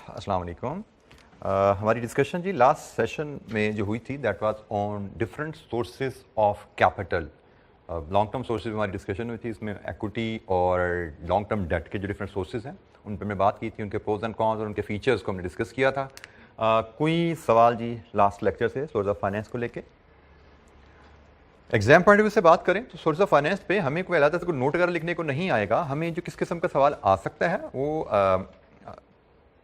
अस्सलाम वालेकुम। हमारी डिस्कशन जी लास्ट सेशन में जो हुई थी that was on different sources of capital. Long term sources हमारी डिस्कशन हुई थी, इसमें एक्विटी और लॉन्ग टर्म डेट के जो डिफरेंट सोर्सेज हैं उन पर मैं बात की थी, उनके प्रोज एंड कॉन्स और उनके फीचर्स को हमने डिस्कस किया था। कोई सवाल जी लास्ट लेक्चर से सोर्स ऑफ फाइनेंस को लेके? एग्जाम पॉइंट ऑफ व्यू से बात करें तो सोर्स ऑफ फाइनेंस पे हमें कोई अलग से नोट वगैरह लिखने को नहीं आएगा। हमें जो किस किस्म का सवाल आ सकता है वो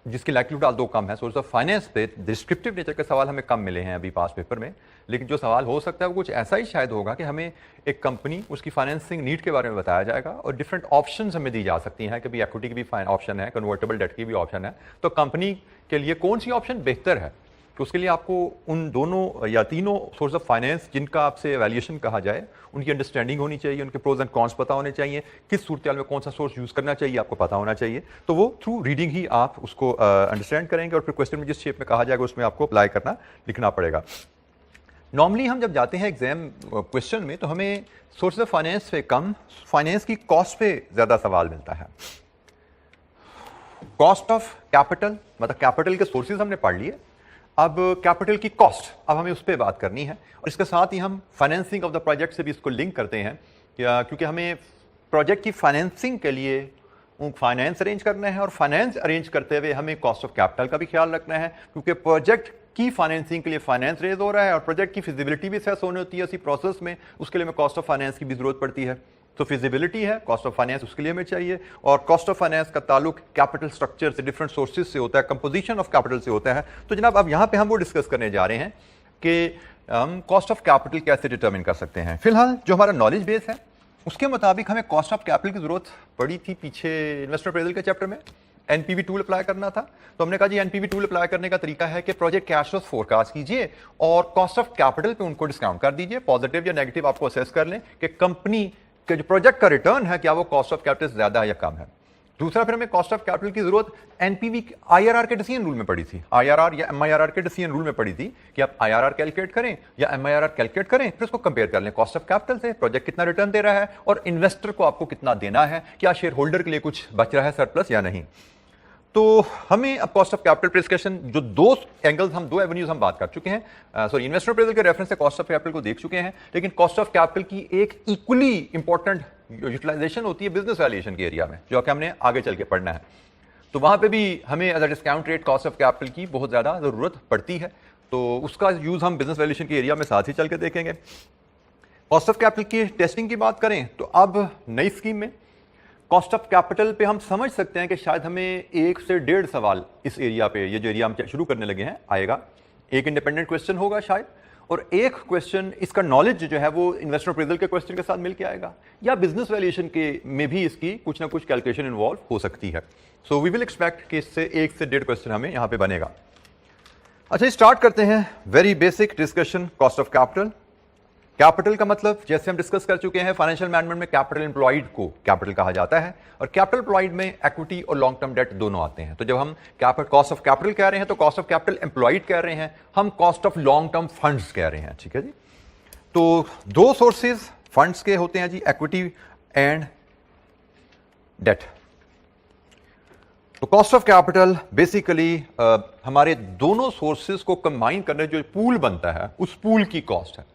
जिसकी लाइक्लीहुड आज दो कम है। सोर्स ऑफ फाइनेंस पे डिस्क्रिप्टिव नेचर के सवाल हमें कम मिले हैं अभी पास पेपर में, लेकिन जो सवाल हो सकता है वो कुछ ऐसा ही शायद होगा कि हमें एक कंपनी उसकी फाइनेंसिंग नीड के बारे में बताया जाएगा और डिफरेंट ऑप्शंस हमें दी जा सकती हैं कि भाई एक्विटी की भी ऑप्शन है, कन्वर्टेबल डेट की भी ऑप्शन है, तो कंपनी के लिए कौन सी ऑप्शन बेहतर है। तो उसके लिए आपको उन दोनों या तीनों सोर्स ऑफ फाइनेंस जिनका आपसे वैल्यूएशन कहा जाए उनकी अंडरस्टैंडिंग होनी चाहिए, उनके प्रोज एंड कॉन्स पता होने चाहिए, किस सूरत में कौन सा सोर्स यूज करना चाहिए आपको पता होना चाहिए। तो वो थ्रू रीडिंग ही आप उसको अंडरस्टैंड करेंगे और फिर क्वेश्चन में जिस शेप में कहा जाएगा उसमें आपको अप्लाई करना लिखना पड़ेगा। नॉर्मली हम जब जाते हैं एग्जाम क्वेश्चन में तो हमें सोर्स ऑफ फाइनेंस से कम फाइनेंस की कॉस्ट पे ज्यादा सवाल मिलता है। कॉस्ट ऑफ कैपिटल मतलब कैपिटल के सोर्सेज हमने पढ़ लिए, अब कैपिटल की कॉस्ट अब हमें उस पर बात करनी है और इसके साथ ही हम फाइनेंसिंग ऑफ द प्रोजेक्ट से भी इसको लिंक करते हैं क्योंकि हमें प्रोजेक्ट की फाइनेंसिंग के लिए फाइनेंस अरेंज करना है और फाइनेंस अरेंज करते हुए हमें कॉस्ट ऑफ कैपिटल का भी ख्याल रखना है क्योंकि प्रोजेक्ट की फाइनेंसिंग के लिए फाइनेंस रेज हो रहा है और प्रोजेक्ट की फिजिबिलिटी भी असेस होनी होती है इसी प्रोसेस में, उसके लिए हमें कॉस्ट ऑफ फाइनेंस की भी जरूरत पड़ती है। तो फिजिबिलिटी है, कॉस्ट ऑफ फाइनेंस उसके लिए हमें चाहिए और कॉस्ट ऑफ फाइनेंस का ताल्लुक कैपिटल स्ट्रक्चर से डिफरेंट सोर्सेज से होता है, कंपोजिशन ऑफ कैपिटल से होता है। तो जनाब अब यहां पे हम वो डिस्कस करने जा रहे हैं कि हम कॉस्ट ऑफ कैपिटल कैसे डिटरमिन कर सकते हैं। फिलहाल जो हमारा नॉलेज बेस है उसके मुताबिक हमें कॉस्ट ऑफ कैपिटल की जरूरत पड़ी थी पीछे इन्वेस्टर अप्रेजल के चैप्टर में, एनपीवी टूल अप्लाई करना था। तो हमने कहा जी एनपीवी टूल अप्लाई करने का तरीका है कि प्रोजेक्ट कैश फ्लो फोरकास्ट कीजिए और कॉस्ट ऑफ कैपिटल पे उनको डिस्काउंट कर दीजिए, पॉजिटिव या नेगेटिव आपको असेस कर लें कि कंपनी के जो प्रोजेक्ट का रिटर्न है क्या वो कॉस्ट ऑफ कैपिटल से ज्यादा है या कम है। दूसरा फिर हमें कॉस्ट ऑफ कैपिटल की जरूरत एनपीवी आईआरआर के डिसीजन रूल में पड़ी थी, आईआरआर या एमआईआरआर के डिसीजन रूल में पड़ी थी कि आप आईआरआर कैलकुलेट करें या एमआईआरआर कैलकुलेट करें, फिर उसको कंपेयर कर लें कॉस्ट ऑफ कैपिटल से, प्रोजेक्ट कितना रिटर्न दे रहा है और इन्वेस्टर को आपको कितना देना है, क्या शेयर होल्डर के लिए कुछ बच रहा है सरप्लस या नहीं। तो हमें अब कॉस्ट ऑफ कैपिटल पे डिस्कशन जो दो एंगल्स हम दो एवेन्यूज हम बात कर चुके हैं, सॉरी इन्वेस्टर अप्रेजल के रेफरेंस से कॉस्ट ऑफ कैपिटल को देख चुके हैं, लेकिन कॉस्ट ऑफ कैपिटल की एक इक्वली इंपॉर्टेंट यूटिलाइजेशन होती है बिजनेस वैल्यूएशन के एरिया में जो कि हमने आगे चल के पढ़ना है। तो वहां पे भी हमें as a discount rate cost of capital की बहुत ज्यादा जरूरत पड़ती है, तो उसका यूज हम बिजनेस वैल्यूएशन के एरिया में साथ ही चल के देखेंगे। कॉस्ट ऑफ कैपिटल की टेस्टिंग की बात करें तो अब नई स्कीम में कॉस्ट ऑफ कैपिटल पे हम समझ सकते हैं कि शायद हमें 1 से 1.5 सवाल इस एरिया पे, ये जो एरिया हम शुरू करने लगे हैं, आएगा। एक इंडिपेंडेंट क्वेश्चन होगा शायद और एक क्वेश्चन इसका नॉलेज जो है वो इन्वेस्टर अप्रेजल के क्वेश्चन के साथ मिलकर आएगा या बिजनेस वैल्यूएशन के में भी इसकी कुछ ना कुछ कैलकुलेशन इन्वॉल्व हो सकती है। सो वी विल एक्सपेक्ट कि इससे 1 से 1.5 क्वेश्चन हमें यहां पे बनेगा। अच्छा स्टार्ट करते हैं very basic discussion cost of capital. Capital का मतलब जैसे हम डिस्कस कर चुके हैं फाइनेंशियल मैनेजमेंट में कैपिटल एम्प्लॉयड को कैपिटल कहा जाता है और कैपिटल एम्प्लॉयड में इक्विटी और लॉन्ग टर्म डेट दोनों आते हैं। तो जब हम कॉस्ट ऑफ कैपिटल कह रहे हैं तो कॉस्ट ऑफ कैपिटल एम्प्लॉयड कह रहे हैं, हम cost of long term funds कह रहे हैं, ठीक है जी। तो दो सोर्सेज फंड्स के होते हैं जी, इक्विटी एंड डेट। तो कॉस्ट ऑफ कैपिटल बेसिकली हमारे दोनों सोर्सेज को कंबाइन करने जो पूल बनता है उस पूल की कॉस्ट है,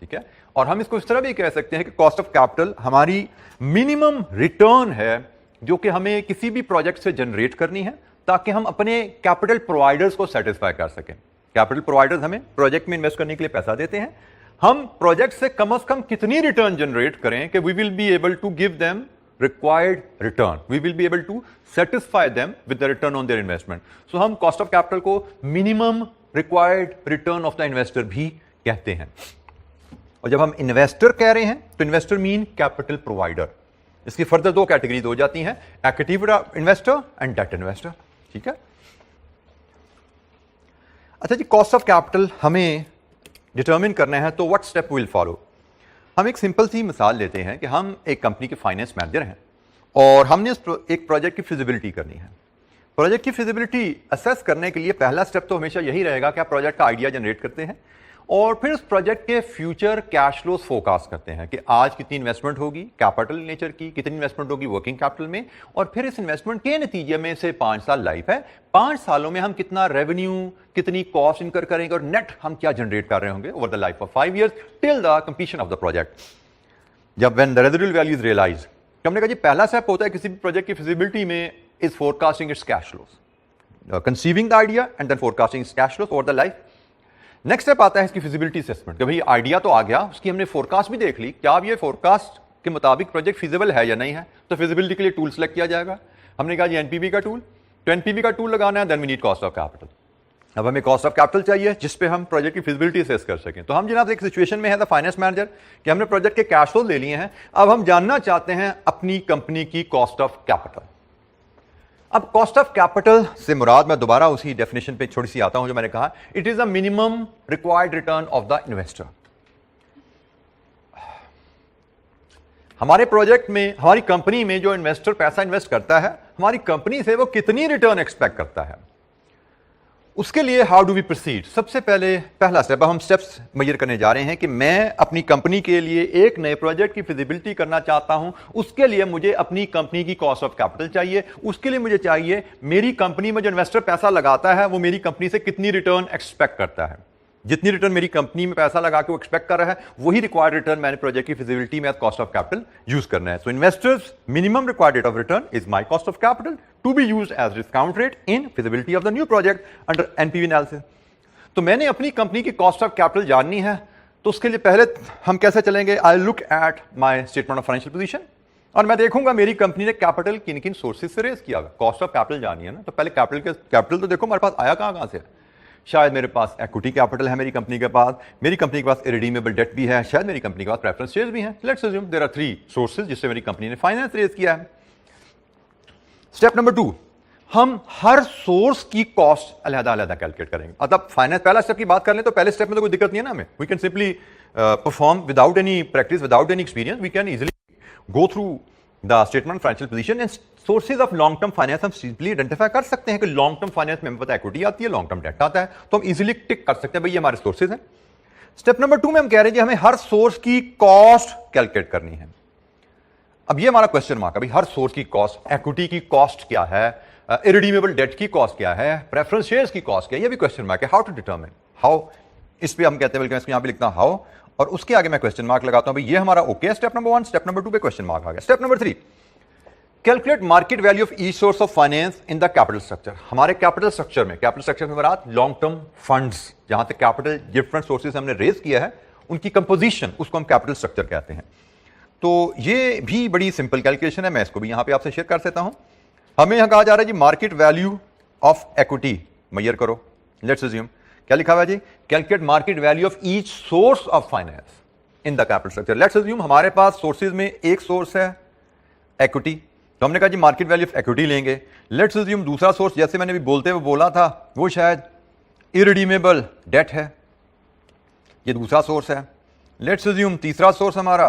ठीक है। और हम इसको इस तरह भी कह सकते हैं कि कॉस्ट ऑफ कैपिटल हमारी मिनिमम रिटर्न है जो कि हमें किसी भी प्रोजेक्ट से जनरेट करनी है ताकि हम अपने कैपिटल प्रोवाइडर्स को सेटिस्फाई कर सकें। कैपिटल प्रोवाइडर्स हमें प्रोजेक्ट में इन्वेस्ट करने के लिए पैसा देते हैं, हम प्रोजेक्ट से कम कितनी रिटर्न जनरेट करें कि we will be able to give them required return, we will be able to satisfy them with the return on their investment. So हम कॉस्ट ऑफ कैपिटल को minimum required return of the investor भी कहते हैं। और जब हम investor कह रहे हैं तो इन्वेस्टर मीन कैपिटल प्रोवाइडर। इसकी फर्दर दो कैटेगरीज हो जाती हैं, equity investor and debt investor, ठीक है। अच्छा जी कॉस्ट ऑफ कैपिटल हमें डिटरमिन करना है तो व्हाट स्टेप विल फॉलो। हम एक सिंपल सी मिसाल लेते हैं कि हम एक कंपनी के फाइनेंस मैनेजर हैं और हमने एक प्रोजेक्ट की फिजिबिलिटी करनी है। प्रोजेक्ट की फिजिबिलिटी असेस करने के लिए पहला स्टेप तो हमेशा यही रहेगा कि आप प्रोजेक्ट का आइडिया जनरेट करते हैं और फिर उस प्रोजेक्ट के फ्यूचर कैश फ्लोस फोरकास्ट करते हैं कि आज कितनी इन्वेस्टमेंट होगी कैपिटल नेचर की, कितनी इन्वेस्टमेंट होगी वर्किंग कैपिटल में, और फिर इस इन्वेस्टमेंट के नतीजे में से 5 साल लाइफ है, 5 सालों में हम कितना रेवेन्यू, कितनी कॉस्ट इनकर करेंगे और नेट हम क्या जनरेट कर रहे होंगे over the life of 5 years till the completion of the project. जब when the residual value is realised, हमने कहा जी पहला स्टेप होता है किसी भी प्रोजेक्ट की फिजिबिलिटी में is forecasting its cash flows, conceiving the idea and then forecasting its cash flows over the life. Next step आता है इसकी फिजिबिलिटी असेसमेंट, कि भाई आइडिया तो आ गया, उसकी हमने फोरकास्ट भी देख ली, क्या अब ये फोरकास्ट के मुताबिक प्रोजेक्ट फिजिबल है या नहीं है, तो फिजिबिलिटी के लिए टूल सेलेक्ट किया जाएगा। हमने कहा जी एनपीवी का टूल, तो एनपीवी का टूल लगाना है, then we need cost of capital. अब हमें कॉस्ट ऑफ कैपिटल चाहिए जिस पे हम प्रोजेक्ट की फिजिबिलिटी असेस कर सकें। तो हम जनाब एक सिचुएशन में है द फाइनेंस मैनेजर कि हमने प्रोजेक्ट के कैश फ्लो ले लिए हैं, अब हम जानना चाहते हैं अपनी कंपनी की कॉस्ट ऑफ कैपिटल। अब कॉस्ट ऑफ कैपिटल से मुराद, मैं दोबारा उसी डेफिनेशन पे छोटी सी आता हूं जो मैंने कहा, it is a minimum required return of the investor. हमारे प्रोजेक्ट में, हमारी कंपनी में जो इन्वेस्टर पैसा इन्वेस्ट करता है, हमारी कंपनी से वो कितनी रिटर्न एक्सपेक्ट करता है, उसके लिए हाउ डू वी प्रोसीड। सबसे पहले पहला स्टेप, हम स्टेप्स मेजर करने जा रहे हैं कि मैं अपनी कंपनी के लिए एक नए प्रोजेक्ट की फिजिबिलिटी करना चाहता हूं, उसके लिए मुझे अपनी कंपनी की कॉस्ट ऑफ कैपिटल चाहिए, उसके लिए मुझे चाहिए मेरी कंपनी में जो इन्वेस्टर पैसा लगाता है वो मेरी कंपनी से कितनी रिटर्न एक्सपेक्ट करता है। जितनी रिटर्न मेरी कंपनी में पैसा लगा के वो एक्सपेक्ट कर रहा है, वही रिक्वायर्ड रिटर्न मैंने प्रोजेक्ट की फिजिबिलिटी में कॉस्ट ऑफ कैपिटल यूज करना है। So investors minimum required rate of return is my cost of capital to be used as discount rate in feasibility of the new project under NPV analysis. तो मैंने अपनी company की cost of capital जाननी है, तो उसके लिए पहले हम कैसे चलेंगे, I look at my statement of financial position और मैं देखूंगा मेरी कंपनी ने कैपिटल किन किन सोर्सेज से रेज किया। कॉस्ट ऑफ कैपिटल जानी है ना, तो पहले कैपिटल तो देखो मेरे पास आया कहां से। शायद मेरे पास इक्विटी कैपिटल है मेरी कंपनी के पास, मेरी कंपनी के पास इरिडीमेबल डेट भी है, शायद मेरी कंपनी के पास प्रेफरेंस शेयर्स भी हैं। Let's assume there are 3 sources जिससे मेरी कंपनी ने फाइनेंस रेज किया है। स्टेप नंबर 2, हम हर सोर्स की कॉस्ट अलग-अलग कैलकुलेट करेंगे। मतलब फाइनेंस पहला स्टेप की बात कर लें तो पहले स्टेप में तो कोई दिक्कत नहीं है ना हमें, we can simply perform without any practice, without any experience, we can easily go through the statement financial position and sources of long term finance हम सिंपली आइडेंटिफाई कर सकते हैं कि लॉन्ग टर्म फाइनेंस में हमें पता है इक्विटी आती है, लॉन्ग टर्म डेट आता है, तो हम इजीली टिक कर सकते हैं भाई ये हमारे सोर्सेज हैं। स्टेप नंबर 2 में हम कह रहे हैं कि हमें हर सोर्स की कॉस्ट कैलकुलेट करनी है। अब ये हमारा क्वेश्चन मार्क है, भाई हर सोर्स की कॉस्ट, इक्विटी की कॉस्ट क्या है, इरिडीमेबल डेट की कॉस्ट क्या है, प्रेफरेंस शेयर्स की कॉस्ट क्या है, ये भी क्वेश्चन मार्क है। हाउ टू डिटरमिन, हाउ, इस पे हम कहते हैं, बल्कि मैं इसको यहां पे लिखता हूं हाउ, और उसके आगे मैं क्वेश्चन मार्क लगाता हूं। भाई ये हमारा ओके है स्टेप नंबर 1, स्टेप नंबर 2 पे क्वेश्चन मार्क आ गया। Step number 3, calculate market value of each source of finance in the capital structure. हमारे कैपिटल स्ट्रक्चर में बात लॉन्ग टर्म फंड्स, जहां तक कैपिटल डिफरेंट सोर्सेज हमने रेज किया है उनकी कंपोजिशन, उसको हम कैपिटल स्ट्रक्चर कहते हैं। तो ये भी बड़ी सिंपल कैलकुलेशन है, मैं इसको भी यहां पे आपसे शेयर कर देता हूं। हमें यहां कहा जा रहा है जी market value of equity measure करो। लेट्स अज्यूम क्या लिखा हुआ है जी, calculate market value of each source of finance in the capital structure. Let's assume हमारे पास सोर्सेज में एक सोर्स है इक्विटी, तो हमने कहा जी मार्केट वैल्यू ऑफ इक्विटी लेंगे। लेट्स अज्यूम दूसरा सोर्स, जैसे मैंने भी बोलते हुए बोला था, वो शायद इरिडीमेबल डेट है, ये दूसरा सोर्स है। लेट्स अज्यूम तीसरा सोर्स हमारा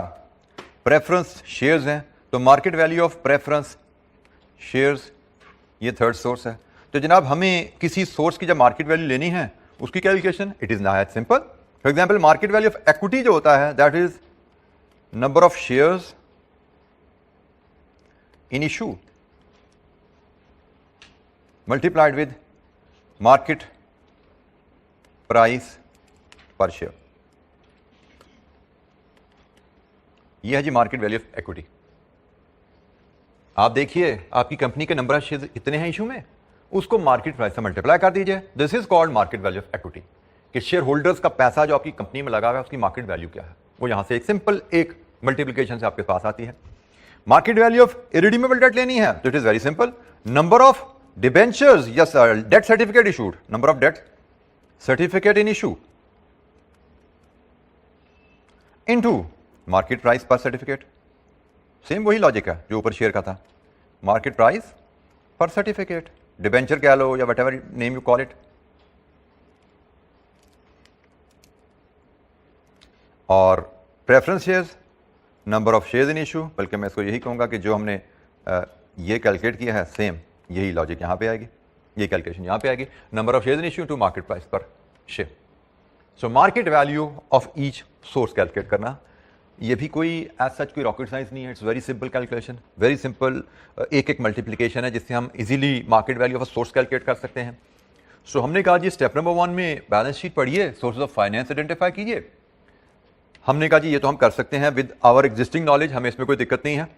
प्रेफरेंस शेयर्स हैं, तो market value of preference shares ये थर्ड सोर्स है। तो जनाब हमें किसी सोर्स की जब मार्केट वैल्यू लेनी है उसकी कैलकुलेशन इट इज नहायत simple. For example market value of equity जो होता है that is number of shares in issue multiplied with market price per share। यह है जी मार्केट वैल्यू ऑफ इक्विटी। आप देखिए आपकी कंपनी के नंबर ऑफ शेयर कितने हैं इशू में, उसको मार्केट प्राइस से मल्टीप्लाई कर दीजिए। This is called market value of equity, कि शेयर होल्डर्स का पैसा जो आपकी कंपनी में लगा हुआ है उसकी मार्केट वैल्यू क्या है, वो यहां से एक सिंपल एक मल्टीप्लीकेशन से आपके पास आती है। Market value of irredeemable debt लेनी है तो it is very simple, number of debentures yes debt certificate issued, number of debt certificate in issue into market price पर सर्टिफिकेट। सेम वही लॉजिक है जो ऊपर शेयर का था, मार्केट प्राइस पर सर्टिफिकेट, डिबेंचर कह लो या whatever name you call it. और preference shares number of shares in issue, बल्कि मैं इसको यही कहूंगा कि जो हमने ये कैलकुलेट किया है सेम यही लॉजिक यहां पे आएगी, ये कैलकुलेशन यहां पे आएगी, number of shares in issue to market price पर share. So market value of each source calculate करना, ये भी कोई एज सच कोई रॉकेट साइंस नहीं है, it's very simple calculation, very simple एक एक मल्टीप्लिकेशन है जिससे हम easily market value of a source calculate कर सकते हैं। सो हमने कहा जी स्टेप नंबर 1 में बैलेंस शीट पढ़िए, सोर्सेज ऑफ फाइनेंस आइडेंटिफाई कीजिए। हमने कहा जी ये तो हम कर सकते हैं विद आवर एग्जिस्टिंग नॉलेज, हमें इसमें कोई दिक्कत नहीं है,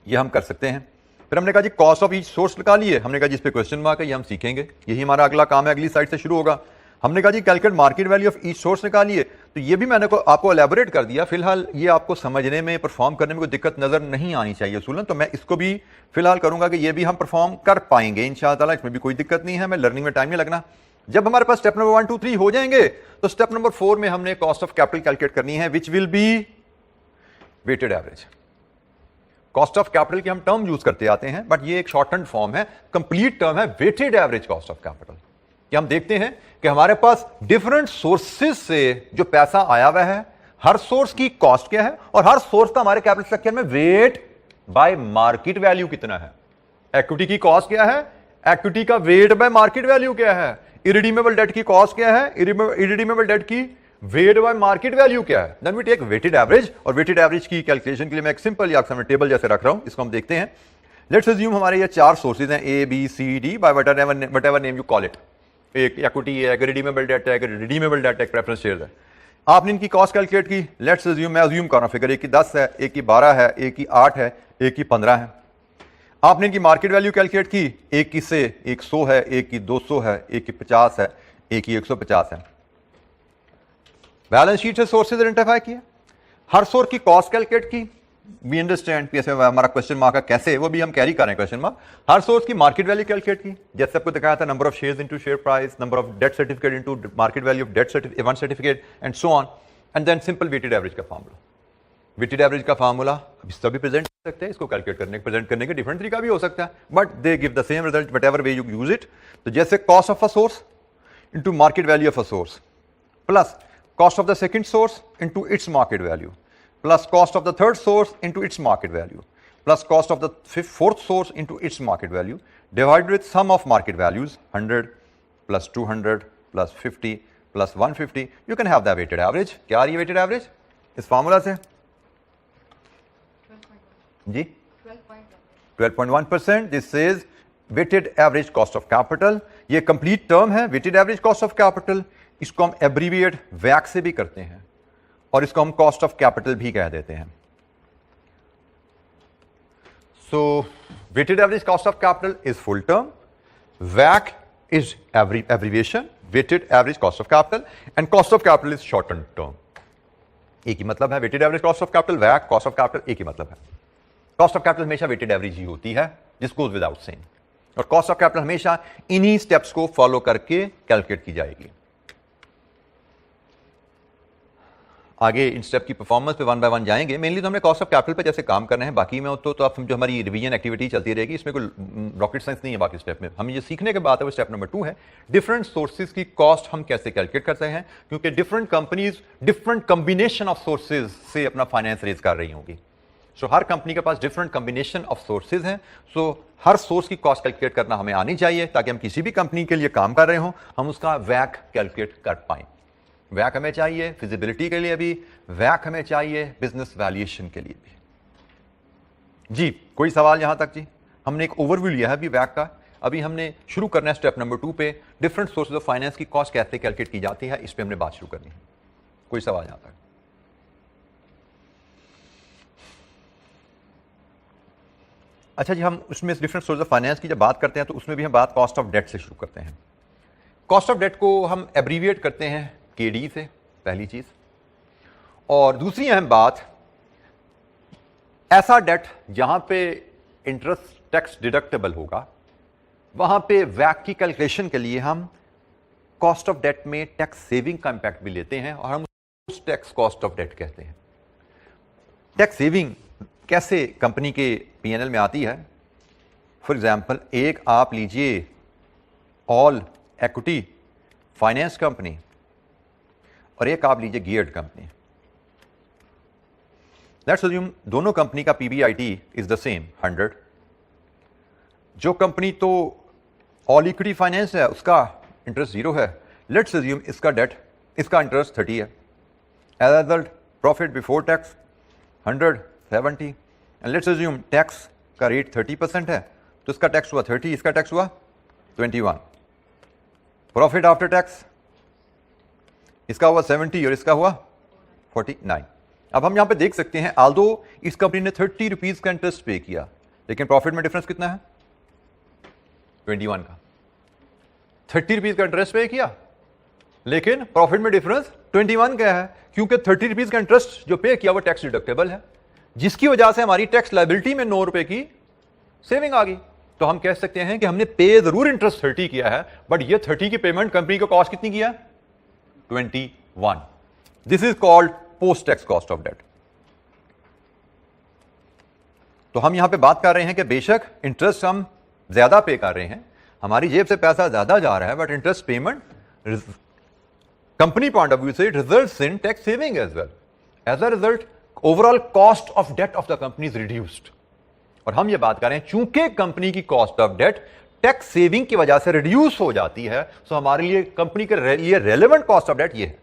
ये हम कर सकते हैं। फिर हमने कहा जी कॉस्ट ऑफ ईच सोर्स निकालिए, हमने कहा जी इस पे क्वेश्चन मार्क है, ये हम सीखेंगे, यही हमारा अगला काम है, अगली साइड से शुरू होगा। हमने कहा जी calculate market value of each source निकालिए, तो ये भी मैंने आपको एलैबोरेट कर दिया, फिलहाल ये आपको समझने में परफॉर्म करने में कोई दिक्कत नजर नहीं आनी चाहिए उसूलन, तो मैं इसको भी फिलहाल करूंगा कि ये भी हम परफॉर्म कर पाएंगे इंशाअल्लाह, इसमें भी कोई दिक्कत नहीं है, मैं लर्निंग में टाइम नहीं लगना। जब हमारे पास स्टेप नंबर 1 2 3 हो जाएंगे तो स्टेप नंबर 4 में हमने कॉस्ट ऑफ कैपिटल कैलकुलेट करनी है, which will be weighted average. Cost of capital की हम टर्म यूज करते आते हैं, बट ये एक शॉर्ट हैंड फॉर्म है, कंप्लीट टर्म है weighted average cost of capital. कि हम देखते हैं कि हमारे पास डिफरेंट सोर्सेज से जो पैसा आया हुआ है, हर सोर्स की कॉस्ट क्या है और हर सोर्स का हमारे कैपिटल स्ट्रक्चर में वेट बाय मार्केट वैल्यू कितना है। इक्विटी की कॉस्ट क्या है, इक्विटी का वेट बाय मार्केट वैल्यू क्या है, इरिडीमेबल डेट की कॉस्ट क्या है, इरिडीमेबल डेट की वेट बाय मार्केट वैल्यू क्या है। Then we take weighted average, और वेटेड एवरेज की कैलकुलेशन के लिए मैं एक सिंपल या टेबल जैसे रख रहा हूं, इसको हम देखते हैं। लेट्स अज्यूम हमारे ये 4 सोर्सेज हैं, A B C D, by whatever name you call it. एक इक्विटी है, एक रिडीमेबल डेट है, एक रिडीमेबल डेट है, एक प्रेफरेंस शेयर है। आपने इनकी कॉस्ट कैलकुलेट की, लेट्स अज्यूम, मैं अज्यूम कर रहा हूं फिगर, एक की 10 है, एक की 12 है, एक की 8 है, एक की 15 है। आपने इनकी मार्केट वैल्यू कैलकुलेट की, एक की से 100 है, एक की 200 है, एक की 50 है, एक की 150 है। बैलेंस शीट से सोर्सेज आइडेंटिफाई किए, हर सोर्स की कॉस्ट कैलकुलेट की, वी अंडरस्टैंड पीएस में हमारा क्वेश्चन मार्क है कैसे, वो भी हम कैरी कर रहे हैं क्वेश्चन मार्क। हर सोर्स की मार्केट वैल्यू कैलकुलेट की, जैसे आपको दिखाया था, number of shares into share price, number of debt certificate into market value of debt certificate and so on, and then simple weighted average का फार्मूला। वेटेड एवरेज का formula अभी सभी present कर सकते हैं, इसको कैलकुलेट करने प्रेजेंट करने का डिफरेंट तरीका भी हो सकता है, but they give the same result whatever way you use it. तो जैसे cost of a source into market value of a source plus cost of the second source into its market value, plus cost of the third source into its market value, plus cost of the fourth source into its market value, divided with sum of market values, 100 plus 200 plus 50 plus 150, you can have the weighted average. क्या आ रही है weighted average इस formula से? जी 12.1%. This is weighted average cost of capital. ये complete term है, weighted average cost of capital. इसको हम abbreviate वैक से भी करते हैं और इसको हम कॉस्ट ऑफ कैपिटल भी कह देते हैं। So weighted average cost of capital is full term, वैक is abbreviation, weighted average cost of capital, and cost of capital is shorten term. एक ही मतलब है, weighted average cost of capital, वैक, कॉस्ट ऑफ कैपिटल, एक ही मतलब है। कॉस्ट ऑफ कैपिटल हमेशा वेटेड एवरेज ही होती है, दिस गोज विदाउट सेइंग, और कॉस्ट ऑफ कैपिटल हमेशा इन्हीं स्टेप्स को फॉलो करके कैलकुलेट की जाएगी। आगे इन स्टेप की परफॉर्मेंस पे 1 बाय 1 जाएंगे। मेनली तो हमने कॉस्ट ऑफ कैपिटल पे जैसे काम करना है, बाकी में तो अब जो हमारी रिवीजन एक्टिविटी चलती रहेगी, इसमें कोई रॉकेट साइंस नहीं है बाकी स्टेप में। हम ये सीखने के बाद है वो स्टेप नंबर 2 है, डिफरेंट सोर्सेज की कॉस्ट हम कैसे कैलकुलेट करते हैं, क्योंकि different companies different combination of sources से अपना फाइनेंस रेज कर रही होंगी। सो हर कंपनी के पास डिफरेंट कॉम्बिनेशन ऑफ सोर्सेज हैं, सो हर सोर्स की कॉस्ट कैलकुलेट करना हमें आनी चाहिए, ताकि हम किसी भी कंपनी के लिए काम कर रहे हों हम उसका वैक कैलकुलेट कर पाएं। वैक हमें चाहिए फिजिबिलिटी के लिए भी, वैक हमें चाहिए बिजनेस वैल्यूएशन के लिए भी। जी कोई सवाल यहां तक? जी हमने एक ओवरव्यू लिया है अभी वैक का, अभी हमने शुरू करना है स्टेप नंबर 2 पे, डिफरेंट सोर्सेज ऑफ फाइनेंस की कॉस्ट कैसे कैलकुलेट की जाती है, इस पे हमने बात शुरू करनी है। कोई सवाल यहां तक? अच्छा जी, हम उसमें डिफरेंट सोर्स ऑफ फाइनेंस की जब बात करते हैं तो उसमें भी हम बात कॉस्ट ऑफ डेट से शुरू करते हैं। कॉस्ट ऑफ डेट को हम एब्रीविएट करते हैं केडी से, पहली चीज, और दूसरी अहम बात, ऐसा डेट जहां पे इंटरेस्ट टैक्स डिडक्टेबल होगा वहां पे वैक की कैलकुलेशन के लिए हम कॉस्ट ऑफ डेट में टैक्स सेविंग का इंपैक्ट भी लेते हैं और हम उस टैक्स कॉस्ट ऑफ डेट कहते हैं। टैक्स सेविंग कैसे कंपनी के पीएनएल में आती है? फॉर एग्जाम्पल, एक आप लीजिए ऑल इक्विटी फाइनेंस कंपनी और एक आप लीजिए गियर्ड कंपनी। लेट्स अज्यूम दोनों कंपनी का पीबीआईटी इज द सेम 100। जो कंपनी तो ऑल इक्विटी फाइनेंस है उसका इंटरेस्ट 0 है, लेट्स अज्यूम इसका डेट इसका इंटरेस्ट 30 है। As a result profit before tax 170 and let's assume tax का रेट 30% है, तो इसका टैक्स हुआ 30, इसका टैक्स हुआ 21। प्रॉफिट आफ्टर टैक्स इसका हुआ 70 और इसका हुआ 49। अब हम यहां पे देख सकते हैं आल्दो इस कंपनी ने 30 रुपीज का इंटरेस्ट पे किया, लेकिन प्रॉफिट में डिफरेंस कितना है? 21 का। 30 रुपीज का इंटरेस्ट पे किया, लेकिन प्रॉफिट में डिफरेंस 21 का है, क्योंकि 30 रुपीज का इंटरेस्ट जो पे किया वो टैक्स डिडक्टेबल है, जिसकी वजह से हमारी टैक्स लायबिलिटी में 9 रुपए की सेविंग आ गई। तो हम कह सकते हैं कि हमने पे जरूर इंटरेस्ट 30 किया है, बट ये 30 की पेमेंट कंपनी को कॉस्ट कितनी किया? 21। This is called post tax cost of debt. तो हम यहां पे बात कर रहे हैं कि बेशक इंटरेस्ट हम ज्यादा पे कर रहे हैं, हमारी जेब से पैसा ज्यादा जा रहा है, but interest payment company point of view से results in tax saving as well. As a result overall cost of debt of the company is reduced. और हम ये बात कर रहे हैं चूंकि कंपनी की cost of debt tax saving की वजह से रिड्यूस हो जाती है, तो हमारे लिए कंपनी के लिए रेलेवेंट कॉस्ट ऑफ डेट ये है।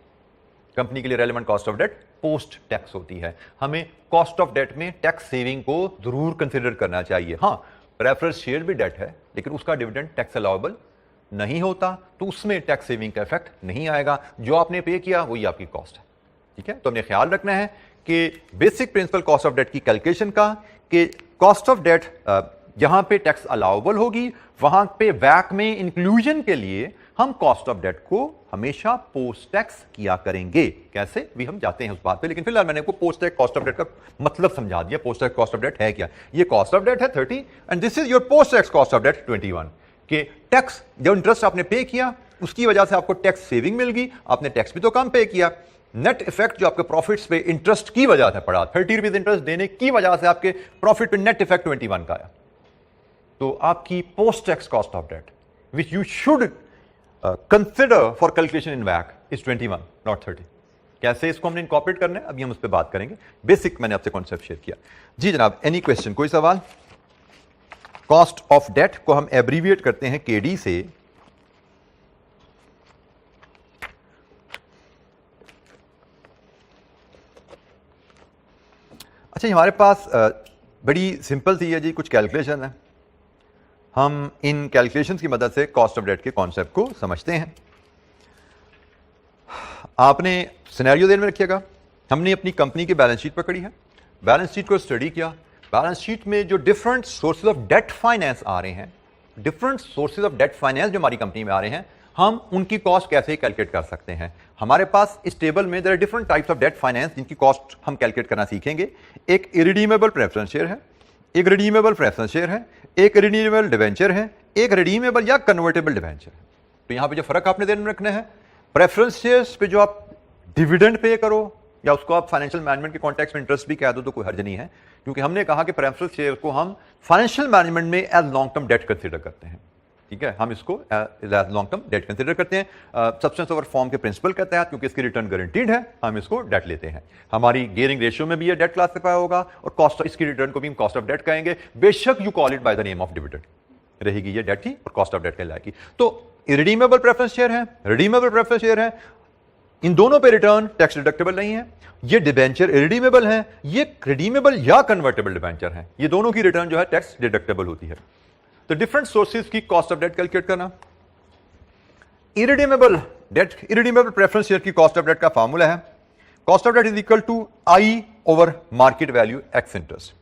कंपनी के लिए relevant cost of debt post tax होती है। हमें कॉस्ट ऑफ डेट में टैक्स सेविंग को जरूर कंसीडर करना चाहिए। हाँ, प्रेफरेंस शेयर भी डेट है, लेकिन उसका डिविडेंड टैक्स अलाउएबल नहीं होता, तो उसमें टैक्स सेविंग का इफेक्ट नहीं आएगा। जो आपने पे किया वही आपकी कॉस्ट है। ठीक है, तो हमने ख्याल रखना है कि basic principle cost of debt की कैलकुलेशन का, कि कॉस्ट ऑफ डेट जहां पे टैक्स अलाउएबल होगी वहां पे वैक में इंक्लूजन के लिए हम कॉस्ट ऑफ डेट को हमेशा पोस्ट टैक्स किया करेंगे। कैसे भी हम जाते हैं उस बात पे, लेकिन फिलहाल मैंने आपको post tax cost of debt का मतलब समझा दिया। Post tax cost of debt है क्या? ये कॉस्ट ऑफ डेट है 30 and this is your post tax cost of debt 21। कि टैक्स जो इंटरेस्ट आपने पे किया उसकी वजह से आपको टैक्स सेविंग मिल गई, आपने टैक्स भी तो कम पे किया। नेट इफेक्ट जो आपके प्रॉफिट्स पे इंटरेस्ट की वजह से पड़ा, 30 रुपीज इंटरेस्ट देने की वजह से आपके प्रॉफिट पे नेट इफेक्ट 21 का आया। तो आपकी post tax cost of debt which you should consider for calculation in वैक इज 21 नॉट 30। कैसे इसको हमने इनकॉर्पोरेट करना है अभी हम उस पर बात करेंगे। बेसिक मैंने आपसे कॉन्सेप्ट शेयर किया। जी जनाब, एनी क्वेश्चन, कोई सवाल? कॉस्ट ऑफ डेट को हम एब्रीविएट करते हैं केडी से। अच्छा, हमारे पास बड़ी सिंपल सी है जी, कुछ कैलकुलेशन है। हम इन कैलकुलेशंस की मदद से कॉस्ट ऑफ डेट के कॉन्सेप्ट को समझते हैं। आपने सिनेरियो ध्यान में रखिएगा। हमने अपनी कंपनी की बैलेंस शीट पकड़ी है, बैलेंस शीट को स्टडी किया। बैलेंस शीट में जो different sources of debt finance आ रहे हैं, different sources of debt finance जो हमारी कंपनी में आ रहे हैं, हम उनकी कॉस्ट कैसे कैलकुलेट कर सकते हैं। हमारे पास इस टेबल में there are different types of debt finance जिनकी कॉस्ट हम कैलकुलेट करना सीखेंगे। एक इरिडीमेबल प्रेफरेंस शेयर है, एक रिडीमेबल प्रेफरेंस शेयर है, एक रिडीमेबल डिवेंचर है, एक रिडीमेबल या कन्वर्टेबल डिवेंचर है। तो यहां पे जो फर्क आपने ध्यान में रखना है, प्रेफरेंस शेयर्स पे जो आप डिविडेंड पे करो या उसको आप फाइनेंशियल मैनेजमेंट के कॉन्टेक्स्ट में इंटरेस्ट भी कह दो तो कोई हर्ज नहीं है, क्योंकि हमने कहा कि प्रेफरेंस शेयर को हम फाइनेंशियल मैनेजमेंट में as long term debt consider करते हैं। ठीक है, हम इसको as long term debt consider करते हैं सब्सटेंस ओवर फॉर्म के प्रिंसिपल के तहत, क्योंकि इसकी रिटर्न गारंटीड है, हम इसको डेट लेते हैं। हमारी गियरिंग रेशियो में भी ये डेट क्लासिफाई होगा और कॉस्ट इसकी रिटर्न को भी हम कॉस्ट ऑफ डेट कहेंगे। बेशक you call it by the name of dividend, रहेगी ये डेट ही और कॉस्ट ऑफ डेट कहलाएगी। तो रिडीमेबल प्रेफरेंस शेयर है, रिडीमेबल प्रेफरेंस शेयर है, इन दोनों पे रिटर्न टैक्स डिडक्टेबल नहीं है। ये डिबेंचर इरिडीमेबल है, ये रिडीमेबल या कन्वर्टेबल डिबेंचर है, ये दोनों की रिटर्न जो है टैक्स डिडक्टेबल होती है। तो डिफरेंट सोर्सेज की कॉस्ट ऑफ डेट कैलकुलेट करना। Irredeemable debt, irredeemable preference share की कॉस्ट ऑफ डेट का फार्मूला है, cost of debt is equal to I over market value ex interest.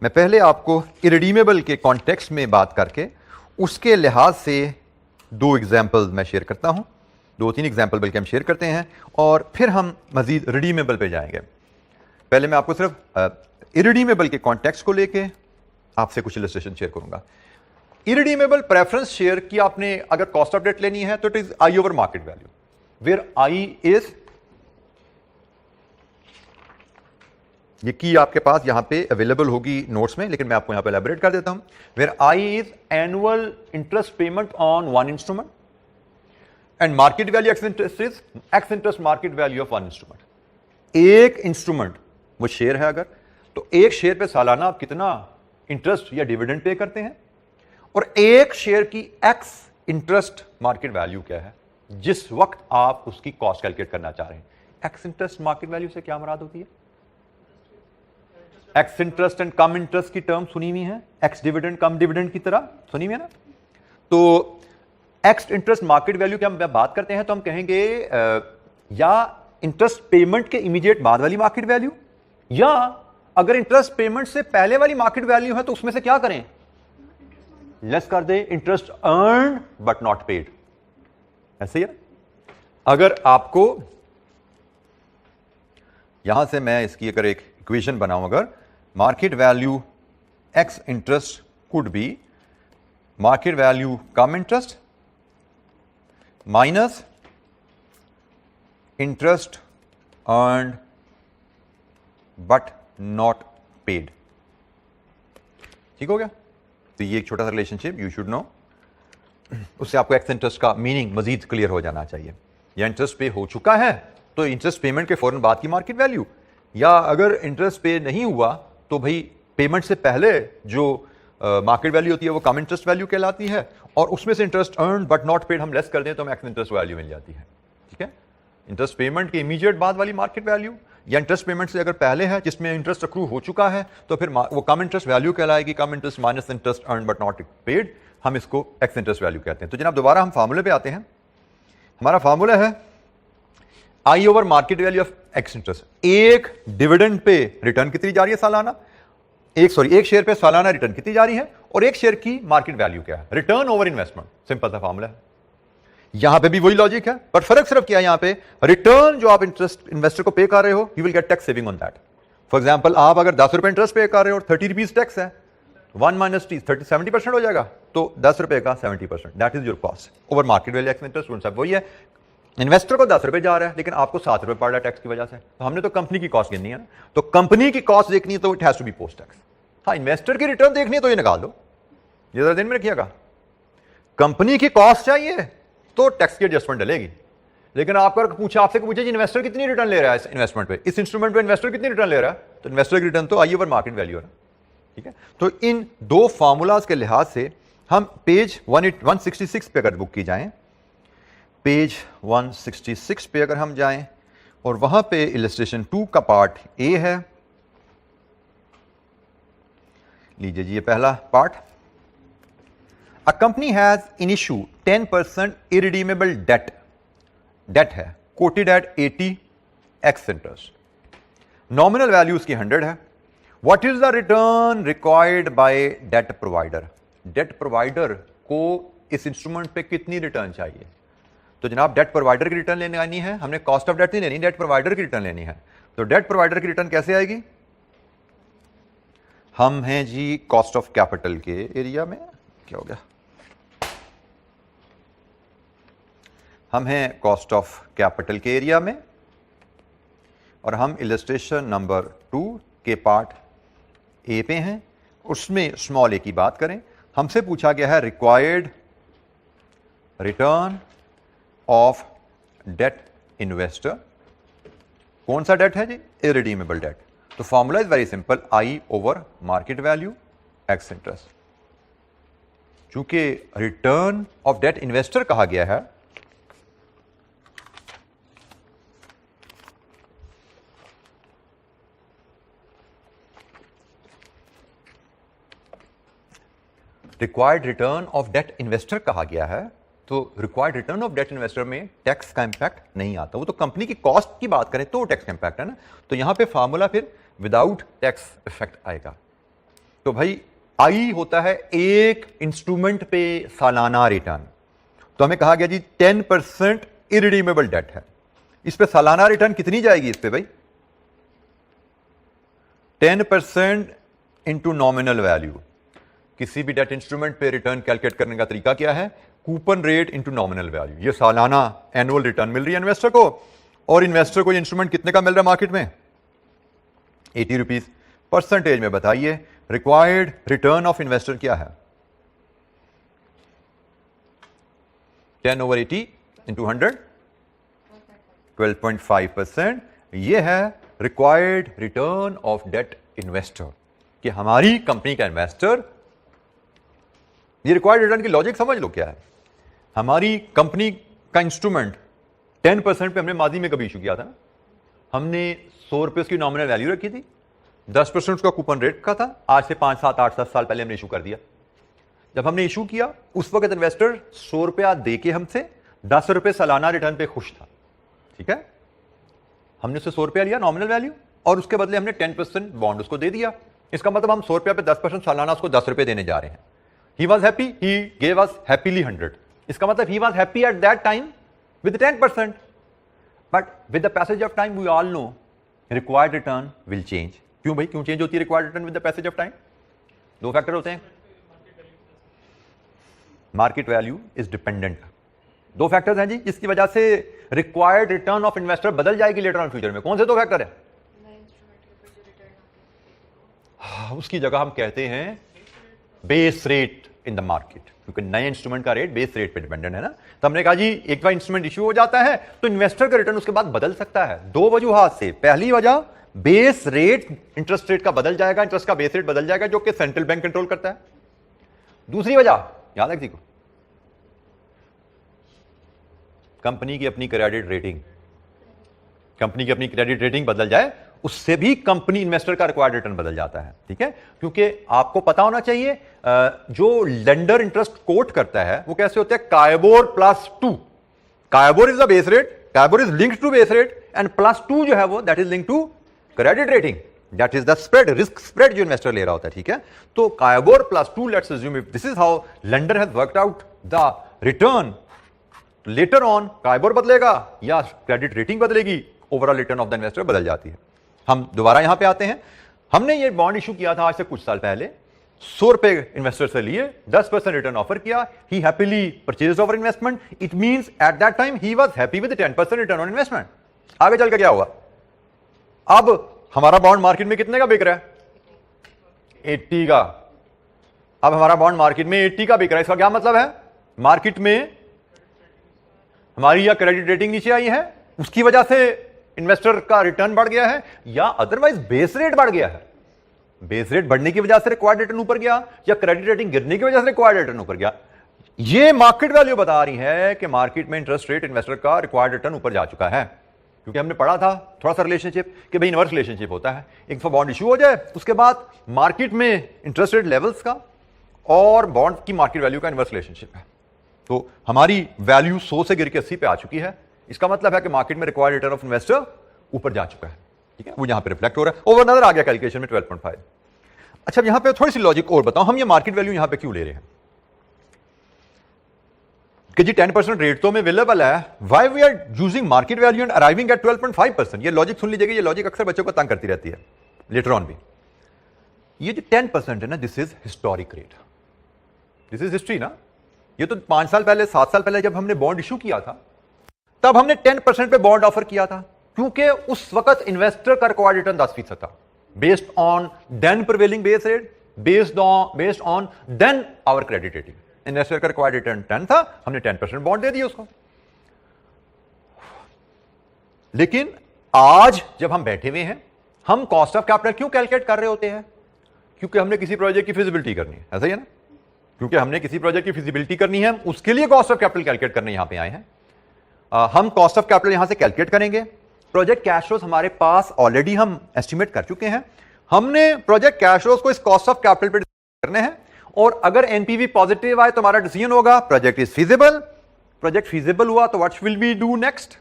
मैं पहले आपको इरिडीमेबल के कॉन्टेक्स्ट में बात करके उसके लिहाज से दो एग्जाम्पल मैं शेयर करता हूं, 2-3 एग्जाम्पल बल्कि हम शेयर करते हैं और फिर हम मजीद रिडीमेबल पे जाएंगे। पहले मैं आपको सिर्फ इरिडीमेबल के कॉन्टेक्स्ट को लेके आपसे कुछ इलस्ट्रेशन शेयर करूंगा। इरिडीमेबल प्रेफरेंस शेयर की आपने अगर कॉस्ट ऑफ डेट लेनी है तो it is I over market value, where I is, ये की आपके पास यहां पे अवेलेबल होगी नोट्स में, लेकिन मैं आपको यहां पे एलैबोरेट कर देता हूं। Where I is annual interest payment on one instrument and market value ex interest is ex interest market value of one instrument. एक इंस्ट्रूमेंट वो शेयर है अगर, तो एक शेयर पे सालाना आप कितना इंटरेस्ट या डिविडेंड पे करते हैं, और एक शेयर की एक्स इंटरेस्ट मार्केट वैल्यू क्या है, जिस वक्त आप उसकी कॉस्ट कैलकुलेट करना चाह रहे हैं। एक्स इंटरेस्ट मार्केट वैल्यू से क्या मुराद होती है? X interest and come interest की टर्म सुनी हुई है, एक्स डिविडेंड कम डिविडेंड की तरह सुनी हुई है ना। तो एक्स इंटरेस्ट मार्केट वैल्यू की हम बात करते हैं तो हम कहेंगे या इंटरेस्ट पेमेंट के इमीडिएट बाद वाली मार्केट वैल्यू, या अगर इंटरेस्ट पेमेंट से पहले वाली मार्केट वैल्यू है तो उसमें से क्या करें, लेस कर दे interest earn but not paid. ऐसे ही है। अगर आपको यहां से मैं इसकी अगर एक इक्वेशन बनाऊं, अगर market value ex interest could be market value come interest minus interest earned but not paid. ठीक हो गया? तो ये एक छोटा सा रिलेशनशिप यू शुड नो, उससे आपको एक्स इंटरेस्ट का मीनिंग मजीद क्लियर हो जाना चाहिए। या इंटरेस्ट पे हो चुका है तो इंटरेस्ट पेमेंट के फौरन बाद की मार्केट वैल्यू, या अगर इंटरेस्ट पे नहीं हुआ तो भाई पेमेंट से पहले जो मार्केट वैल्यू होती है वो कम इंटरेस्ट वैल्यू कहलाती है, और उसमें से interest earn but not paid हम लेस कर दें तो हमें एक्स इंटरेस्ट वैल्यू मिल जाती है। ठीक है? इंटरेस्ट पेमेंट के इमीडिएट बाद वाली मार्केट वैल्यू, या इंटरेस्ट पेमेंट से अगर पहले है जिसमें इंटरेस्ट अक्रू हो चुका है तो फिर वो कम इंटरेस्ट वैल्यू कहलाएगी, cum interest minus interest earn but not paid, हम इसको एक्स इंटरेस्ट वैल्यू कहते हैं। तो जनाब दोबारा हम फार्मूले पे आते हैं। हमारा फार्मूला है आई over market value of x interest. एक डिविडेंड पे रिटर्न कितनी जा रही है सालाना, एक शेयर पे सालाना रिटर्न कितनी जा रही है, और एक शेयर की मार्केट वैल्यू क्या है, रिटर्न ओवर इन्वेस्टमेंट। सिंपल सा फार्मूला है। यहां पे भी वही लॉजिक है, पर फर्क सिर्फ क्या है, यहां पे रिटर्न जो आप इंटरेस्ट इन्वेस्टर को पे कर रहे हो, you will get tax saving on that. For example आप अगर 10 रुपए इंटरेस्ट पे कर रहे हो और 30 रुपीज टैक्स है, 1 माइनस टी 70% हो जाएगा, तो 10 रुपए का 70%, that is your cost over market value ex interest. वही है, इन्वेस्टर को 10 रुपए जा रहा है लेकिन आपको 7 रुपए पड़ रहा है टैक्स की वजह से, तो हमने तो कंपनी की कॉस्ट गिननी है ना, तो कंपनी की कॉस्ट देखनी है तो it has to be post tax. हाँ, इन्वेस्टर की रिटर्न देखनी है तो ये निकाल दो, ये जरा दिन में रखिएगा। कंपनी की कॉस्ट चाहिए तो टैक्स की एडजस्टमेंट डलेगी। लेकिन आपको आपसे पूछे इन्वेस्टर कितनी रिटर्न ले रहा है इस इन्वेस्टमेंट पे, इस इंस्ट्रूमेंट पे इन्वेस्टर कितनी रिटर्न ले रहा है, तो इन्वेस्टर की रिटर्न तो आई ओवर मार्केट वैल्यू है। ठीक है? तो इन दो फार्मूलाज के लिहाज से हम पेज 166 पे अगर बुक की जाएं, पेज 166 पे अगर हम जाएं और वहां पे इलस्ट्रेशन 2 का पार्ट ए है, लीजिए जी ये पहला part. A company has in issue 10% irredeemable debt. Debt है quoted at 80 x interest. Nominal value उसकी 100 है. What is the return required by debt provider? Debt provider को इस इंस्ट्रूमेंट पे कितनी रिटर्न चाहिए? तो जनाब डेट प्रोवाइडर की रिटर्न लेनी है, हमने कॉस्ट ऑफ डेट नहीं लेनी, डेट प्रोवाइडर की रिटर्न लेनी है। तो डेट प्रोवाइडर की रिटर्न कैसे आएगी? हम हैं जी कॉस्ट ऑफ कैपिटल के एरिया में, क्या हो गया, हम हैं कॉस्ट ऑफ कैपिटल के एरिया में, और हम इलस्ट्रेशन नंबर 2 के पार्ट ए पे हैं। उसमें स्मॉल ए की बात करें, हमसे पूछा गया है required return of debt investor. कौन सा डेट है जी? Irredeemable debt. तो formula is very simple, I over market value ex interest. चूंकि रिटर्न ऑफ डेट इन्वेस्टर कहा गया है, required return of debt investor कहा गया है, तो required return of debt investor में टैक्स का इंपैक्ट नहीं आता। वो तो कंपनी की कॉस्ट की बात करें तो टैक्स का इंपैक्ट है ना, तो यहां पे फार्मूला फिर विदाउट टैक्स इफेक्ट आएगा। तो भाई आई होता है एक इंस्ट्रूमेंट पे सालाना रिटर्न, तो हमें कहा गया जी 10% इररिडीमेबल डेट है, इस पे सालाना रिटर्न कितनी जाएगी? इस पे भाई 10% इंटू नॉमिनल वैल्यू। किसी भी डेट इंस्ट्रूमेंट पे रिटर्न कैलकुलेट करने का तरीका क्या है? Coupon rate into nominal value. ये सालाना एनुअल रिटर्न मिल रही है इन्वेस्टर को, और इन्वेस्टर को ये इंस्ट्रूमेंट कितने का मिल रहा है मार्केट में? 80 रुपीज। परसेंटेज में बताइए रिक्वायर्ड रिटर्न ऑफ इन्वेस्टर क्या है? 10/80 इंटू 100 12.5%। ये है required return of debt investor, कि हमारी कंपनी का इन्वेस्टर, ये रिक्वायर्ड रिटर्न की लॉजिक समझ लो क्या है। हमारी कंपनी का इंस्ट्रूमेंट 10% पे हमने माजी में कभी इशू किया था ना, हमने 100 रुपए उसकी नॉमिनल वैल्यू रखी थी, 10% उसका कूपन रेट का था। आज से 5, 7, 8, 10 साल पहले हमने इशू कर दिया। जब हमने इशू किया उस वक्त इन्वेस्टर 100 रुपया दे के हमसे 10 रुपए सालाना रिटर्न पे खुश था, ठीक है। हमने उससे 100 रुपया लिया नॉमिनल वैल्यू और उसके बदले हमने 10% बॉन्ड उसको दे दिया। इसका मतलब हम 100 रुपया पे 10% सालाना उसको 10 रुपए देने जा रहे हैं। He was happy, he gave us happily 100। इसका मतलब he was happy at that time with 10%, but with the passage of time we all know required return will change. क्यों भाई, क्यों चेंज होती है required return with the passage of time? 2 factor होते हैं। Market value is dependent. 2 factors हैं जी जिसकी वजह से रिक्वायर्ड रिटर्न ऑफ इन्वेस्टर बदल जाएगी लेटर ऑन फ्यूचर में। कौन से 2 फैक्टर है? उसकी जगह हम कहते हैं base rate in the market, क्योंकि नए इंस्ट्रूमेंट का रेट बेस रेट पे डिपेंडेंट है ना। तो हमने कहा जी एक बार इंस्ट्रूमेंट इश्यू हो जाता है तो इन्वेस्टर का रिटर्न उसके बाद बदल सकता है 2 वजूहात से। पहली वजह, बेस रेट इंटरेस्ट रेट का बदल जाएगा, इंटरेस्ट का बेस रेट बदल जाएगा जो कि सेंट्रल बैंक कंट्रोल करता है। दूसरी वजह याद है किसी को? कंपनी की अपनी क्रेडिट रेटिंग, कंपनी की अपनी क्रेडिट रेटिंग बदल जाए उससे भी कंपनी इन्वेस्टर का रिक्वायर्ड रिटर्न बदल जाता है, ठीक है। क्योंकि आपको पता होना चाहिए जो लेंडर इंटरेस्ट कोट करता है वो कैसे होता है? KIBOR +2। KIBOR is the base rate, KIBOR is linked to base rate and +2 जो है वो that is linked to credit rating, that is the spread, risk spread जो इन्वेस्टर ले रहा होता है, ठीक है। तो KIBOR +2, let's assume if this is how lender has worked out the return, later on KIBOR बदलेगा या क्रेडिट रेटिंग बदलेगी, overall return of the investor बदल जाती है। हम दोबारा यहां पे आते हैं। हमने ये बॉन्ड इशू किया था आज से कुछ साल पहले, 100 रुपए इन्वेस्टर से लिए, 10% रिटर्न ऑफर किया, he happily purchased our investment. It means at that time he was happy with 10% return on investment. आगे चल के क्या हुआ? अब हमारा बॉन्ड मार्केट में कितने का बिक रहा है? 80 का। अब हमारा बॉन्ड मार्केट में 80 का बिक रहा है, इसका क्या मतलब है? मार्केट में हमारी या क्रेडिट रेटिंग नीचे आई है, उसकी वजह से इन्वेस्टर का रिटर्न बढ़ गया है, या अदरवाइज बेस रेट बढ़ गया है। बेस रेट बढ़ने की वजह से रिक्वायर्ड रिटर्न ऊपर गया या क्रेडिट रेटिंग गिरने की वजह से रिक्वायर्ड रिटर्न ऊपर गया। ये मार्केट वैल्यू बता रही है कि मार्केट में इंटरेस्ट रेट इन्वेस्टर का रिक्वायर्ड रिटर्न ऊपर जा चुका है। क्योंकि हमने पढ़ा था थोड़ा सा रिलेशनशिप कि भाई इनवर्स रिलेशनशिप होता है। एक दफा बॉन्ड इशू हो जाए उसके बाद मार्केट में इंटरेस्ट रेट लेवल्स का और बॉन्ड की मार्केट वैल्यू का इनवर्स रिलेशनशिप है। तो हमारी वैल्यू 100 से गिर के 80 पे आ चुकी है। इसका मतलब है कि मार्केट में रिक्वायर्ड रिटर्न ऑफ इन्वेस्टर ऊपर जा चुका है, ठीक है। वो यहां पे रिफ्लेक्ट हो रहा है। ओवर नजर आ गया कैलकुलेशन में 12.5। अच्छा, यहां पे थोड़ी सी लॉजिक और बताओ, हम ये मार्केट वैल्यू यहां पे क्यों ले रहे हैं कि जी 10% रेट तो में अवेलेबल है, why we are using market value and arriving at 12.5%? ये लॉजिक सुन लीजिएगा, ये लॉजिक अक्सर बच्चों को तंग करती रहती है लेटर ऑन भी। ये जो 10% है ना, this is historic rate, this is history ना। ये तो 5 साल पहले 7 साल पहले जब हमने बॉन्ड इशू किया था तब हमने 10% पे बॉन्ड ऑफर किया था, क्योंकि उस वक्त इन्वेस्टर का रिक्वायर्ड रिटर्न 10% था, based on then prevailing base rate, based on then our credit rating. Investor का रिक्वायर्ड रिटर्न 10 था, हमने 10% बॉन्ड दे दिया उसको। लेकिन आज जब हम बैठे हुए हैं, हम कॉस्ट ऑफ कैपिटल क्यों कैलकुलेट कर रहे होते हैं? क्योंकि हमने किसी प्रोजेक्ट की फिजिबिलिटी करनी है, ऐसा ही है ना। क्योंकि हमने किसी प्रोजेक्ट की फिजिबिलिटी करनी है, उसके लिए कॉस्ट ऑफ कैपिटल कैलकुलेट करने यहां पे आए हैं। हम कॉस्ट ऑफ कैपिटल यहां से कैलकुलेट करेंगे। प्रोजेक्ट कैश फ्लोज हमारे पास ऑलरेडी हम एस्टिमेट कर चुके हैं। हमने प्रोजेक्ट कैश फ्लोज को इस कॉस्ट ऑफ कैपिटल पे करने हैं, और अगर एनपीवी पॉजिटिव आए तो हमारा डिसीजन होगा project is feasible. Project feasible हुआ तो what will we do next?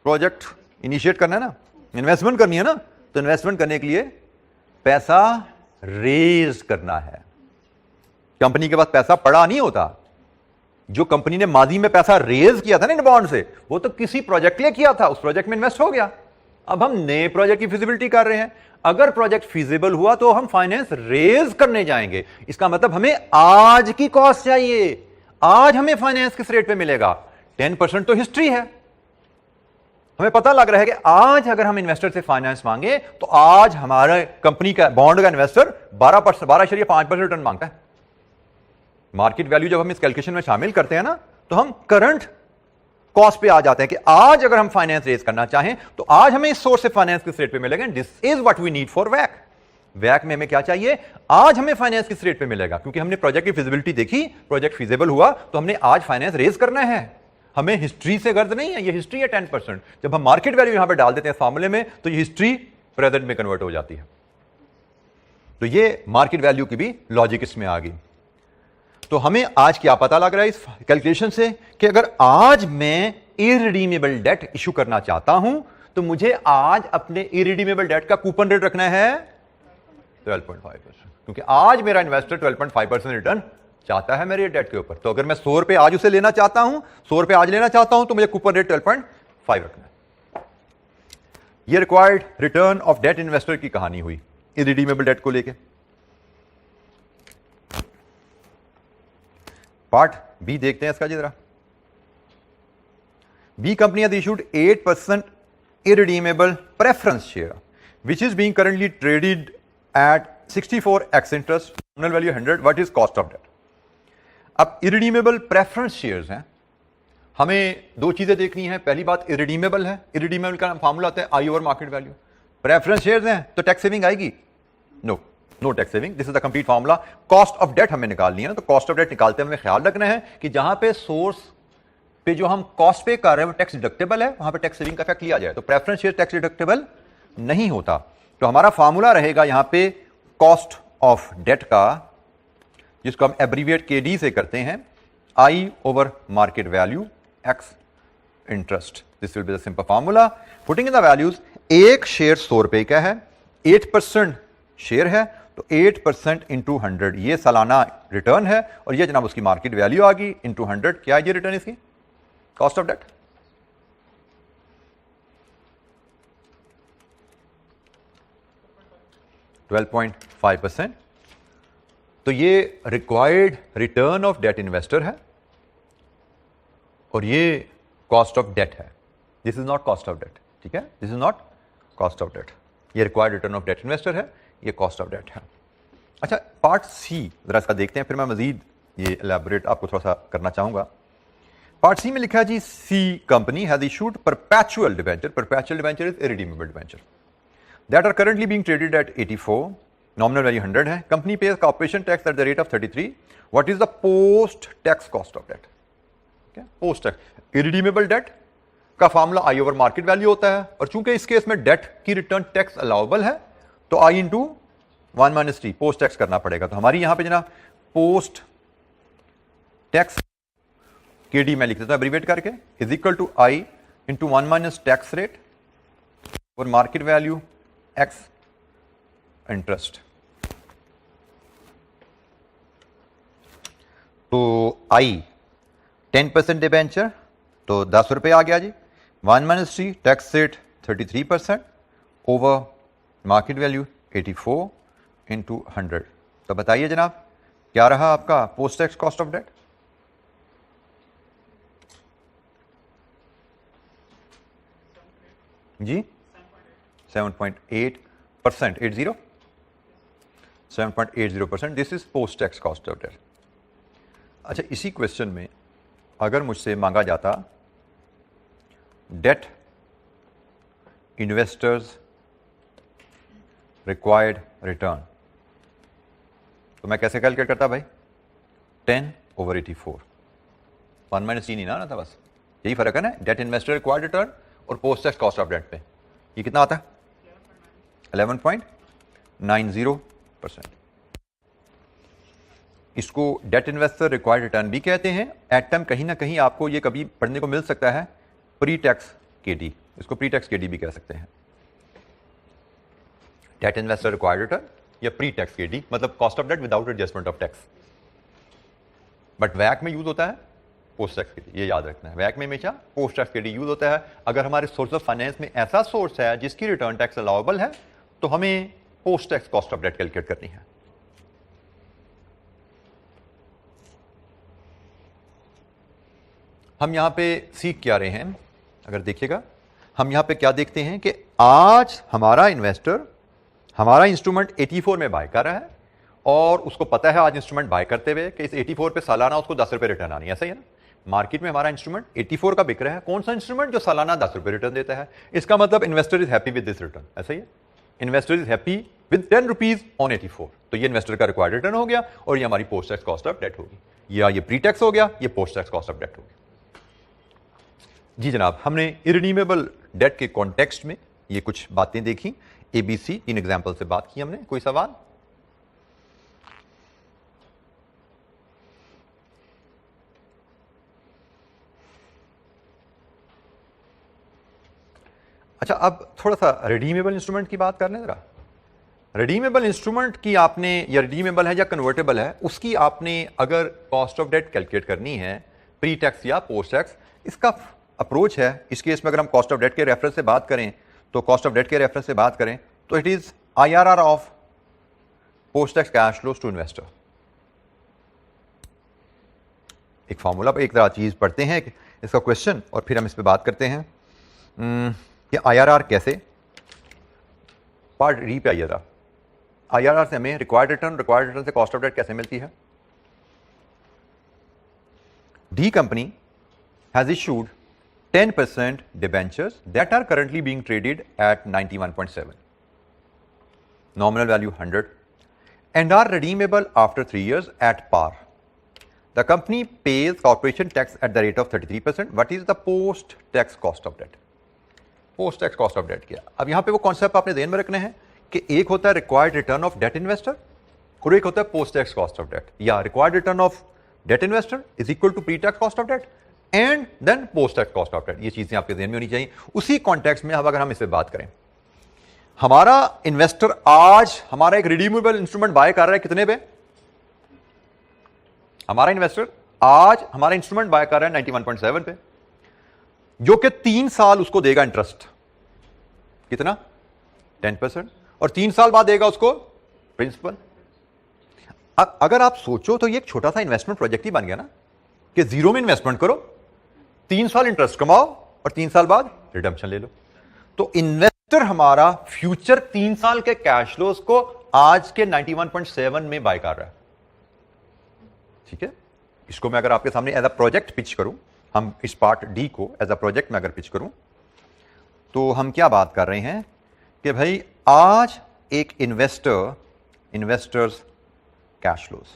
Project initiate करना है ना, इन्वेस्टमेंट करनी है ना, तो इन्वेस्टमेंट करने के लिए पैसा रेज करना है। कंपनी के पास पैसा पड़ा नहीं होता। जो कंपनी ने माजी में पैसा रेज किया था ना इन बॉन्ड से, वो तो किसी प्रोजेक्ट के लिए किया था, उस प्रोजेक्ट में इन्वेस्ट हो गया। अब हम नए प्रोजेक्ट की फिजिबिलिटी कर रहे हैं। अगर प्रोजेक्ट फिजिबल हुआ तो हम फाइनेंस रेज करने जाएंगे। इसका मतलब हमें आज की कॉस्ट चाहिए, आज हमें फाइनेंस किस रेट पे मिलेगा? 10% तो हिस्ट्री है। हमें पता लग रहा है कि आज अगर हम इन्वेस्टर से फाइनेंस मांगे तो आज हमारे कंपनी का बॉन्ड का इन्वेस्टर 12.5% रिटर्न मांगता है। मार्केट वैल्यू जब हम इस कैलकुलेशन में शामिल करते हैं ना, तो हम करंट कॉस्ट पे आ जाते हैं कि आज अगर हम फाइनेंस रेज करना चाहें तो आज हमें इस सोर्स से फाइनेंस किस रेट पे मिलेगा। This is what we need for वैक। वैक में हमें क्या चाहिए, आज हमें फाइनेंस किस रेट पे मिलेगा, क्योंकि हमने प्रोजेक्ट की फिजिबिलिटी देखी, प्रोजेक्ट फिजिबल हुआ, तो हमने आज फाइनेंस रेज करना है। हमें हिस्ट्री से गर्ज नहीं है, ये हिस्ट्री है 10%। जब हम मार्केट वैल्यू यहां पे डाल देते हैं फॉर्मूले में, तो ये हिस्ट्री प्रेजेंट में कन्वर्ट हो जाती है। तो ये मार्केट वैल्यू की भी लॉजिक इसमें आ गई। तो हमें आज क्या पता लग रहा है इस कैलकुलेशन से कि अगर आज मैं इरिडीमेबल डेट इशू करना चाहता हूं, तो मुझे आज अपने इरिडीमेबल डेट का कूपन रेट रखना है 12.5%, क्योंकि आज मेरा इन्वेस्टर 12.5% रिटर्न चाहता है मेरे डेट के ऊपर। तो अगर मैं 100 रुपए आज उसे लेना चाहता हूं, 100 रुपए आज लेना चाहता हूं, तो मुझे कूपन रेट 12.5 रखना है। ये required return of debt investor की कहानी हुई इरिडीमेबल डेट को लेके। पार्ट बी देखते हैं इसका जी जरा। B company has issued 8% irredeemable preference share, which is being currently traded at 64x interest, nominal value 100. What is cost of debt? अब irredeemable preference shares हैं, हमें दो चीजें देखनी है। पहली बात irredeemable है, irredeemable का फार्मूला आता है I over market value। Preference shares हैं तो टैक्स सेविंग आएगी? No tax saving. This is the complete formula. Cost of debt हमें निकालनी है ना, तो कॉस्ट ऑफ डेट निकालते हमें ख्याल रखना है कि जहां पे सोर्स पे जो हम कॉस्ट पे कर रहे हैं वो टैक्स डिडक्टेबल है, वहां पे टैक्स सेविंग का इफेक्ट लिया जाए। तो प्रेफरेंस शेयर टैक्स डिडक्टेबल नहीं होता। तो हमारा फार्मूला रहेगा यहां पे कॉस्ट ऑफ डेट का, जिसको हम एब्रीविएट केडी से करते हैं, आई over market value ex interest. This will be the simple formula. Putting in the values, एक शेयर 100 रुपए का है, 8% शेयर है, तो 8% इंटू 100 ये सालाना रिटर्न है, और ये जनाब उसकी मार्केट वैल्यू आ गई इंटू 100। क्या है ये रिटर्न इसकी? Cost of debt. %12.5%। तो ये required return of debt investor है, और ये कॉस्ट ऑफ डेट है। This is not cost of debt, ठीक है, this is not cost of debt. ये required return of debt investor है, ये कॉस्ट ऑफ डेट है। अच्छा, पार्ट सी जरा इसका देखते हैं, फिर मैं मजीद ये एलैबोरेट आपको थोड़ा सा करना चाहूंगा। पार्ट सी में लिखा है जी, C company has issued perpetual debenture. Perpetual debenture is irredeemable debenture that are currently being traded at 84, nominal value 100 है। Company pays corporation tax at the rate of 33। What is the post tax cost of debt? Post tax irredeemable debt का formula I over market value होता है, और चूंकि इस case में date की return tax allowable है, तो I into 1 minus T post tax करना पड़ेगा। तो हमारी यहां पे जनाब पोस्ट टैक्स के डी मैं लिख देता हूं एब्रीवेट करके, is equal to I into 1 minus tax rate और मार्केट वैल्यू एक्स इंटरेस्ट। तो आई 10% डिबेंचर, तो 10 रुपए आ गया जी। 1 minus T tax rate 33% over market value 84 into 100। तो बताइए जनाब क्या रहा आपका post tax cost of debt? जी 7.8%, 80 7.80%। This is post tax cost of debt. अच्छा, इसी क्वेश्चन में अगर मुझसे मांगा जाता डेट इन्वेस्टर्स रिक्वायर्ड रिटर्न, तो मैं कैसे कैलकुलेट करता भाई? 10 ओवर 84, 1 माइनस टी नहीं ना था, बस यही फर्क है ना, डेट इन्वेस्टर रिक्वायर्ड रिटर्न और post tax cost of debt पे। ये कितना आता है? 11.90%। इसको डेट इन्वेस्टर रिक्वायर्ड रिटर्न भी कहते हैं। एट टाइम कहीं ना कहीं आपको ये कभी पढ़ने को मिल सकता है प्री टैक्स केडी, इसको प्री टैक्स केडी भी कह सकते हैं। डेट इन्वेस्टर रिक्वायर्ड रिटर्न या प्री टैक्स केडी, मतलब cost of debt without adjustment of tax. But वैक में यूज होता है पोस्ट टैक्स केडी, ये याद रखना है। वैक में हमेशा पोस्ट टैक्स केडी यूज होता है। अगर हमारे सोर्स ऑफ फाइनेंस में ऐसा सोर्स है जिसकी रिटर्न टैक्स अलाउबल है, तो हमें post tax cost of debt calculate करनी है। हम यहां पे सीख क्या रहे हैं? अगर देखिएगा, हम यहां पे क्या देखते हैं कि आज हमारा इन्वेस्टर हमारा इंस्ट्रूमेंट 84 में बाय कर रहा है, और उसको पता है आज इंस्ट्रूमेंट बाय करते हुए कि इस 84 पे सालाना उसको 10 रुपए रिटर्न आनी है। ऐसा ही है ना, मार्केट में हमारा इंस्ट्रूमेंट 84 का बिक रहा है। कौन सा इंस्ट्रूमेंट? जो सालाना 10 रुपए रिटर्न देता है। इसका मतलब investor is happy with this return. ऐसा ही है, investor is happy with 10 rupees on 84। तो ये इन्वेस्टर का रिक्वायर्ड रिटर्न हो गया और ये हमारी post tax cost of debt होगी, या ये प्री टैक्स हो गया, ये post tax cost of debt होगी। जी जनाब, हमने इरिडीमेबल डेट के कॉन्टेक्स्ट में ये कुछ बातें देखी, ABC 3 एग्जाम्पल से बात की हमने। कोई सवाल? अच्छा, अब थोड़ा सा रिडीमेबल इंस्ट्रूमेंट की बात कर लें जरा। रिडीमेबल इंस्ट्रूमेंट की आपने, या रिडीमेबल है या कन्वर्टेबल है, उसकी आपने अगर कॉस्ट ऑफ डेट कैलकुलेट करनी है प्री टैक्स या पोस्ट टैक्स, इसका अप्रोच है, इस केस में अगर हम कॉस्ट ऑफ डेट के रेफरेंस से बात करें तो कॉस्ट ऑफ डेट के रेफरेंस से बात करें तो it is IRR of post tax cash flows to investor. एक फॉर्मूला पर एक तरह चीज पढ़ते हैं इसका क्वेश्चन और फिर हम इस पर बात करते हैं कि IRR कैसे। पार्ट डी पे आइए जरा। IRR से हमें रिक्वायर्ड रिटर्न से कॉस्ट ऑफ डेट कैसे मिलती है। D company has issued 10% debentures that are currently being traded at 91.7, nominal value 100, and are redeemable after 3 years at par. The company pays corporation tax at the rate of 33%. What is the post-tax cost of debt? Post-tax cost of debt क्या? अब यहाँ पे वो concept आपने ध्यान में रखने हैं कि एक होता है required return of debt investor और एक होता है post tax cost of debt, या required return of debt investor is equal to pre tax cost of debt and then post tax cost of debt. ये चीजें आपके ध्यान में होनी चाहिए। उसी कॉन्टेक्स्ट में अब अगर हम इस पे बात करें, हमारा इन्वेस्टर आज हमारा एक रिडीमेबल इंस्ट्रूमेंट बाय कर रहा है कितने पे? हमारा इन्वेस्टर आज हमारा इंस्ट्रूमेंट बाय कर रहा है 91.7 पे, जो कि 3 साल उसको देगा इंटरेस्ट, कितना? 10%, और 3 साल बाद देगा उसको प्रिंसिपल। अगर आप सोचो तो ये एक छोटा सा इन्वेस्टमेंट प्रोजेक्ट ही बन गया ना, कि जीरो में इन्वेस्टमेंट करो, 3 साल इंटरेस्ट कमाओ और 3 साल बाद रिडम्पशन ले लो। तो इन्वेस्टर हमारा फ्यूचर 3 साल के कैश फ्लोज को आज के 91.7 में बाय कर रहा है। ठीक है, इसको मैं अगर आपके सामने एज अ प्रोजेक्ट पिच करूं, हम इस पार्ट डी को एज अ प्रोजेक्ट में अगर पिच करूं तो हम क्या बात कर रहे हैं कि भाई आज एक इन्वेस्टर्स कैश फ्लोज,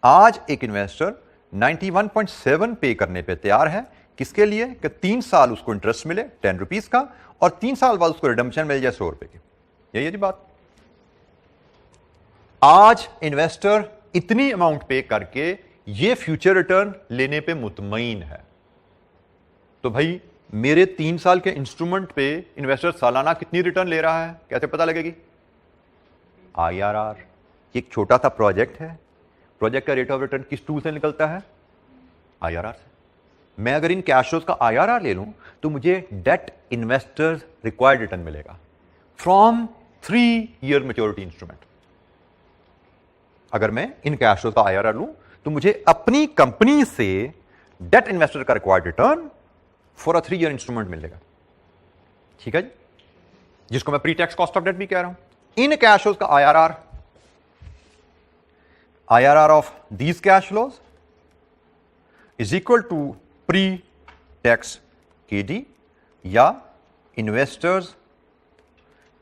आज एक इन्वेस्टर 91.7 पे करने पे तैयार है। किसके लिए? कि 3 साल उसको इंटरेस्ट मिले 10 रुपीज का और 3 साल बाद उसको रिडम्पशन मिल जाए 100 रुपए की। यही है जी बात। आज इन्वेस्टर इतनी अमाउंट पे करके ये फ्यूचर रिटर्न लेने पे मुतमईन है। तो भाई मेरे 3 साल के इंस्ट्रूमेंट पे इन्वेस्टर सालाना कितनी रिटर्न ले रहा है, कैसे पता लगेगी? IRR। एक छोटा सा प्रोजेक्ट है, प्रोजेक्ट का रेट ऑफ रिटर्न किस टूल से निकलता है? IRR से। मैं अगर इन कैश फ्लोज का IRR ले लूं तो मुझे डेट इन्वेस्टर्स रिक्वायर्ड रिटर्न मिलेगा फ्रॉम 3 ईयर मैच्योरिटी इंस्ट्रूमेंट। अगर मैं इन कैश फ्लोज का IRR लूं तो मुझे अपनी कंपनी से डेट इन्वेस्टर का required return for a 3 year instrument मिलेगा। ठीक है जी, जिसको मैं pre tax cost of debt भी कह रहा हूं। इन कैश फ्लोज का IRR of these cash flows is equal to pre-tax KD या investors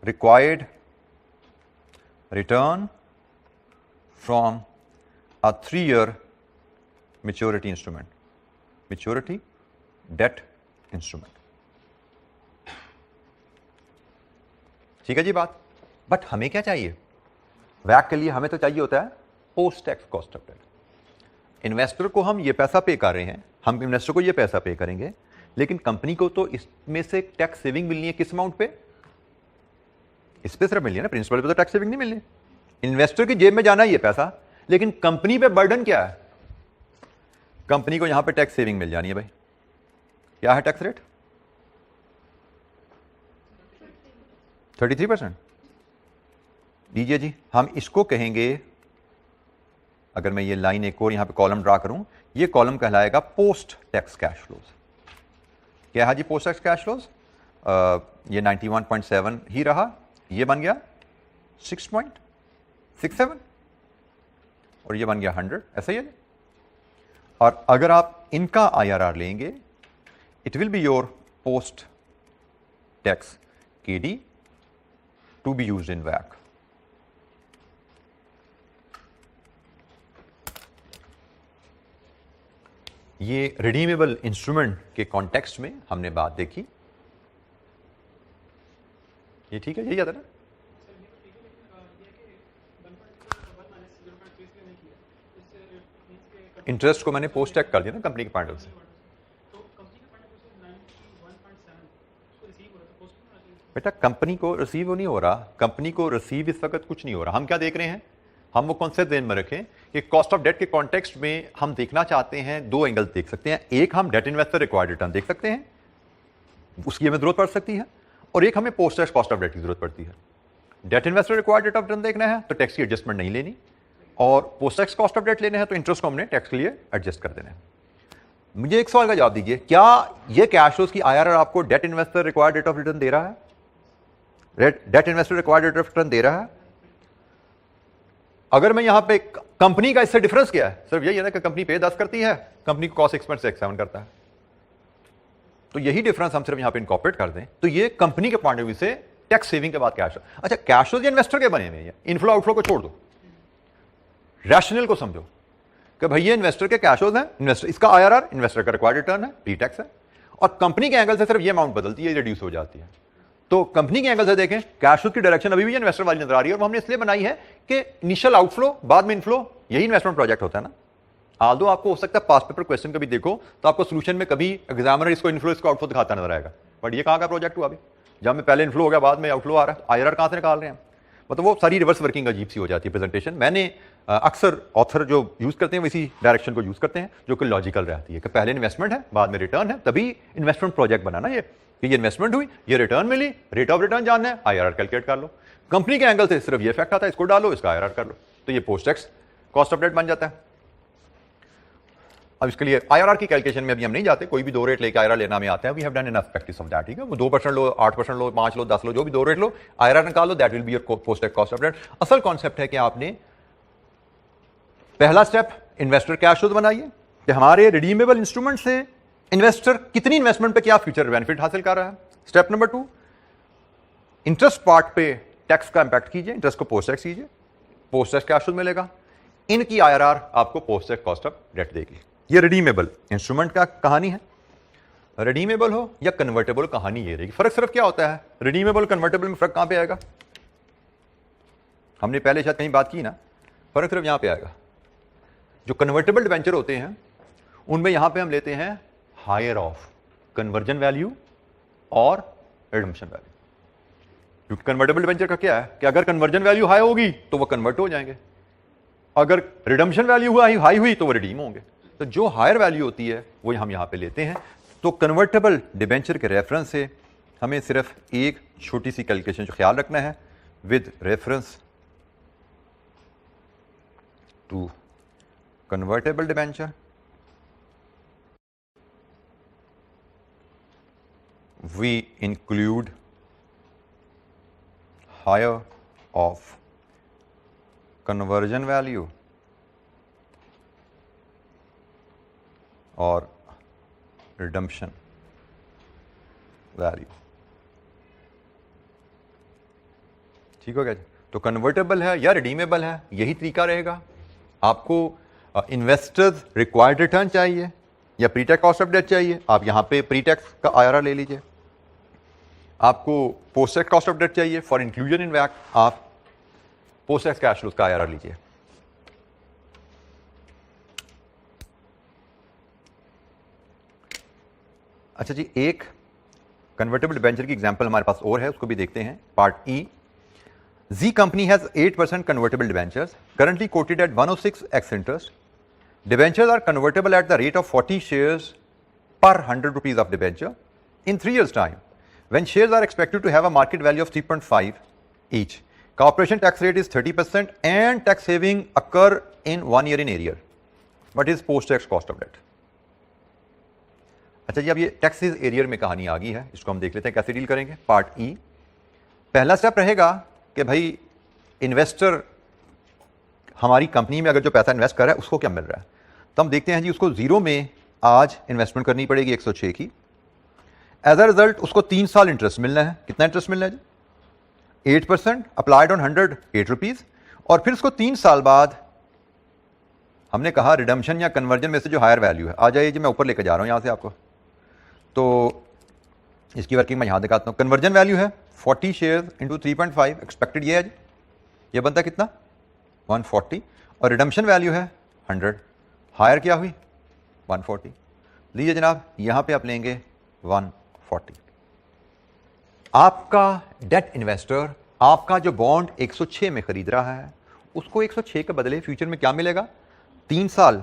required return from a 3-year maturity instrument, maturity debt instrument। ठीक है जी बात। बट हमें क्या चाहिए? वैक के लिए हमें तो चाहिए होता है post tax cost of debt. Investor को हम ये पैसा पे कर रहे हैं, हम इन्वेस्टर को ये पैसा पे करेंगे, लेकिन कंपनी को तो इसमें से टैक्स सेविंग मिलनी है। किस अमाउंट पे? इस पे सिर्फ मिलनी है ना, प्रिंसिपल पे तो टैक्स सेविंग नहीं मिलनी। इन्वेस्टर की जेब में जाना है ये पैसा, लेकिन कंपनी पे बर्डन क्या है? कंपनी को यहां पे टैक्स सेविंग मिल जानी है। भाई क्या है टैक्स रेट? 33%। दीजिए जी, हम इसको कहेंगे, अगर मैं ये लाइन एक और यहां पे कॉलम ड्रा करूं, ये कॉलम कहलाएगा पोस्ट टैक्स कैश फ्लोज। क्या है जी पोस्ट टैक्स कैश फ्लोज? ये 91.7 ही रहा, ये बन गया 6.67 और ये बन गया 100। ऐसा ही है। और अगर आप इनका IRR लेंगे, it will be your post tax KD to be used in वैक। ये रिडीमेबल इंस्ट्रूमेंट के कॉन्टेक्स्ट में हमने बात देखी। ये ठीक है, यही आता है ना। इंटरेस्ट को मैंने पोस्ट टैक्स कर दिया ना कंपनी के पॉइंट ऑफ से। बेटा कंपनी को रिसीव नहीं हो रहा, कंपनी को रिसीव इस वक्त कुछ नहीं हो रहा। हम क्या देख रहे हैं, हम वो कॉन्सेप्ट ध्यान में रखें कि कॉस्ट ऑफ डेट के कॉन्टेक्स्ट में हम देखना चाहते हैं, दो एंगल देख सकते हैं। एक हम डेट इन्वेस्टर रिक्वायर्ड रिटर्न देख सकते हैं, उसकी हमें जरूरत पड़ सकती है, और एक हमें post tax cost of debt की जरूरत पड़ती है। Debt investor required rate of return देखना है तो टैक्स की एडजस्टमेंट नहीं लेनी, और post tax cost of debt लेना है तो इंटरेस्ट को हमने टैक्स के लिए एडजस्ट कर देना है। मुझे एक सवाल का जवाब दीजिए, क्या ये कैश फ्लोज की आईआरआर आपको debt investor required rate of return दे रहा है? Debt investor required rate of return दे रहा है? अगर मैं यहां पे कंपनी का इससे डिफरेंस क्या है, सिर्फ यही है ना कि कंपनी पे 10 करती है, कंपनी को कॉस्ट एक्सपेंस 7 करता है, तो यही डिफरेंस हम सिर्फ यहां पे इनकॉर्पोरेट कर दें तो ये कंपनी के पॉइंट ऑफ व्यू से टैक्स सेविंग के बाद कैश। अच्छा, कैश फ्लोज इन्वेस्टर के बने हुए हैं, इनफ्लो आउटफ्लो को छोड़ दो, रैशनल को समझो कि भैया इन्वेस्टर के कैश फ्लोज हैं, इन्वेस्टर इसका आईआरआर इन्वेस्टर का रिक्वायर्ड रिटर्न है, प्री टैक्स है, और कंपनी के एंगल से सिर्फ ये अमाउंट बदलती है, रिड्यूस हो जाती है। तो कंपनी के एंगल से देखें कैश फ्लो की डायरेक्शन अभी भी इन्वेस्टर वाली नजर आ रही है, और हमने इसलिए बनाई है कि इनिशियल आउटफ्लो बाद में इनफ्लो, यही इन्वेस्टमेंट प्रोजेक्ट होता है ना। आल्दो आपको हो सकता है पास पेपर क्वेश्चन कभी देखो तो आपको सोल्यूशन में कभी एग्जामिनर इसको इनफ्लो इसको आउटफ्लो दिखाता नजर आएगा, बट ये कहां का प्रोजेक्ट हुआ अभी, जब में पहले इनफ्लो हो गया बाद में आउटफ्लो आ रहा है, आईआरआर कहां से निकाल रहे हैं, मतलब वो सारी रिवर्स वर्किंग अजीब सी हो जाती है प्रेजेंटेशन। मैंने अक्सर ऑथर जो यूज करते हैं इसी डायरेक्शन को यूज करते हैं, जो कि लॉजिकल रहती है कि पहले इन्वेस्टमेंट है बाद में रिटर्न है, तभी इन्वेस्टमेंट प्रोजेक्ट बनाना ये कि ये इन्वेस्टमेंट हुई, ये रिटर्न मिली, रेट ऑफ रिटर्न जानना है, आईआरआर कैलकुलेट कर लो। कंपनी के एंगल से सिर्फ ये फैक्ट आता है, इसको डालो, इसका आईआरआर कर लो, तो ये post tax cost of debt बन जाता है। अब इसके लिए आईआरआर की कैलकुलेशन में अभी हम नहीं जाते, कोई भी दो रेट लेके आईआरआर लेना में आता है, we have done enough practice of that, ठीक है। वो 2% लो, 8% लो, 5 लो, 10 लो, जो भी दो रेट लो, आईआरआर निकाल लो, that will be your post tax cost of debt. असल कॉन्सेप्ट है कि आपने पहला स्टेप इन्वेस्टर कैश फ्लोज बनाइए कि हमारे रिडीमेबल इंस्ट्रूमेंट से इन्वेस्टर कितनी इन्वेस्टमेंट पे क्या फ्यूचर बेनिफिट हासिल कर रहा है। स्टेप नंबर 2, इंटरेस्ट पार्ट पे टैक्स का इंपैक्ट कीजिए, इंटरेस्ट को पोस्ट टैक्स कीजिए, पोस्ट टैक्स कैश फ्लोज मिलेगा, इनकी आईआरआर आपको post tax cost of debt देगी। ये रिडीमेबल इंस्ट्रूमेंट का कहानी है, रिडीमेबल हो या कन्वर्टेबल कहानी ये रहेगी। फर्क सिर्फ क्या होता है, रिडीमेबल कन्वर्टेबल में फर्क कहां पे आएगा, हमने पहले शायद कहीं बात की ना, फर्क सिर्फ यहां पे आएगा। जो कन्वर्टेबल डिबेंचर होते हैं उनमें यहां पे हम लेते हैं हायर ऑफ कन्वर्जन वैल्यू और रिडम्पशन वैल्यू, क्योंकि कन्वर्टेबल डिबेंचर का क्या है कि अगर कन्वर्जन वैल्यू हाई होगी तो वो कन्वर्ट हो जाएंगे, अगर रिडम्पशन वैल्यू हाई हुई तो वो रिडीम होंगे। तो जो हायर वैल्यू होती है वो हम यहां पे लेते हैं। तो कन्वर्टेबल डिबेंचर के रेफरेंस से हमें सिर्फ एक छोटी सी कैलकुलेशन जो ख्याल रखना है, with reference to convertible debenture, we include higher of conversion value और redemption value। ठीक हो गया जी। तो कन्वर्टेबल है या रिडीमेबल है, यही तरीका रहेगा। आपको इन्वेस्टर्स रिक्वायर्ड रिटर्न चाहिए या pre tax cost of debt चाहिए, आप यहां पे प्री टैक्स का आईआरआर ले लीजिए। आपको post tax cost of debt चाहिए फॉर इंक्लूजन इन वैट, आप पोस्ट टैक्स कैश फ्लोज का आईआरआर लीजिए। अच्छा जी, एक कन्वर्टेबल डिबेंचर की एग्जांपल हमारे पास और है, उसको भी देखते हैं। Part E, Z company has 8% convertible debentures currently quoted at 106x interest. Debentures are convertible at the rate of 40 shares per 100 rupees of debenture in 3 years time, when shares are expected to have a market value of 3.5 each. Corporation tax rate is 30% and tax saving occur in 1 year in arrear. What is post tax cost of debt? अच्छा जी, अब ये taxes arrear में कहानी आ गई है, इसको हम देख लेते हैं कैसे डील करेंगे। पार्ट ई, पहला स्टेप रहेगा कि भाई इन्वेस्टर हमारी कंपनी में अगर जो पैसा इन्वेस्ट कर रहा है उसको क्या मिल रहा है, तो हम देखते हैं जी उसको जीरो में आज इन्वेस्टमेंट करनी पड़ेगी 106 की। एज अ रिजल्ट उसको 3 साल इंटरेस्ट मिलना है। कितना इंटरेस्ट मिलना है जी? 8% अप्लाइड ऑन 100 8 रुपीज, और फिर उसको 3 साल बाद हमने कहा रिडम्पशन या कन्वर्जन में से जो हायर वैल्यू है, आ जाइए जी, मैं ऊपर लेकर जा रहा हूँ यहाँ से आपको, तो इसकी वर्किंग मैं यहाँ दिखाता हूँ। कन्वर्जन वैल्यू है 40 शेयर इंटू 3.5, एक्सपेक्टेड ये है जी, ये बनता कितना 140, और रिडम्पशन वैल्यू है 100, हायर क्या हुई 140। लीजिए जनाब, यहाँ पे आप लेंगे 140। आपका डेट इन्वेस्टर आपका जो बॉन्ड 106 में खरीद रहा है, उसको 106 के बदले फ्यूचर में क्या मिलेगा, 3 साल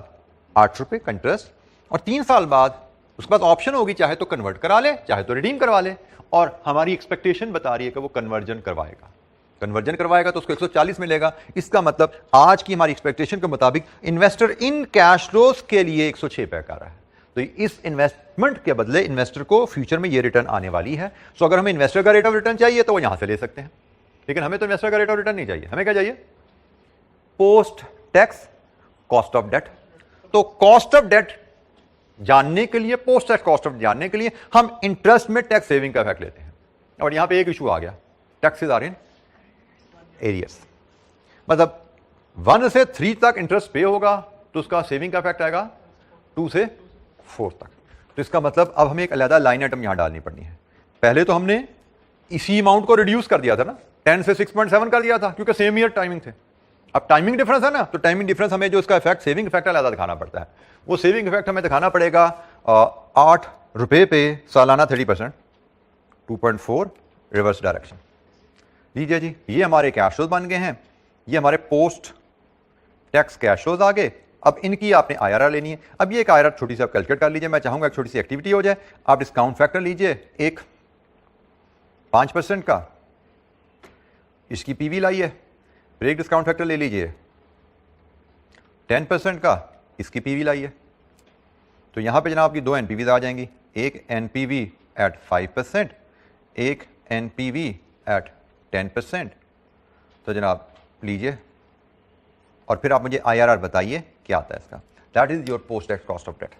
8 रुपये का इंटरेस्ट, और 3 साल बाद उसके बाद ऑप्शन होगी, चाहे तो कन्वर्ट करा ले, चाहे तो रिडीम करवा ले, और हमारी एक्सपेक्टेशन बता रही है कि वो कन्वर्जन करवाएगा। कन्वर्जन करवाएगा तो उसको 140 मिलेगा। इसका मतलब आज की हमारी एक्सपेक्टेशन के मुताबिक इन्वेस्टर इन कैश फ्लोज के लिए 106 पे कर रहा है, तो इस इन्वेस्टमेंट के बदले इन्वेस्टर को फ्यूचर में ये रिटर्न आने वाली है। सो अगर हमें इन्वेस्टर का रेट ऑफ रिटर्न चाहिए तो वो यहां से ले सकते हैं, लेकिन हमें तो इन्वेस्टर का रेट ऑफ रिटर्न नहीं चाहिए। हमें क्या चाहिए, post tax cost of debt. तो कॉस्ट ऑफ डेट जानने के लिए, पोस्ट टैक्स कॉस्ट ऑफ जानने के लिए हम इंटरेस्ट में टैक्स सेविंग का इफेक्ट लेते हैं। और यहां पे एक इशू आ गया, टैक्सेस आर इन एरियर्स, मतलब 1 से 3 तक इंटरेस्ट पे होगा तो उसका सेविंग का इफेक्ट आएगा 2 से 4 तक। तो इसका मतलब अब हमें एक अलग लाइन आइटम यहां डालनी पड़नी है। पहले तो हमने इसी अमाउंट को रिड्यूस कर दिया था ना, 10 से 6.7 कर दिया था, क्योंकि सेम ईयर टाइमिंग थे। अब टाइमिंग डिफरेंस है ना, तो टाइमिंग डिफरेंस हमें जो इसका इफेक्ट, सेविंग इफेक्ट अलग दिखाना पड़ता है। वो सेविंग इफेक्ट हमें दिखाना पड़ेगा 8 रुपए पे सालाना 30%, 2.4 रिवर्स डायरेक्शन। लीजिए जी, ये हमारे कैश फ्लोज बन गए हैं, ये हमारे पोस्ट टैक्स कैश फ्लोज आ गए। अब इनकी आपने IRR लेनी है। अब ये एक IRR छोटी सी आप कैलकुलेट कर लीजिए। मैं चाहूंगा एक छोटी सी एक्टिविटी हो जाए। आप डिस्काउंट फैक्टर लीजिए, एक 5% का, इसकी PV लाइए, फिर एक डिस्काउंट फैक्टर ले लीजिए 10% का, इसकी PV लाइए। तो यहां पे जनाब आपकी 2 NPVs आ जाएंगी, एक NPV एट 5%, एक NPV एट 10%। तो जनाब लीजिए, और फिर आप मुझे IRR बताइए क्या आता है इसका। That is your post tax cost of debt.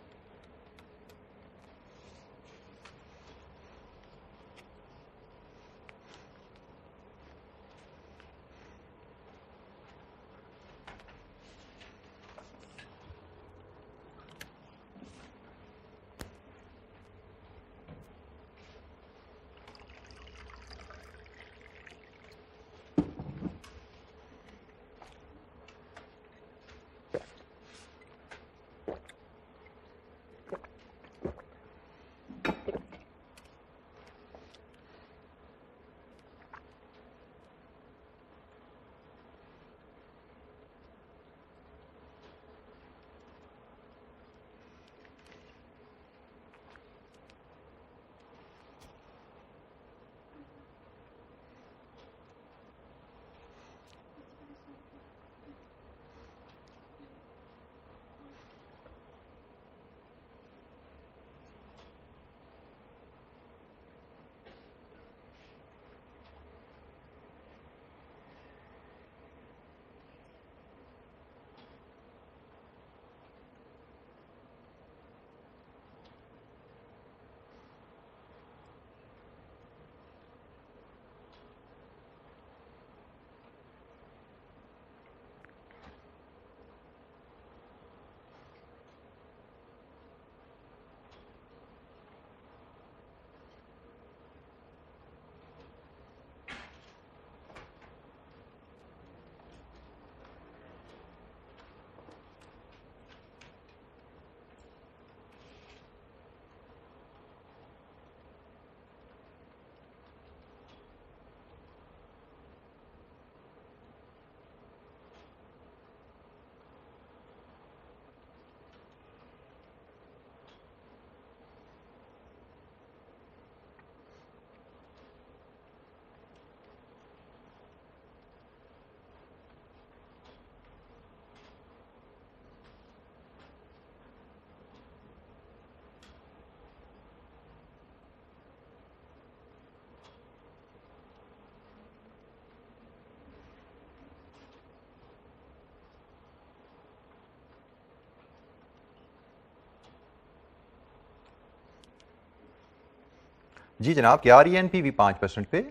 जी जनाब, क्या आ रही है NPV 5% पे?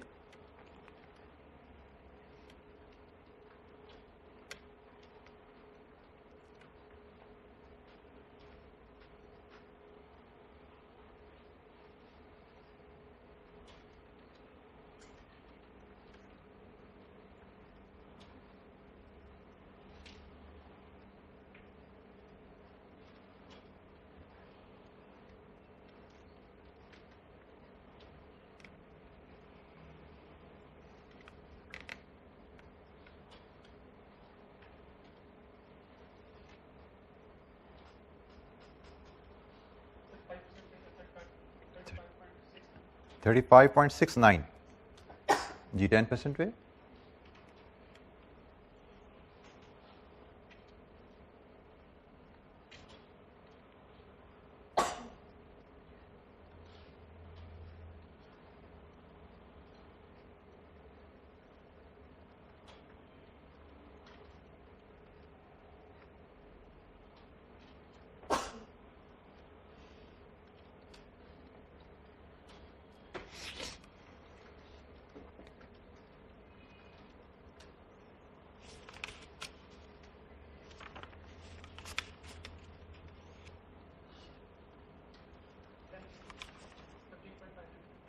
35.69 जी 10% पे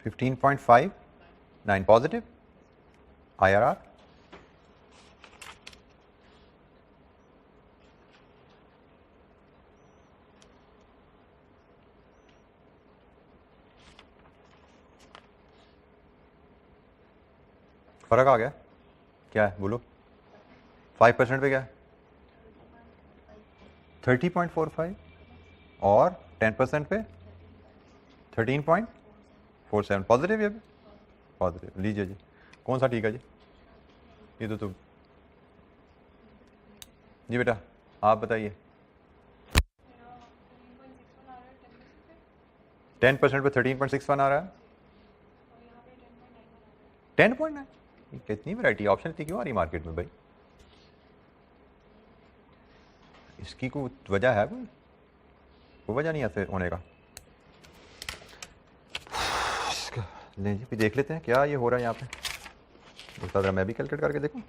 $15.59 पॉजिटिव IRR फर्क आ गया क्या है बोलो 5% पे क्या है 30.45 और 10% पे 13.47 पॉजिटिव ये पॉजिटिव लीजिए जी कौन सा ठीक है जी ये तो तुम जी बेटा आप बताइए 10% पे 13.61 आ रहा है 10.9 कितनी वैरायटी ऑप्शन इतनी क्यों आ रही मार्केट में भाई इसकी कोई वजह है कोई वजह नहीं ऐसे होने का नहीं जी देख लेते हैं क्या ये हो रहा है यहाँ पे ज़रा मैं भी कैलकुलेट करके देखूँ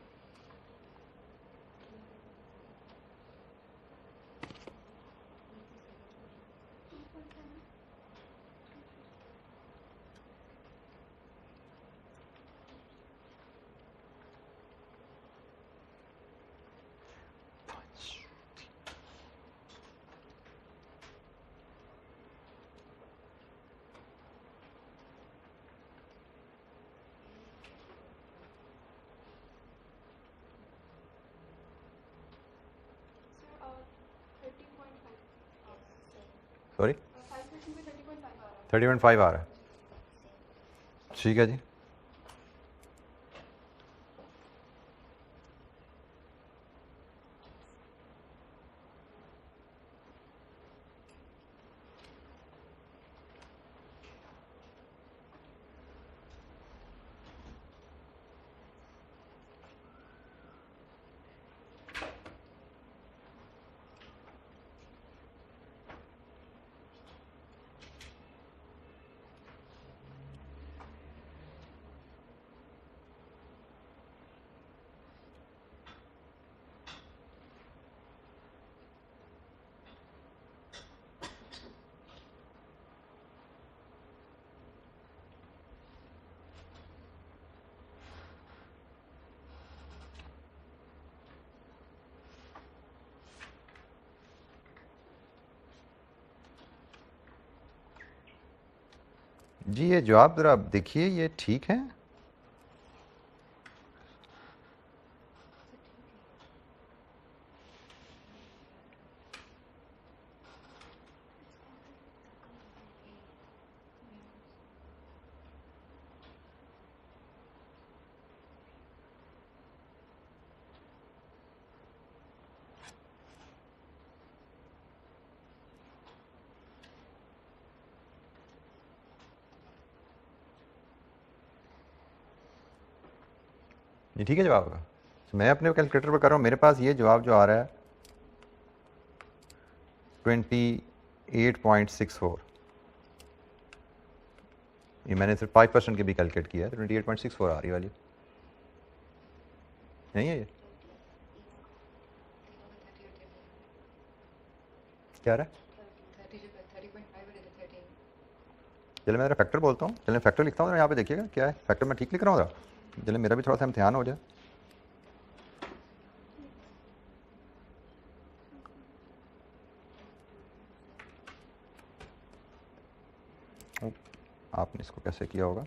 सॉरी 30.5 आ रहा है ठीक है जी जी ये जवाब ज़रा देखिए ये ठीक है ये ठीक है जवाब का तो मैं अपने कैलकुलेटर पर कर रहा हूँ मेरे पास ये जवाब जो आ रहा है 28.64 ये मैंने सिर्फ 5% की भी कैलकुलेट किया है तो 28.64 आ रही वाली नहीं है ये क्या रहा है चलिए मैं फैक्टर बोलता हूँ चलिए फैक्टर लिखता हूँ यहाँ पे देखिएगा क्या है फैक्टर मैं ठीक लिख रहा हूँ चलिए मेरा भी थोड़ा सा इम्तिहान हो जाए आपने इसको कैसे किया होगा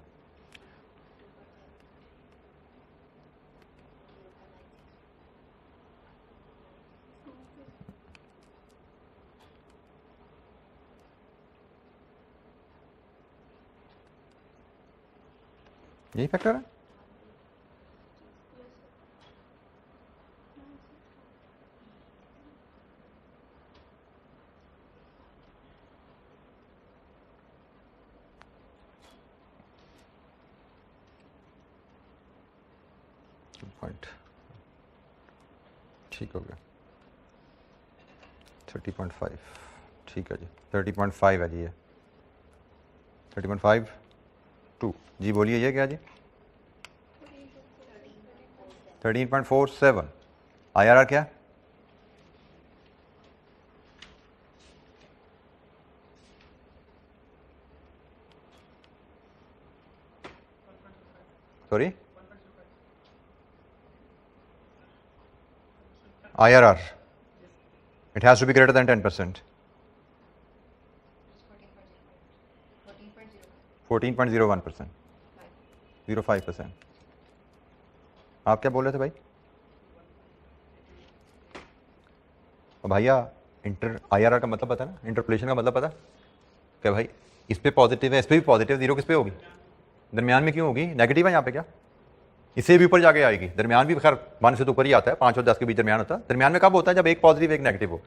यही फैक्टर है। पॉइंट ठीक हो गया 30.5 ठीक है जी 30.5 है जी ये 30.5 2 जी बोलिए ये क्या जी 13.47 IRR क्या sorry IRR it has to be greater than 10%. 14.01%. 0.5%. आप क्या बोल रहे थे भाई? भैया इंटर IRR का मतलब पता ना, इंटरपोलेशन का मतलब पता क्या भाई? इस पे पॉजिटिव है, इस पे भी पॉजिटिव, जीरो किस पे होगी? दरमियान में क्यों होगी? नेगेटिव है यहाँ पे क्या? इससे भी ऊपर जाके आएगी। दरमियान भी खैर 1 से तो ऊपर ही आता है, 5 और 10 के बीच दरमियान होता है। दरमियान में कब होता है? जब एक पॉजिटिव एक नेगेटिव हो।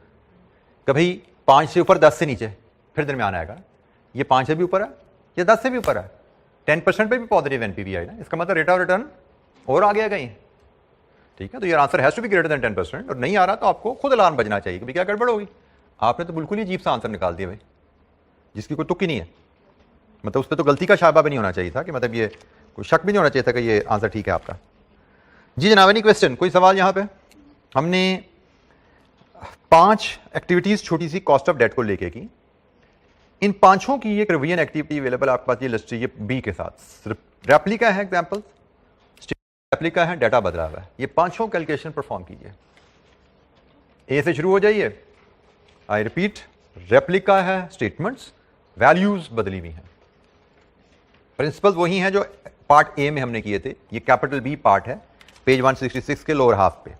कभी 5 से ऊपर 10 से नीचे फिर दरमियान आएगा। ये 5 से भी ऊपर है या 10 से भी ऊपर है, 10% पे भी पॉजिटिव एनपीवी आएगा, इसका मतलब रेट ऑफ रिटर्न और आ गया कहीं। ठीक है, तो ये answer has to be greater than 10%। और नहीं आ रहा तो आपको खुद अलार्म बजना चाहिए कि क्या गड़बड़ होगी। आपने तो बिल्कुल ही अजीब सा आंसर निकाल दिया भाई, जिसकी कोई तुक ही नहीं है। मतलब उस पर तो गलती का शाबा भी नहीं होना चाहिए था, कि मतलब ये कोई शक भी नहीं होना चाहिए था कि ये आंसर ठीक है आपका। जी जनाब, एनी क्वेश्चन, कोई सवाल यहाँ पे? हमने 5 एक्टिविटीज छोटी सी कॉस्ट ऑफ डेट को लेके की। इन पांचों की एक रिवीजन एक्टिविटी अवेलेबल आपके पास, ये लिस्ट ये बी के साथ। रेप्लिका है एग्जांपल, रेप्लिका है, डाटा बदला हुआ है। ये पांचों कैलकुलेशन परफॉर्म कीजिए। ए से शुरू हो जाइए। आई रिपीट, रेप्लिका है स्टेटमेंट्स, वैल्यूज बदली हुई हैं, प्रिंसिपल वही हैं जो पार्ट ए में हमने किए थे। ये कैपिटल बी पार्ट है, पेज 166 के लोअर हाफ पे।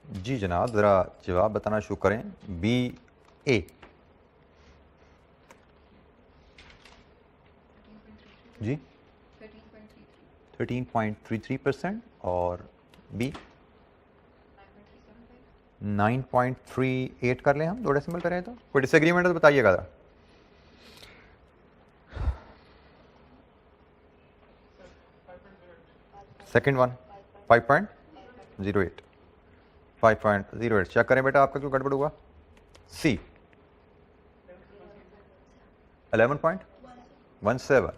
जी जनाब, ज़रा जवाब बताना शुरू करें। बी ए जी 13.33% और बी 9.38 कर लें हम, 2 डेसिमल करें तो। कोई डिसएग्रीमेंट है तो बताइएगा ज़रा। सेकंड वन 5.08 5.08 चेक करें बेटा, आपका क्यों गड़बड़ हुआ। सी 11.17।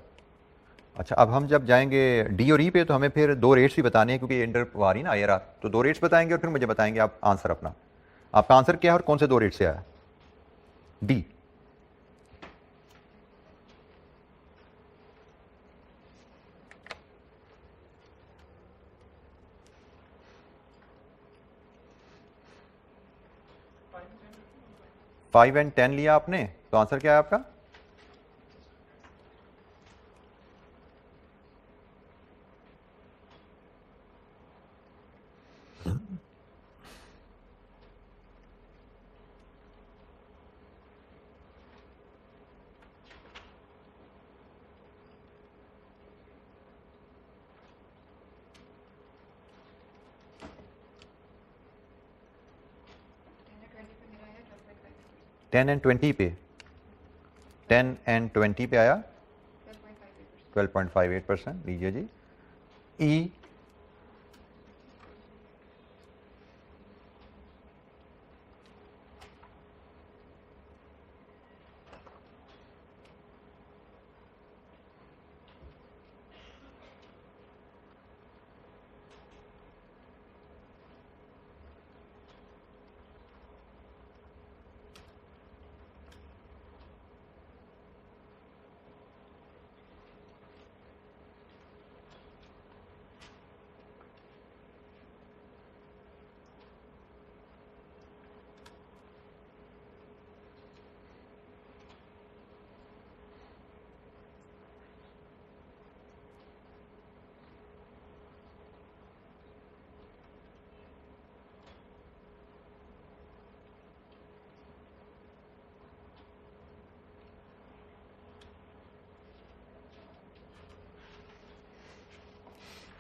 अच्छा, अब हम जब जाएंगे डी और ई पे तो हमें फिर 2 रेट्स भी बताने हैं, क्योंकि इंटर आ रही ना IRR, तो 2 रेट्स बताएंगे और फिर मुझे बताएंगे आप आंसर अपना। आपका आंसर क्या है और कौन से 2 रेट से आया। डी 5 एंड 10 लिया आपने, तो आंसर क्या है आपका। टेन एंड 20 पे 10 एंड 20 पे आया 12.58%। लीजिए जी। ई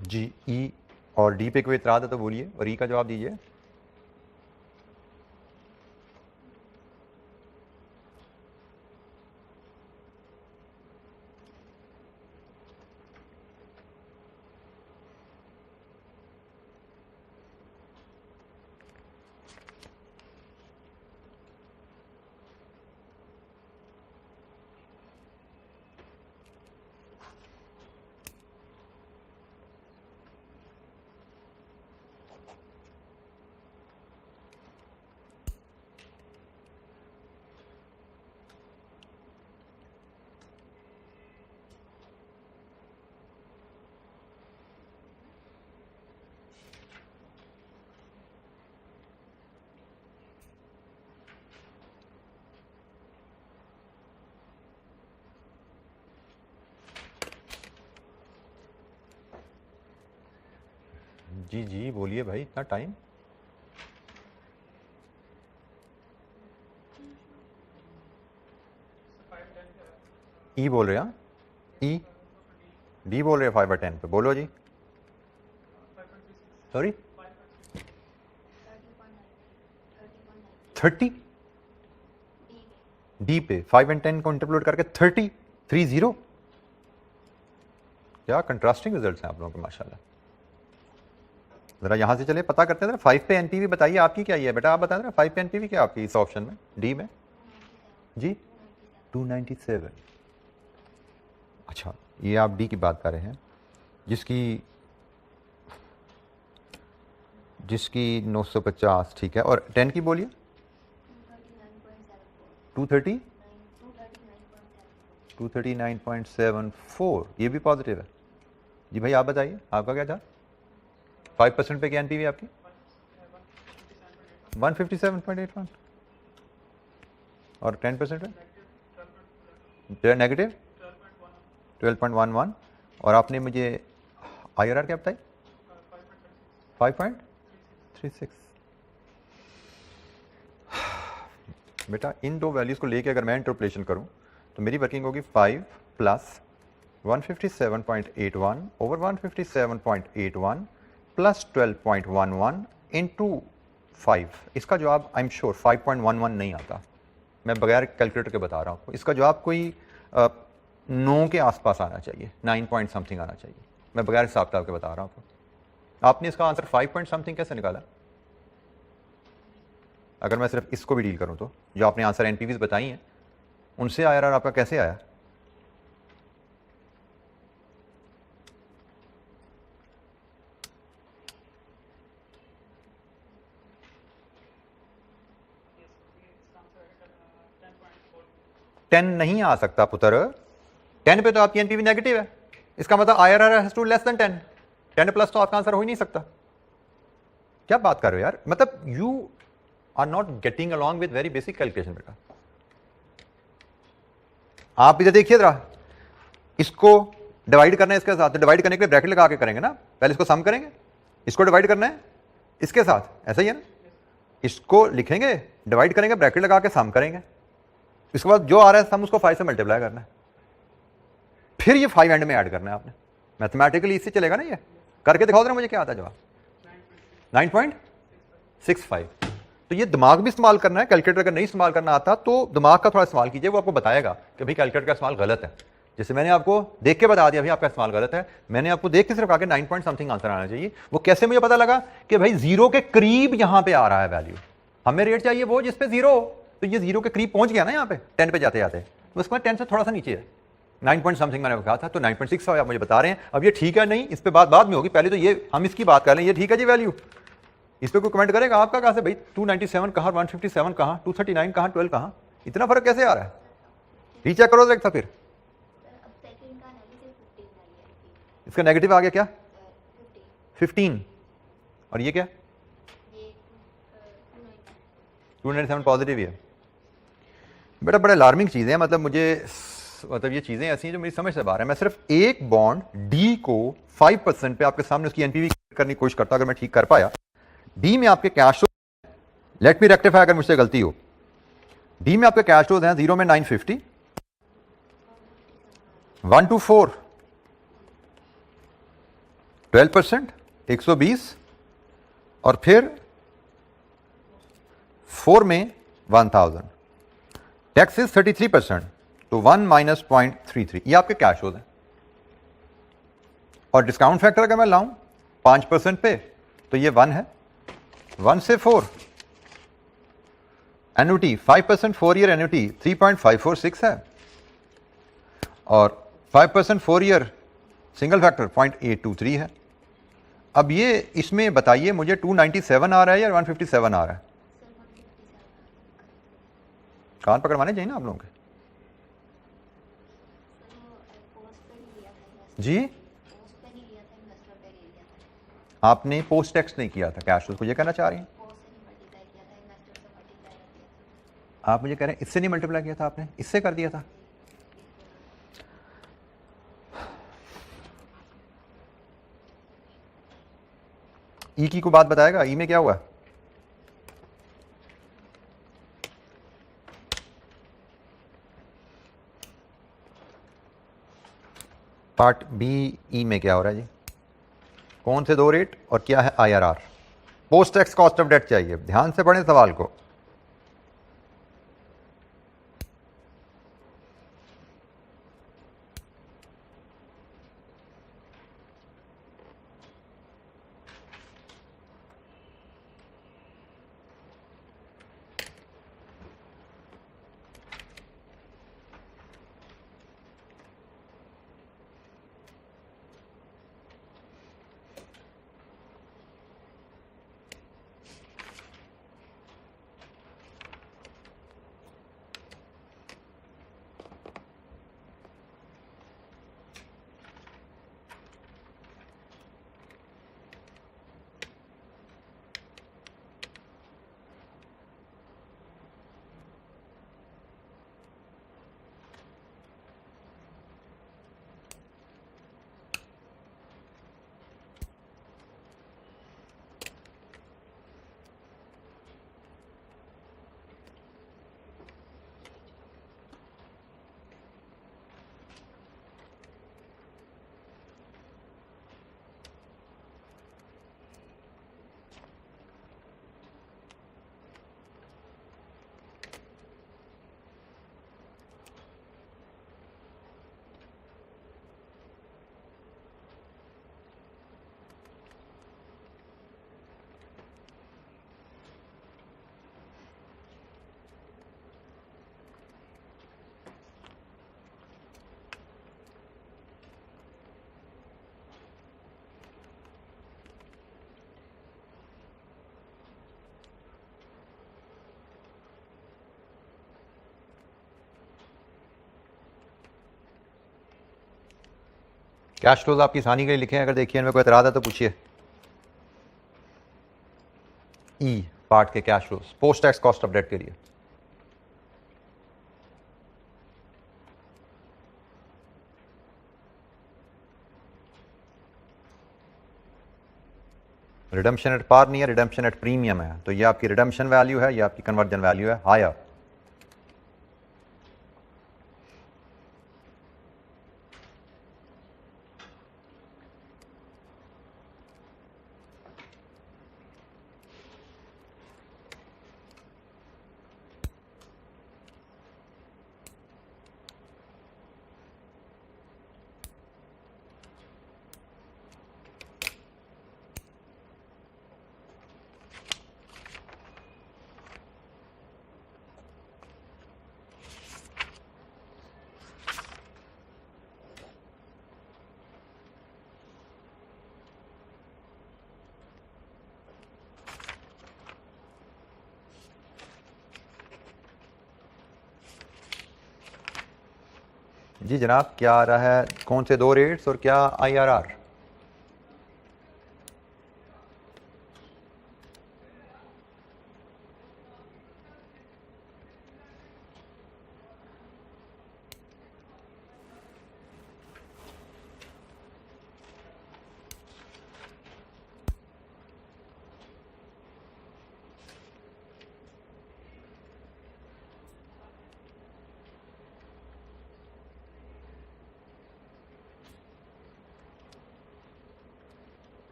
जी। ई और डी पे कोई इतराज है तो बोलिए, और ई का जवाब दीजिए। जी जी बोलिए भाई, इतना टाइम। ई बोल रहे हैं, ई डी बोल रहे हैं 5 और 10 पे। बोलो जी। सॉरी 30 डी पे 5 एंड 10 को इंटरप्लोड करके 30। क्या कंट्रास्टिंग रिजल्ट्स हैं आप लोगों के माशाल्लाह। जरा यहां से चले पता करते हैं। 5 पे एनपीवी बताइए आपकी क्या है बेटा, आप बताएं 5 पे एनपीवी क्या आपकी इस ऑप्शन में, डी में जी 297। अच्छा, ये आप डी की बात कर रहे हैं जिसकी 950, ठीक है। और 10 की बोलिए 239.74। ये भी पॉजिटिव है जी। भाई आप बताइए आपका क्या था। 5% पे क्या एनपीवी आपकी 157.81 और 10% पे नेगेटिव 12.11। और आपने मुझे आईआरआर क्या बताई 5.36। बेटा इन दो वैल्यूज़ को लेके अगर मैं इंटरपोलेशन करूं तो मेरी वर्किंग होगी 5 प्लस 157.81 ओवर 157.81 प्लस 12.11 इंटू 5। इसका जवाब आई एम श्योर 5.11 नहीं आता। मैं बगैर कैलकुलेटर के बता रहा हूँ आपको। इसका जवाब कोई 9 के आसपास आना चाहिए, 9 पॉइंट समथिंग आना चाहिए। मैं बगैर हिसाब किताब के बता रहा हूँ आपको। आपने इसका आंसर 5 पॉइंट समथिंग कैसे निकाला? अगर मैं सिर्फ इसको भी डील करूँ तो जो आपने आंसर एनपीवीज बताई हैं उनसे आईआरआर आपका कैसे आया? टेन नहीं आ सकता पुत्र। 10 पे तो आपकी एनपीवी नेगेटिव है, इसका मतलब IRR has to less than 10। 10 plus तो आपका आंसर हो ही नहीं सकता। क्या बात कर रहे हो यार, मतलब you are not getting along with very basic calculation बेटा। आप इधर देखिए जरा, इसको डिवाइड करना है इसके साथ, तो डिवाइड करने के लिए ब्रैकेट लगा के करेंगे ना। पहले इसको सम करेंगे, इसको डिवाइड करना है इसके साथ, ऐसा ही है ना। इसको लिखेंगे, डिवाइड करेंगे, ब्रैकेट लगा के सम करेंगे, इसके बाद जो आ रहा है सम उसको 5 से मल्टीप्लाई करना है, फिर ये 5 एंड में ऐड करना है आपने। मैथमेटिकली इससे चलेगा ना, ये करके दिखाओ जरा मुझे क्या आता है जवाब। 9.65। तो तो ये दिमाग भी इस्तेमाल करना है। कैलकुलेटर अगर नहीं इस्तेमाल करना आता तो दिमाग का थोड़ा इस्तेमाल कीजिए, वो आपको बताएगा कि भाई कैलकुलेटर का इस्तेमाल गलत है। जैसे मैंने आपको देख के बता दिया भाई आपका इस्तेमाल गलत है, मैंने आपको देख के सिर्फ आगे 9 पॉइंट समथिंग आंसर आना चाहिए। वो कैसे मुझे पता लगा कि भाई जीरो के करीब यहां पे आ रहा है वैल्यू, हमें रेट चाहिए वो जिसपे जीरो, तो ये जीरो के करीब पहुंच गया ना यहाँ पे 10 पे जाते जाते, तो उसके बाद 10 से थोड़ा सा नीचे है, 9 पॉइंट समथिंग मैंने कहा था, तो 9.6 आप मुझे बता रहे हैं। अब ये ठीक है नहीं, इस पे बात बाद में होगी, पहले तो ये हम इसकी बात कर लें, ये ठीक है जी वैल्यू। इस पे कोई कमेंट करेगा आपका कहां से भाई 297 कहां, 157 कहां, 239 कहां, 12 कहां, इतना फर्क कैसे आ रहा है? रीचेक करो एक था फिर, इसका नेगेटिव आ गया क्या 15, और ये क्या 297 पॉजिटिव है। बेटा बड़ा अलार्मिंग चीज़ है, मतलब मुझे मतलब ये चीज़ें ऐसी हैं जो मेरी समझ से बाहर है। मैं सिर्फ एक बॉन्ड डी को 5% पे आपके सामने उसकी एनपीवी करने की कोशिश करता, अगर मैं ठीक कर पाया। डी में आपके cash flow, let me rectify अगर मुझसे गलती हो, डी में आपके कैश फ्लोज हैं 0 में 950, 1 to 4 12% 120, और फिर 4 में 1000, टैक्स इज 33%, तो 1 माइनस 0.33, ये आपके कैश फ्लोज हैं। और डिस्काउंट फैक्टर अगर मैं लाऊं 5% पे, तो ये 1 है, 1 से 4, एन्युटी 5% 4 ईयर एन्युटी 3.546 है, और 5% 4 ईयर सिंगल फैक्टर 0.823 है। अब ये इसमें बताइए मुझे 297 आ रहा है या 157 आ रहा है? कान पकड़वाने चाहिए ना आप लोगों के जी। आपने पोस्ट टैक्स नहीं किया था कैश फ्लो को, ये कहना चाह रही हैं आप? मुझे कह रहे हैं इससे नहीं मल्टीप्लाई किया था आपने, इससे कर दिया था। ई की को बात बताएगा, ई में क्या हुआ? पार्ट बी ई में क्या हो रहा है जी? कौन से दो रेट और क्या है IRR? Post tax cost of debt चाहिए, ध्यान से पढ़ें सवाल को। कैश फ्लोज आपकी आसानी के लिए लिखे हैं, अगर देखिए इनमें कोई एतराज है तो पूछिए। ई पार्ट के cash flows post tax cost of debt के लिए। रिडम्पशन एट पार नहीं है, रिडम्पशन एट प्रीमियम है, तो ये आपकी रिडम्पशन वैल्यू है, ये आपकी कन्वर्जन वैल्यू है हायर। जी जनाब, क्या आ रहा है, कौन से 2 रेट्स और क्या IRR?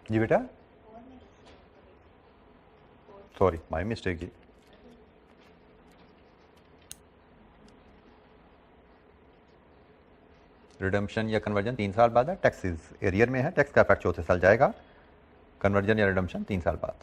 जी बेटा, सॉरी माय मिस्टेक जी। रिडम्पशन या कन्वर्जन 3 साल बाद है, टैक्स एरियर में है, टैक्स का इफेक्ट चौथे साल जाएगा, कन्वर्जन या रिडम्पशन 3 साल बाद।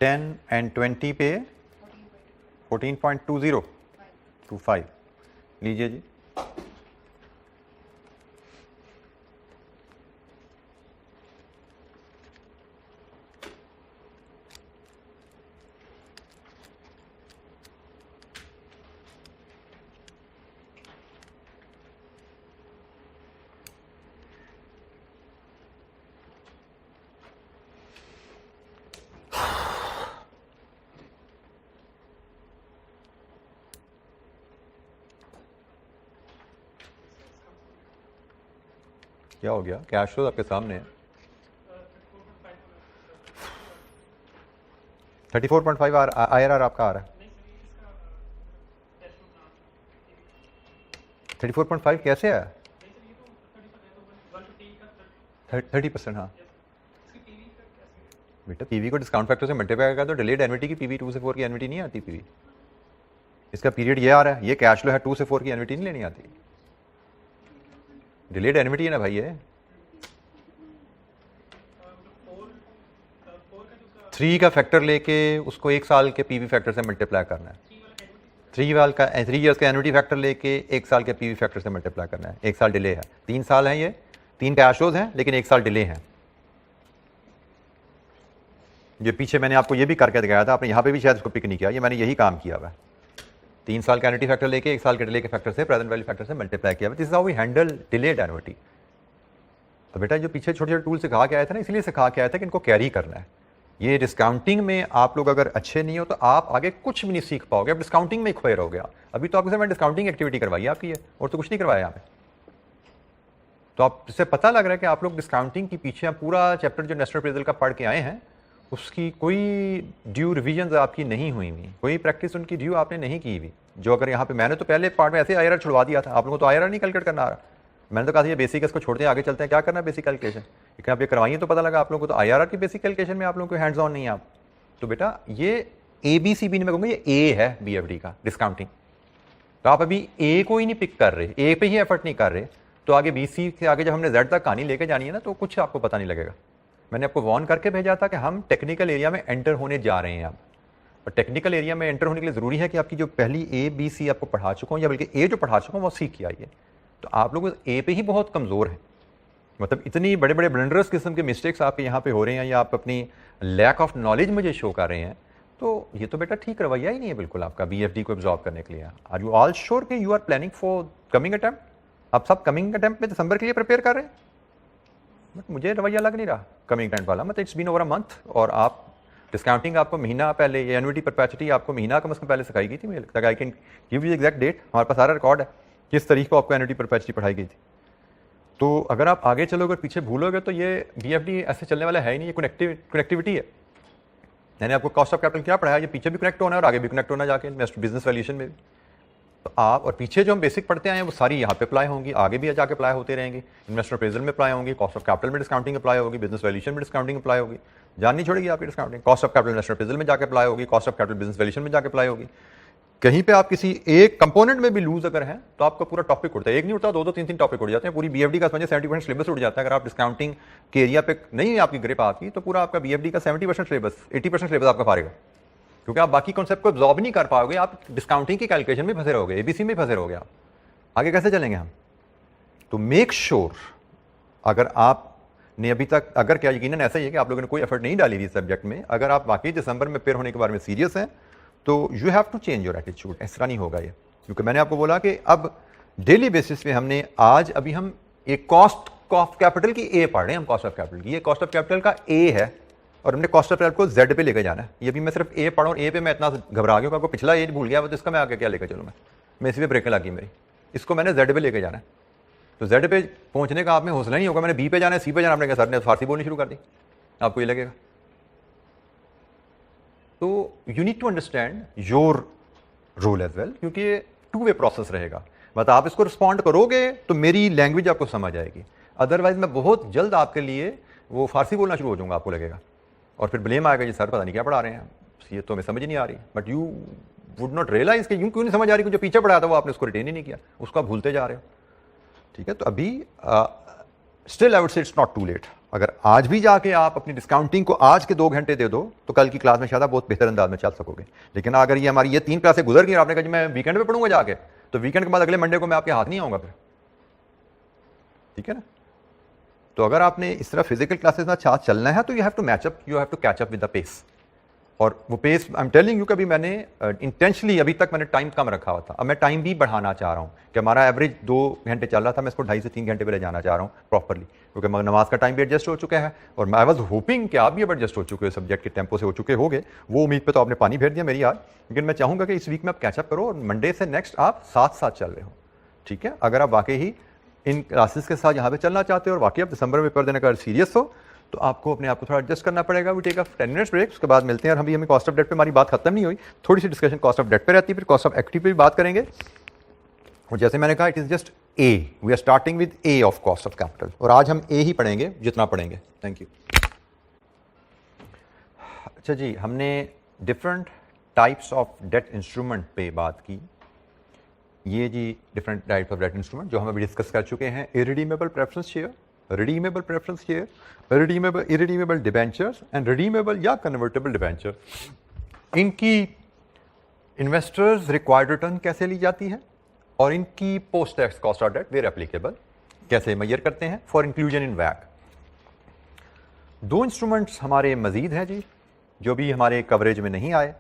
टेन एंड 20 पे 14.2025 लीजिए जी। क्या हो गया, कैश फ्लो आपके सामने है। 34.5 IRR आपका आ रहा है। 34.5 कैसे है? 30%। हाँ बेटा, पीवी को डिस्काउंट फैक्टर से मल्टीप्लाई करेगा तो डिलेड एनविटी की पीवी 2 से 4 की एनविटी नहीं आती पीवी। इसका पीरियड ये आ रहा है, ये कैश फ्लो है, 2 से 4 की एनविटी नहीं लेनी आती, डिलेड एनविटी है ना भाई। ये 3 का फैक्टर लेके उसको 1 साल के पीवी फैक्टर से मल्टीप्लाई करना है। 3 ईयर्स का एन्युटी फैक्टर लेके 1 साल के पीवी फैक्टर से मल्टीप्लाई करना है। 1 साल डिले है, 3 साल है, ये 3 कैश फ्लोज हैं लेकिन 1 साल डिले है। ये पीछे मैंने आपको ये भी करके दिखाया था, आपने यहाँ पे भी शायद इसको पिक नहीं किया, ये मैंने यही काम किया हुआ है। 3 साल का एन्युटी फैक्टर लेके 1 साल के डिले के फैक्टर से प्रेजेंट वैल्यू फैक्टर से मल्टीप्लाई किया हुआ। This is how we handle delayed annuity. तो बेटा जो पीछे छोटे छोटे टूल सिखा के आया था ना, इसलिए सिखा के आया था कि इनको कैरी करना है। ये डिस्काउंटिंग में आप लोग अगर अच्छे नहीं हो तो आप आगे कुछ भी नहीं सीख पाओगे, आप डिस्काउंटिंग में ही खोए रहोगे। अभी तो आपके साथ मैं डिस्काउंटिंग एक्टिविटी करवाई है आपकी है, और तो कुछ नहीं करवाया हमें। तो आप इससे पता लग रहा है कि आप लोग डिस्काउंटिंग के पीछे पूरा चैप्टर जो नेशनल अप्रेजल का पढ़ के आए हैं उसकी कोई ड्यू रिविजन आपकी नहीं हुई हुई, कोई प्रैक्टिस उनकी ड्यू आपने नहीं की हुई। जो अगर यहाँ पे मैंने तो पहले पार्ट में ऐसे IRR छुड़वा दिया था, आप लोगों को तो IRR नहीं कैलकुलेट करना आ रहा। मैंने तो कहा था ये बेसिक इसको छोड़ते हैं, आगे चलते हैं, क्या करना है बेसिक कैलकुलेशन, लेकिन आप ये करवाइए तो पता लगा आप लोगों को तो IRR की बेसिक कैलकुलेशन में आप लोगों को हैंड्स ऑन नहीं है आप। तो बेटा ये ABCB नहीं, मैं कहूँगा ये A है BFD का डिस्काउंटिंग। तो आप अभी A को ही नहीं पिक कर रहे, A पे ही एफर्ट नहीं कर रहे, तो आगे BC से आगे जब हमने Z तक कहानी लेके जानी है ना तो कुछ आपको पता नहीं लगेगा। मैंने आपको वॉर्न करके भेजा था कि हम टेक्निकल एरिया में एंटर होने जा रहे हैं अब, और टेक्निकल एरिया में एंटर होने के लिए ज़रूरी है कि आपकी जो पहली ABC आपको पढ़ा चुका हूँ या बल्कि A जो पढ़ा चुका हूँ वो सीख के आइए। तो आप लोग A पे ही बहुत कमज़ोर हैं, मतलब इतनी बड़े बड़े ब्लंडरस किस्म के मिस्टेक्स आपके यहाँ पे हो रहे हैं या आप अपनी लैक ऑफ नॉलेज मुझे शो कर रहे हैं, तो ये तो बेटा ठीक रवैया ही नहीं है बिल्कुल आपका BFD को एब्जॉर्ब करने के लिए। आर यू ऑल श्योर कि you are planning for coming attempt? आप सब कमिंग अटेम्प्ट में दिसंबर के लिए प्रिपेयर कर रहे हैं? बट मुझे रवैया लग नहीं रहा कमिंग अटेम्प्ट वाला। मतलब it's been over a month और आप डिस्काउंटिंग आपको महीना पहले, ये एनुइटी परपेचुइटी आपको महीना कम से कम पहले सिखाई गई थी। मुझे लगता है I can give you exact date, हमारे पास सारा रिकॉर्ड है किस तारीख को आपको एनुइटी परपेचुइटी पढ़ाई गई थी। तो अगर आप आगे चलोगे और पीछे भूलोगे तो ये BFD ऐसे चलने वाला है ही नहीं। ये कनेक्टिविटी है। मैंने आपको कॉस्ट ऑफ कैपिटल क्या पढ़ाया, ये पीछे भी कनेक्ट होना है और आगे भी कनेक्ट होना जाके बिजनेस वैल्यूएशन में भी। तो आप और पीछे जो हम बेसिक पढ़ते आए हैं वो सारी यहाँ पे अप्लाई होंगी, आगे भी जाके अप्लाई होते रहेंगे। इन्वेस्टर अप्रेजल में अप्लाई होंगी, कॉस्ट ऑफ कैपिटल में डिस्काउंटिंग अप्लाई होगी, बिजनेस वैल्यूएशन में डिस्काउंटिंग अप्लाई होगी, जान नहीं छोड़ेगी आपकी discounting. Cost of capital investor appraisal में जाके अप्लाई होगी, cost of capital business valuation में जाके अप्लाई होगी। कहीं पे आप किसी एक कंपोनेंट में भी लूज अगर है तो आपका पूरा टॉपिक उड़ता है। एक नहीं उड़ता, दो 3 टॉपिक उड़ जाते हैं। पूरी BFD का समझे 70% सिलेबस उड़ जाता है। अगर आप डिस्काउंटिंग के एरिया पे नहीं है आपकी ग्रिप आपकी, तो पूरा आपका BFD का 70% सिलेबस, 80% सिलेबस आपका फारेगा, क्योंकि आप बाकी कॉन्सेप्ट को एब्जॉर्ब नहीं कर पाओगे। आप डिस्काउंटिंग की कैलकुलेशन में फंसे रहोगे, ABC में फंसे रहोगे। आप आगे कैसे चलेंगे हम? तो मेक श्योर अगर आपने अभी तक, अगर क्या यकीनन ऐसा ही है कि आप लोगों ने कोई एफर्ट नहीं डाली थी सब्जेक्ट में, अगर आप वाकई दिसंबर में प्रिपेयर होने के बारे में सीरियस हैं तो you have to change your attitude. ऐसा नहीं होगा ये, क्योंकि मैंने आपको बोला कि अब डेली बेसिस पे हमने आज अभी हम एक कॉस्ट ऑफ कैपिटल की ए पढ़ रहे हैं। हम कॉस्ट ऑफ कैपिटल की, ये कॉस्ट ऑफ कैपिटल का ए है और हमने कॉस्ट ऑफ कैपिटल को जेड पे लेकर जाना है। ये भी मैं सिर्फ ए पढ़ा और ए पे मैं इतना घबरा गया, आपको पिछला ए भूल गया, तो इसका मैं आगे क्या लेकर चलूँ? मैं इसी पे ब्रेक लगी मेरी, इसको मैंने जेड पे लेकर जाना है। तो जेड पे पहुंचने का आप में हौसला नहीं होगा। मैंने बी पे जाना है, सी पे जाना, आपने कहा सर ने फारसी बोलनी शुरू कर दी, आपको ये लगेगा। तो you need to understand your role as well, क्योंकि ये 2 वे प्रोसेस रहेगा। मतलब आप इसको रिस्पॉन्ड करोगे तो मेरी लैंग्वेज आपको समझ आएगी, अदरवाइज मैं बहुत जल्द आपके लिए वो फारसी बोलना शुरू हो जाऊंगा, आपको लगेगा। और फिर ब्लेम आएगा जी सर पता नहीं क्या पढ़ा रहे हैं, ये तो हमें समझ ही नहीं आ रही। But you would not realize कि यूं क्यों नहीं समझ आ रही, जो पीछे पढ़ाया था वो आपने उसको रिटेन ही नहीं किया, उसको आप भूलते जा रहे हो। ठीक है, तो अभी still I would say it's not too late. अगर आज भी जाके आप अपनी डिस्काउंटिंग को आज के 2 घंटे दे दो तो कल की क्लास में शायद आप बहुत बेहतर अंदाज में चल सकोगे। लेकिन अगर ये हमारी ये 3 क्लासें गुजर गई, आपने कहा जी मैं वीकेंड पे पढ़ूंगा जाके, तो वीकेंड के बाद अगले मंडे को मैं आपके हाथ नहीं आऊंगा फिर। ठीक है ना? तो अगर आपने इस तरह फिजिकल क्लासेस में साथ चलना है तो you have to match up, you have to catch up with the pace. और वो pace I am telling you, कभी मैंने इंटेंशनली अभी तक मैंने टाइम कम रखा हुआ था, अब मैं टाइम भी बढ़ाना चाह रहा हूँ कि हमारा एवरेज 2 घंटे चल रहा था, मैं इसको 2.5 से 3 घंटे पे ले जाना चाह रहा हूँ प्रॉपरली, क्योंकि नमाज का टाइम भी एडजस्ट हो चुका है। और आई वॉज होपिंग कि आप भी अब एडजस्ट हो चुके हो, सब्जेक्ट के टेम्पो से हो चुके होगे। वो उम्मीद पे तो आपने पानी फेर दिया मेरी आज। लेकिन मैं चाहूँगा कि इस वीक में आप कैचअप करो और मंडे से नेक्स्ट आप साथ चल रहे हो। ठीक है, अगर आप वाकई ही इन क्लासेस के साथ यहाँ पे चलना चाहते हो और वाकई आप दिसंबर में पेपर देने का सीरियस हो, तो आपको अपने आप को थोड़ा एडजस्ट करना पड़ेगा। We take a 10 minutes break, उसके बाद मिलते हैं। और हमें कॉस्ट ऑफ डेट पे हमारी बात खत्म नहीं हुई, थोड़ी सी डिस्कशन कॉस्ट ऑफ डेट पे रहती है, फिर कॉस्ट ऑफ इक्विटी पे भी बात करेंगे। और जैसे मैंने कहा, it is just a, we are starting with A of cost of capital, और आज हम ए ही पढ़ेंगे जितना पढ़ेंगे। Thank you. अच्छा जी, हमने different types of debt instrument पे बात की। ये जी different types of debt instrument जो हम अभी डिस्कस कर चुके हैं। Irredeemable preference share, redeemable preference share, irredeemable debentures and redeemable या convertible debenture। इनकी इन्वेस्टर्स रिक्वायर्ड रिटर्न कैसे ली जाती है और इनकी post tax cost of debt where applicable कैसे मेजर करते हैं फॉर इंक्लूजन इन वैक। 2 इंस्ट्रूमेंट्स हमारे मजीद हैं जी जो भी हमारे कवरेज में नहीं आए,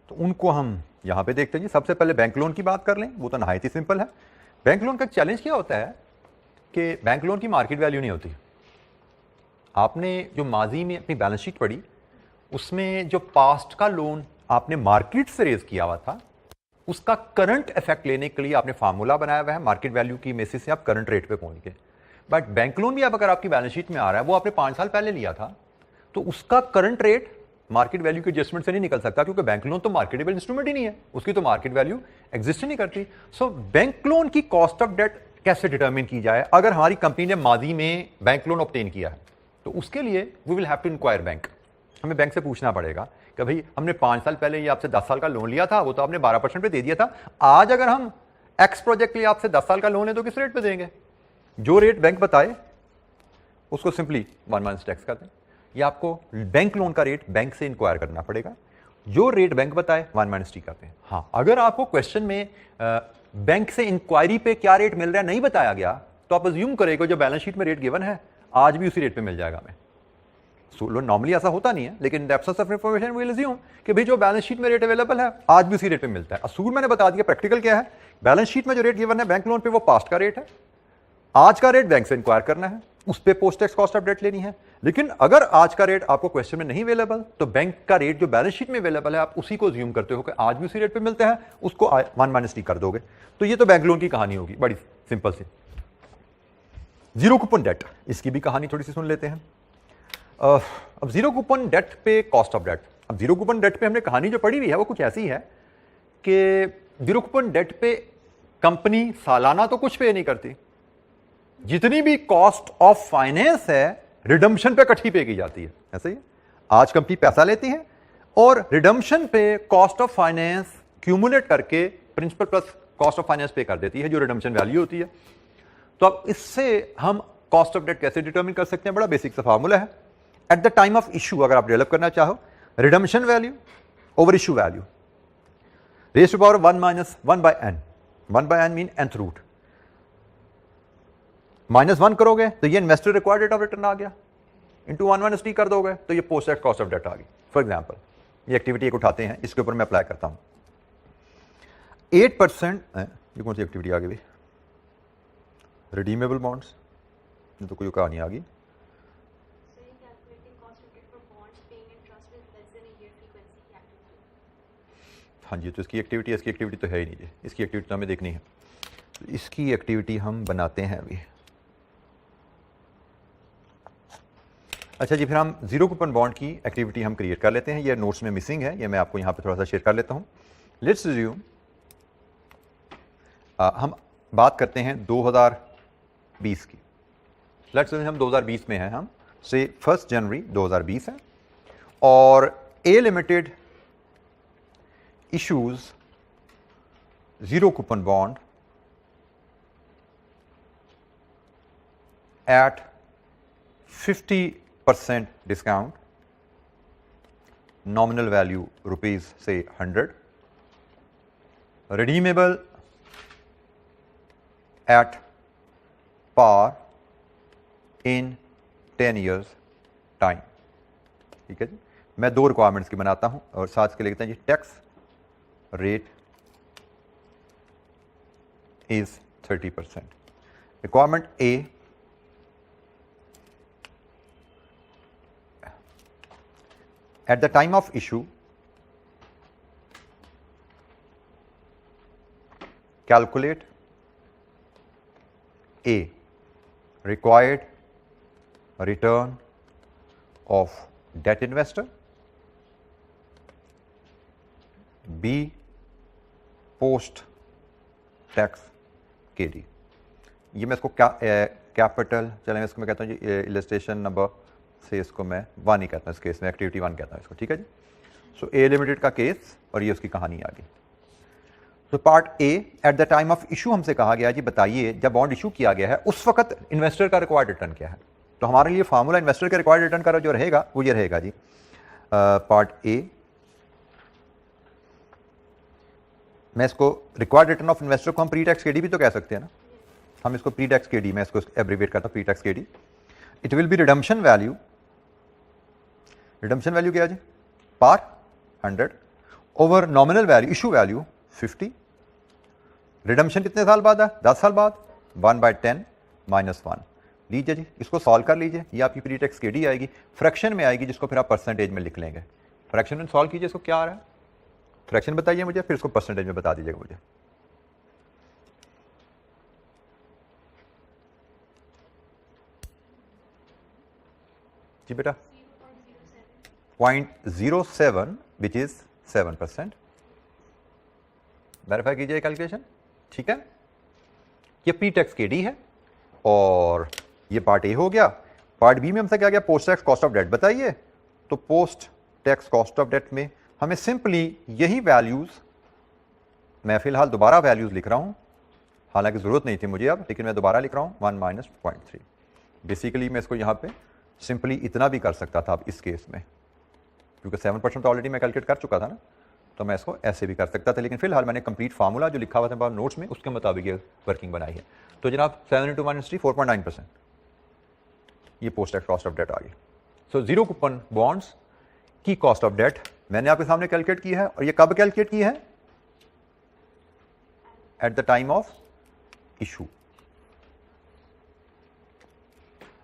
तो उनको हम यहाँ पे देखते हैं जी। सबसे पहले बैंक लोन की बात कर लें, वो तो नहायत ही सिंपल है। बैंक लोन का चैलेंज क्या होता है कि बैंक लोन की मार्केट वैल्यू नहीं होती। आपने जो माजी में अपनी बैलेंस शीट पढ़ी, उसमें जो पास्ट का लोन आपने मार्केट से रेज किया हुआ था, उसका करंट इफेक्ट लेने के लिए आपने फार्मूला बनाया हुआ है मार्केट वैल्यू की बेसिस से आप करंट रेट पे पहुंच गए। बट बैंक लोन भी अब अगर आपकी बैलेंस शीट में आ रहा है, वो आपने 5 साल पहले लिया था, तो उसका करंट रेट मार्केट वैल्यू के एडजस्टमेंट से नहीं निकल सकता, क्योंकि बैंक लोन तो मार्केटेबल इंस्ट्रूमेंट ही नहीं है, उसकी तो मार्केट वैल्यू एग्जिस्ट ही नहीं करती। सो बैंक लोन की कॉस्ट ऑफ डेट कैसे डिटरमिन की जाए? अगर हमारी कंपनी ने माजी में बैंक लोन ऑब्टेन किया है, तो उसके लिए we will have to inquire bank. हमें बैंक से पूछना पड़ेगा कि भाई हमने 5 साल पहले ये आपसे 10 साल का लोन लिया था, वो तो आपने 12% पे दे दिया था, आज अगर हम एक्स प्रोजेक्ट के लिए आपसे 10 साल का लोन है तो किस रेट पे देंगे? जो रेट बैंक बताए उसको सिंपली 1 टैक्स कर दें, या आपको बैंक लोन का रेट बैंक से इंक्वायर करना पड़ेगा। जो रेट बैंक बताए 1 टी करते हैं। हाँ, अगर आपको क्वेश्चन में बैंक से इंक्वायरी पे क्या रेट मिल रहा है नहीं बताया गया, तो आप अज्यूम करेगा जो बैलेंस शीट में रेट गिवन है आज भी उसी रेट पे मिल जाएगा हमें। नॉर्मली ऐसा होता नहीं है, लेकिन in the absence of information we will assume कि भाई जो बैलेंस शीट में रेट अवेलेबल है आज भी उसी रेट पे मिलता है। असूल मैंने बता दिया, प्रैक्टिकल क्या है, बैलेंस शीट में जो रेट गिवन है बैंक लोन पे वो पास्ट का रेट है, आज का रेट बैंक से इंक्वायर करना है, उस पे post tax cost of debt लेनी है। लेकिन अगर आज का रेट आपको क्वेश्चन में नहीं अवेलेबल तो बैंक का रेट जो बैलेंस शीट में अवेलेबल है आप उसी को अज्यूम करते हो कि आज भी उसी रेट पे मिलते हैं, उसको 1 माइनस टी कर दोगे। तो ये तो बैंक लोन की कहानी होगी, बड़ी सिंपल सी। जीरो कूपन डेट, इसकी भी कहानी थोड़ी सी सुन लेते हैं। अब जीरो कूपन डेट पे कॉस्ट ऑफ डेट, अब जीरो कूपन डेट पे हमने कहानी जो पढ़ी हुई है वो कुछ ऐसी है कि जीरो कूपन डेट पे कंपनी सालाना तो कुछ पे नहीं करती, जितनी भी कॉस्ट ऑफ फाइनेंस है रिडम्पशन पे इकट्ठी पे की जाती है। ऐसे ही आज कंपनी पैसा लेती है और रिडम्पशन पे कॉस्ट ऑफ फाइनेंस क्यूमुलेट करके principal plus cost of finance pay कर देती है, जो रिडम्पशन वैल्यू होती है। तो अब इससे हम कॉस्ट ऑफ डेट कैसे डिटरमिन कर सकते हैं, बड़ा बेसिक सा फार्मूला है। At the time of issue अगर आप डेवलप करना चाहो, redemption value over issue value raise to power 1 minus 1 by n, 1 by n mean nth root, -1 करोगे तो ये investor required rate of return आ गया, इंटू 1 माइनस टी कर दोगे तो ये post tax cost of debt आ गई। फॉर एग्जाम्पल ये एक्टिविटी एक उठाते हैं, इसके ऊपर मैं अप्लाई करता हूं 8%, ये कौन सी एक्टिविटी आ गई, रिडीमेबल बॉन्ड्स, ये तो कोई कहानी आ गई। हाँ जी, तो इसकी एक्टिविटी तो है ही नहीं, इसकी एक्टिविटी तो हमें देखनी है, तो इसकी एक्टिविटी हम बनाते हैं अभी। अच्छा जी, फिर हम जीरो कूपन बॉन्ड की एक्टिविटी हम क्रिएट कर लेते हैं। ये नोट्स में मिसिंग है, ये मैं आपको यहाँ पे थोड़ा सा शेयर कर लेता हूँ। लेट्स अज्यूम हम बात करते हैं 2020 की। लेट्स अज्यूम हम 2020 में हैं, हम से 1 जनवरी 2020 है और ए limited issues zero coupon bond at 50% discount, nominal value rupees say 100, redeemable at par in 10 years time। ठीक है जी, मैं 2 रिक्वायरमेंट्स की बनाता हूं और साथ के लिखते हैं जी tax rate is 30%. Requirement A, at the time of issue calculate A required return of debt investor, B post tax KD. ये मैं इसको कैपिटल, चलें इसको मैं कहता हूँ जी इलस्ट्रेशन नंबर से, इसको मैं 1 ही कहता हूँ, इस केस में एक्टिविटी 1 कहता हूँ इसको। ठीक है जी, सो ए लिमिटेड का केस और ये उसकी कहानी आ गई। तो part A, eight the time of issue हमसे कहा गया जी बताइए जब बॉन्ड इशू किया गया है उस वक्त इन्वेस्टर का रिक्वायर्ड रिटर्न क्या है। तो हमारे लिए फार्मूला इन्वेस्टर के रिक्वायर्ड रिटर्न का जो रहेगा वो ये रहेगा जी, पार्ट ए, मैं इसको रिक्वायर्ड रिटर्न ऑफ इन्वेस्टर को हम प्री टैक्स केडी भी तो कह सकते हैं ना, हम इसको प्री टैक्स केडी, मैं इसको एब्रीविएट करता हूं pre tax KD. It will B redemption value, redemption value क्या है जी, पार 100 over nominal value issue value 50। Redemption कितने साल बाद है, 10 साल बाद, 1/10 -1। लीजिए जी, इसको सॉल्व कर लीजिए, ये आपकी प्री टैक्स केडी आएगी, फ्रैक्शन में आएगी जिसको फिर आप परसेंटेज में लिख लेंगे। फ्रैक्शन में सॉल्व कीजिए, इसको क्या आ रहा है, फ्रैक्शन बताइए मुझे, फिर इसको परसेंटेज में बता दीजिएगा मुझे। जी बेटा 0.07 विच इज 7%। वेरीफाई कीजिए कैलकुलेशन। ठीक है, ये प्री टैक्स केडी है और ये पार्ट ए हो गया। पार्ट बी में हमसे क्या गया, post tax cost of debt बताइए। तो post tax cost of debt में हमें सिंपली यही वैल्यूज, मैं फिलहाल दोबारा वैल्यूज लिख रहा हूं, हालांकि जरूरत नहीं थी मुझे अब, लेकिन मैं दोबारा लिख रहा हूं 1 माइनस 0.3। बेसिकली मैं इसको यहां पे सिंपली इतना भी कर सकता था अब इस केस में, क्योंकि 7% तो ऑलरेडी मैं कैलकुलेट कर चुका था ना, तो मैं इसको ऐसे भी कर सकता था, लेकिन फिलहाल मैंने कंप्लीट फार्मूला जो लिखा हुआ था नोट्स में उसके मुताबिक ये वर्किंग बनाई है। तो जनाब 7 × -3 4.9%, ये post tax cost of debt आ गई। सो जीरो कूपन बॉन्ड्स की कॉस्ट ऑफ डेट मैंने आपके सामने कैलकुलेट की है, और ये कब कैलकुलेट की है? At the time of issue.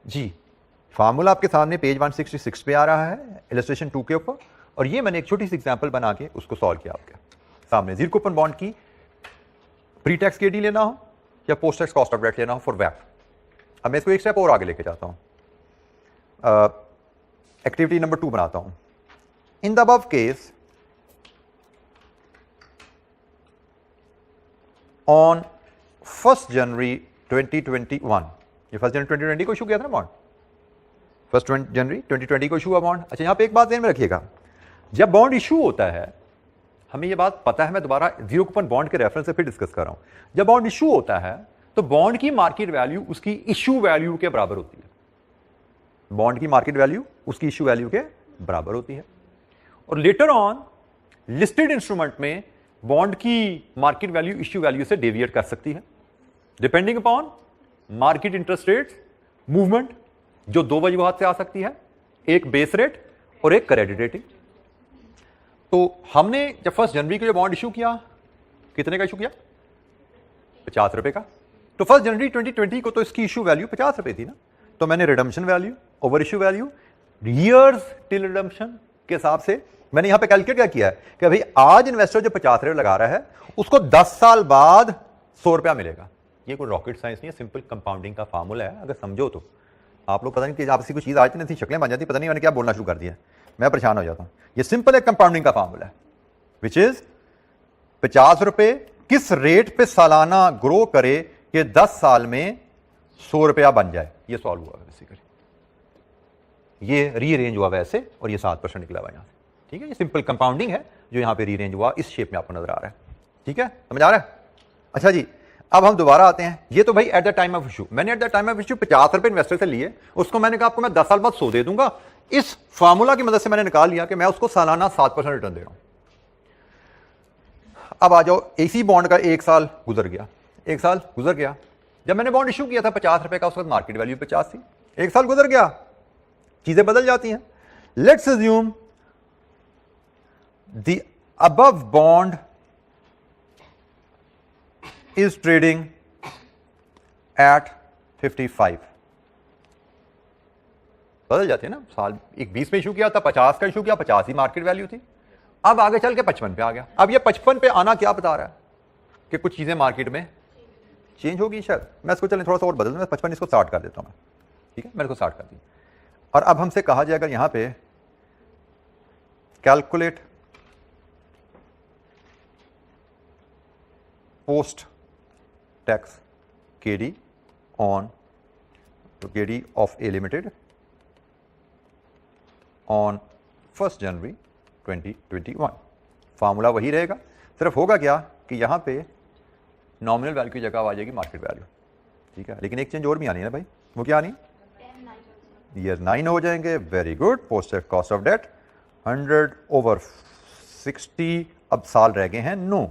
जी, फार्मूला आपके सामने पेज 166 पे आ रहा है इलस्ट्रेशन 2 के ऊपर, और ये मैंने एक छोटी सी एग्जांपल बना के उसको सॉल्व किया आपके सामने। जीरो कूपन बॉन्ड की प्री टैक्स केडी लेना हो या post tax cost of debt लेना हो फॉर वैप। अब मैं इसको एक स्टेप और आगे लेके जाता हूं, एक्टिविटी नंबर 2 बनाता हूं। In the above case on 1 जनवरी 2021, ये 1 जनवरी 2020 को इशू किया था ना बॉन्ड, 1 जनवरी 2020 को इशू हुआ बॉन्ड। अच्छा, यहां पे एक बात ध्यान में रखिएगा, जब बॉन्ड इशू होता है, हमें ये बात पता है, मैं दोबारा जीरो कूपन बॉन्ड के रेफरेंस से फिर डिस्कस कर रहा हूं, जब बॉन्ड इशू होता है तो बॉन्ड की मार्केट वैल्यू उसकी इशू वैल्यू के बराबर होती है। बॉन्ड की मार्केट वैल्यू उसकी इशू वैल्यू के बराबर होती है। और लेटर ऑन लिस्टेड इंस्ट्रूमेंट में बॉन्ड की मार्केट वैल्यू इश्यू वैल्यू से डेविएट कर सकती है depending upon market interest rate movement, जो दो वजूहात से आ सकती है, एक बेस रेट और एक क्रेडिट रेटिंग। तो हमने जब 1 जनवरी को जो बॉन्ड इशू किया, कितने का इशू किया? 50 रुपए का। तो 1 जनवरी 2020 को तो इसकी इशू वैल्यू 50 रुपए थी ना, तो मैंने redemption value over issue value years till redemption के हिसाब से मैंने यहां पे कैलकुलेट क्या किया है कि भाई आज इन्वेस्टर जो 50 रुपए लगा रहा है उसको 10 साल बाद 100 रुपया मिलेगा। ये कोई रॉकेट साइंस नहीं है, सिंपल कंपाउंडिंग का फार्मूला है। अगर समझो तो आप लोग पता नहीं कि आपसी कोई चीज आज नहीं थी, शक्लें बन जाती, पता नहीं मैंने क्या बोलना शुरू कर दिया, मैं परेशान हो जाता हूं। ये सिंपल एक कंपाउंडिंग का फार्मूला है विच इज 50 रुपए किस रेट पे सालाना ग्रो करे कि 10 साल में 100 रुपया बन जाए। ये सॉल्व हुआ बेसिकली, ये रीअरेंज हुआ वैसे, और ये 7% निकला हुआ यहां से। ठीक है, ये सिंपल कंपाउंडिंग है जो यहां पे रीअरेंज हुआ, इस शेप में आपको नजर आ रहा है। ठीक है, समझ आ रहा है? अच्छा जी, अब हम दोबारा आते हैं। ये तो भाई at the time of issue, मैंने at the time of issue 50 रुपए इन्वेस्टर से लिए, उसको मैंने कहा आपको मैं 10 साल बाद 100 दे दूंगा। इस फार्मूला की मदद से मैंने निकाल लिया कि मैं उसको सालाना 7% रिटर्न दे रहा हूं। अब आ जाओ, इसी बॉन्ड का 1 साल गुजर गया, 1 साल गुजर गया, जब मैंने बॉन्ड इशू किया था 50 रुपए का, उस वक्त मार्केट वैल्यू 50 थी। 1 साल गुजर गया, चीजें बदल जाती हैं। Let's assume the above bond is trading at 55। बदल जाते हैं ना, साल एक 20 में इशू किया था, 50 का इशू किया, 50 ही मार्केट वैल्यू थी। अब आगे चल के 55 पे आ गया। अब ये 55 पे आना क्या बता रहा है कि कुछ चीजें मार्केट में चेंज होगी शायद। मैं इसको चलें थोड़ा सा और बदल दूं, मैं 55 इसको 60 कर देता हूं मैं। ठीक है, मैंने इसको 60 कर दिया। और अब हमसे कहा जाएगा यहां पे calculate post tax KD on KD of A Limited on 1 January 2021। Formula वही रहेगा, सिर्फ होगा क्या कि यहां पे नॉमिनल वैल्यू की जगह आ जाएगी मार्केट वैल्यू। ठीक है, लेकिन एक चेंज और भी आनी है ना भाई, वो क्या आनी? ईयर 9 हो जाएंगे। Very good. Post tax cost of debt 100/60, अब साल रह गए हैं 9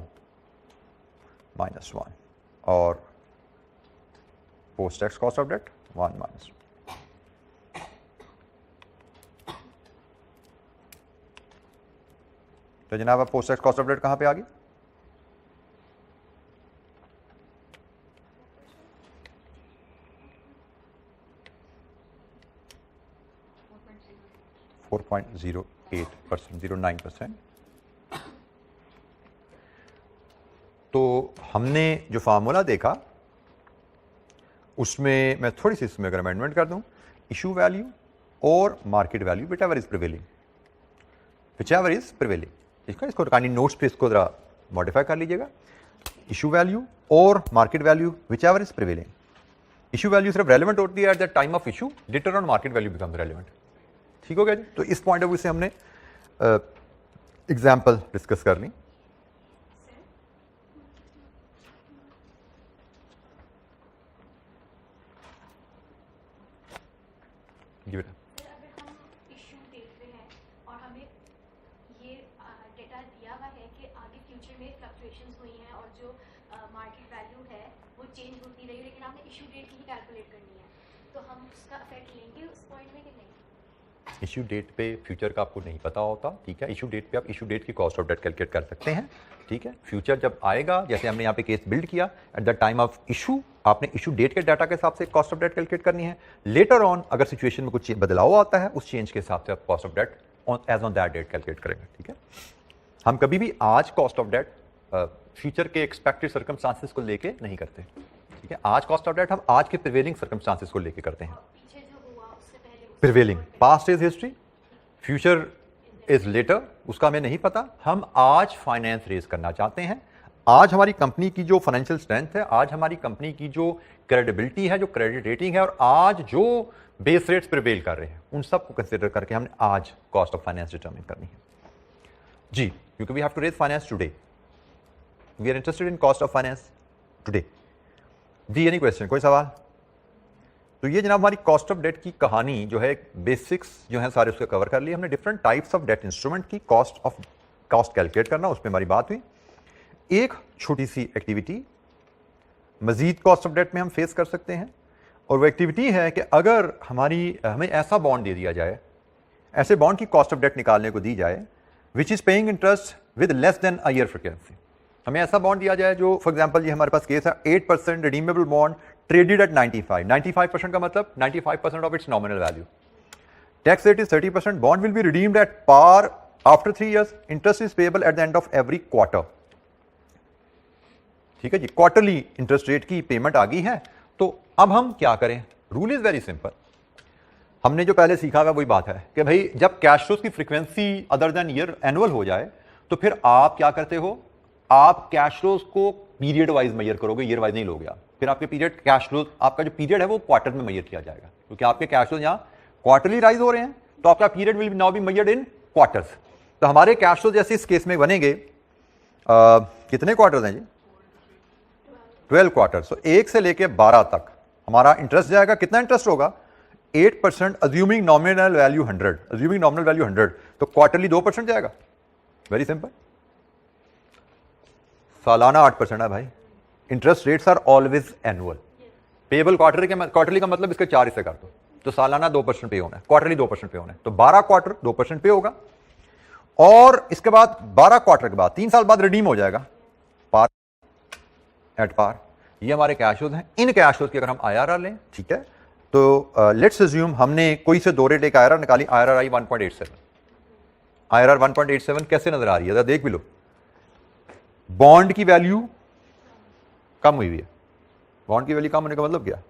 -1, और post tax cost of debt 1 - तो जनाब अब post tax cost of debt कहां पे आ गई? .08%, 09%। तो हमने जो फार्मूला देखा उसमें मैं थोड़ी सी इसमें अगर अमेंडमेंट कर दूं, इशू वैल्यू और market value whichever is prevailing, इसको काइंडली नोट्स पे इसको जरा मॉडिफाई कर लीजिएगा। इशू वैल्यू और market value whichever is prevailing. Issue value सिर्फ रेलेवेंट होती है at the time of issue, later on market value becomes relevant. ठीक हो गया जी? तो इस पॉइंट ऑफ व्यू से हमने एग्जाम्पल डिस्कस कर ली। जी बेटा, अगर हम इशू देख रहे हैं और हमें ये डेटा दिया हुआ है कि आगे फ्यूचर में फ्लक्चुएशंस हुई हैं और जो मार्केट वैल्यू है वो चेंज होती रही, लेकिन हमने इशू डेट ही कैलकुलेट करनी है, तो हम उसका इफेक्ट लेंगे उस पॉइंट में कि नहीं? इशू डेट पे फ्यूचर का आपको नहीं पता होता, ठीक है। इशू डेट पे आप इशू डेट की कॉस्ट ऑफ डेट कैलकुलेट कर सकते हैं, ठीक है। फ्यूचर जब आएगा, जैसे हमने यहाँ पे केस बिल्ड किया, eight the time of issue आपने इशू डेट के डाटा के हिसाब से कॉस्ट ऑफ डेट कैलकुलेट करनी है। लेटर ऑन अगर सिचुएशन में कुछ बदलाव आता है, उस चेंज के हिसाब से आप cost of debt as on that date calculate करेंगे, ठीक है। हम कभी भी आज कॉस्ट ऑफ डेट फ्यूचर के एक्सपेक्टेड सर्कमस्टांसेस को लेके नहीं करते, ठीक है। आज कॉस्ट ऑफ डेट हम आज के प्रिवेलिंग सर्कमस्टांसेस को लेके करते हैं। पीछे जो हुआ उससे पहले prevailing, past is history, future is later, उसका हमें नहीं पता। हम आज फाइनेंस रेज करना चाहते हैं। आज हमारी कंपनी की जो फाइनेंशियल स्ट्रेंथ है, आज हमारी कंपनी की जो क्रेडिबिलिटी है, जो क्रेडिट रेटिंग है, और आज जो बेस रेट्स प्रिवेल कर रहे हैं, उन सब को कंसिडर करके हमने आज कॉस्ट ऑफ फाइनेंस डिटरमिन करनी है जी, क्योंकि we have to raise finance today, we are interested in cost of finance today जी। एनी क्वेश्चन, कोई सवाल? तो ये जनाब हमारी कॉस्ट ऑफ डेट की कहानी जो है, बेसिक्स जो है सारे उसके कवर कर लिए हमने। Different types of debt instrument की कॉस्ट कैलकुलेट करना, उस पर हमारी बात हुई। एक छोटी सी एक्टिविटी मजीद कॉस्ट ऑफ डेट में हम फेस कर सकते हैं, और वो एक्टिविटी है कि अगर हमें ऐसा बॉन्ड दे दिया जाए, ऐसे बॉन्ड की कॉस्ट ऑफ डेट निकालने को दी जाए which is paying interest with less than a year frequency. हमें ऐसा बॉन्ड दिया जाए जो, फॉर एग्जांपल ये हमारे पास केस है 8% रिडीमेबल बॉन्ड ट्रेडेड एट 95% का मतलब 95% of its nominal value, tax rate is 30%, bond will be redeemed at par after 3 years, interest is payable at the end of every quarter, ठीक है जी। Quarterly interest rate की payment आ गई है। तो अब हम क्या करें? Rule is very simple. हमने जो पहले सीखा हुआ वही बात है कि भाई जब कैश फ्लोज की frequency other than year annual हो जाए, तो फिर आप क्या करते हो, आप कैश फ्लोज को पीरियड वाइज मेजर करोगे, ईयर वाइज नहीं लोगे आप। फिर आपके पीरियड कैश फ्लोज, आपका जो पीरियड है वो क्वार्टर में मेजर किया जाएगा, क्योंकि आपके कैश फ्लोज यहाँ क्वार्टरली राइज हो रहे हैं, तो आपका period will now be measured in quarters. तो हमारे कैश फ्लोज जैसे इस केस में बनेंगे, कितने क्वार्टर्स हैं जी? 12 क्वार्टर्स। तो 1 से लेके 12 तक हमारा इंटरेस्ट जाएगा। कितना इंटरेस्ट होगा? 8%, assuming nominal value 100, assuming nominal value 100, तो क्वार्टरली 2% जाएगा। Very simple. सालाना 8% है भाई। Interest rates are always annual, payable quarterly का मतलब इसके 4 हिस्से कर दो, तो सालाना 2% पे होना है, क्वार्टरली 2% पे होना है, तो 12 क्वार्टर 2% पे होगा। और इसके बाद 12 क्वार्टर के बाद 3 साल बाद रिडीम हो जाएगा पार, एट पार। ये हमारे कैश फ्लोज हैं। इन कैश फ्लोज की अगर हम IRR लें, ठीक है, तो लेट्स अज्यूम हमने कोई से 2 रेट एक IRR निकाली, IRR आई 1.87। IRR 1.87 कैसे नजर आ रही है? देख भी लो, बॉन्ड की वैल्यू कम हुई है। बॉन्ड की वैल्यू कम होने का मतलब क्या?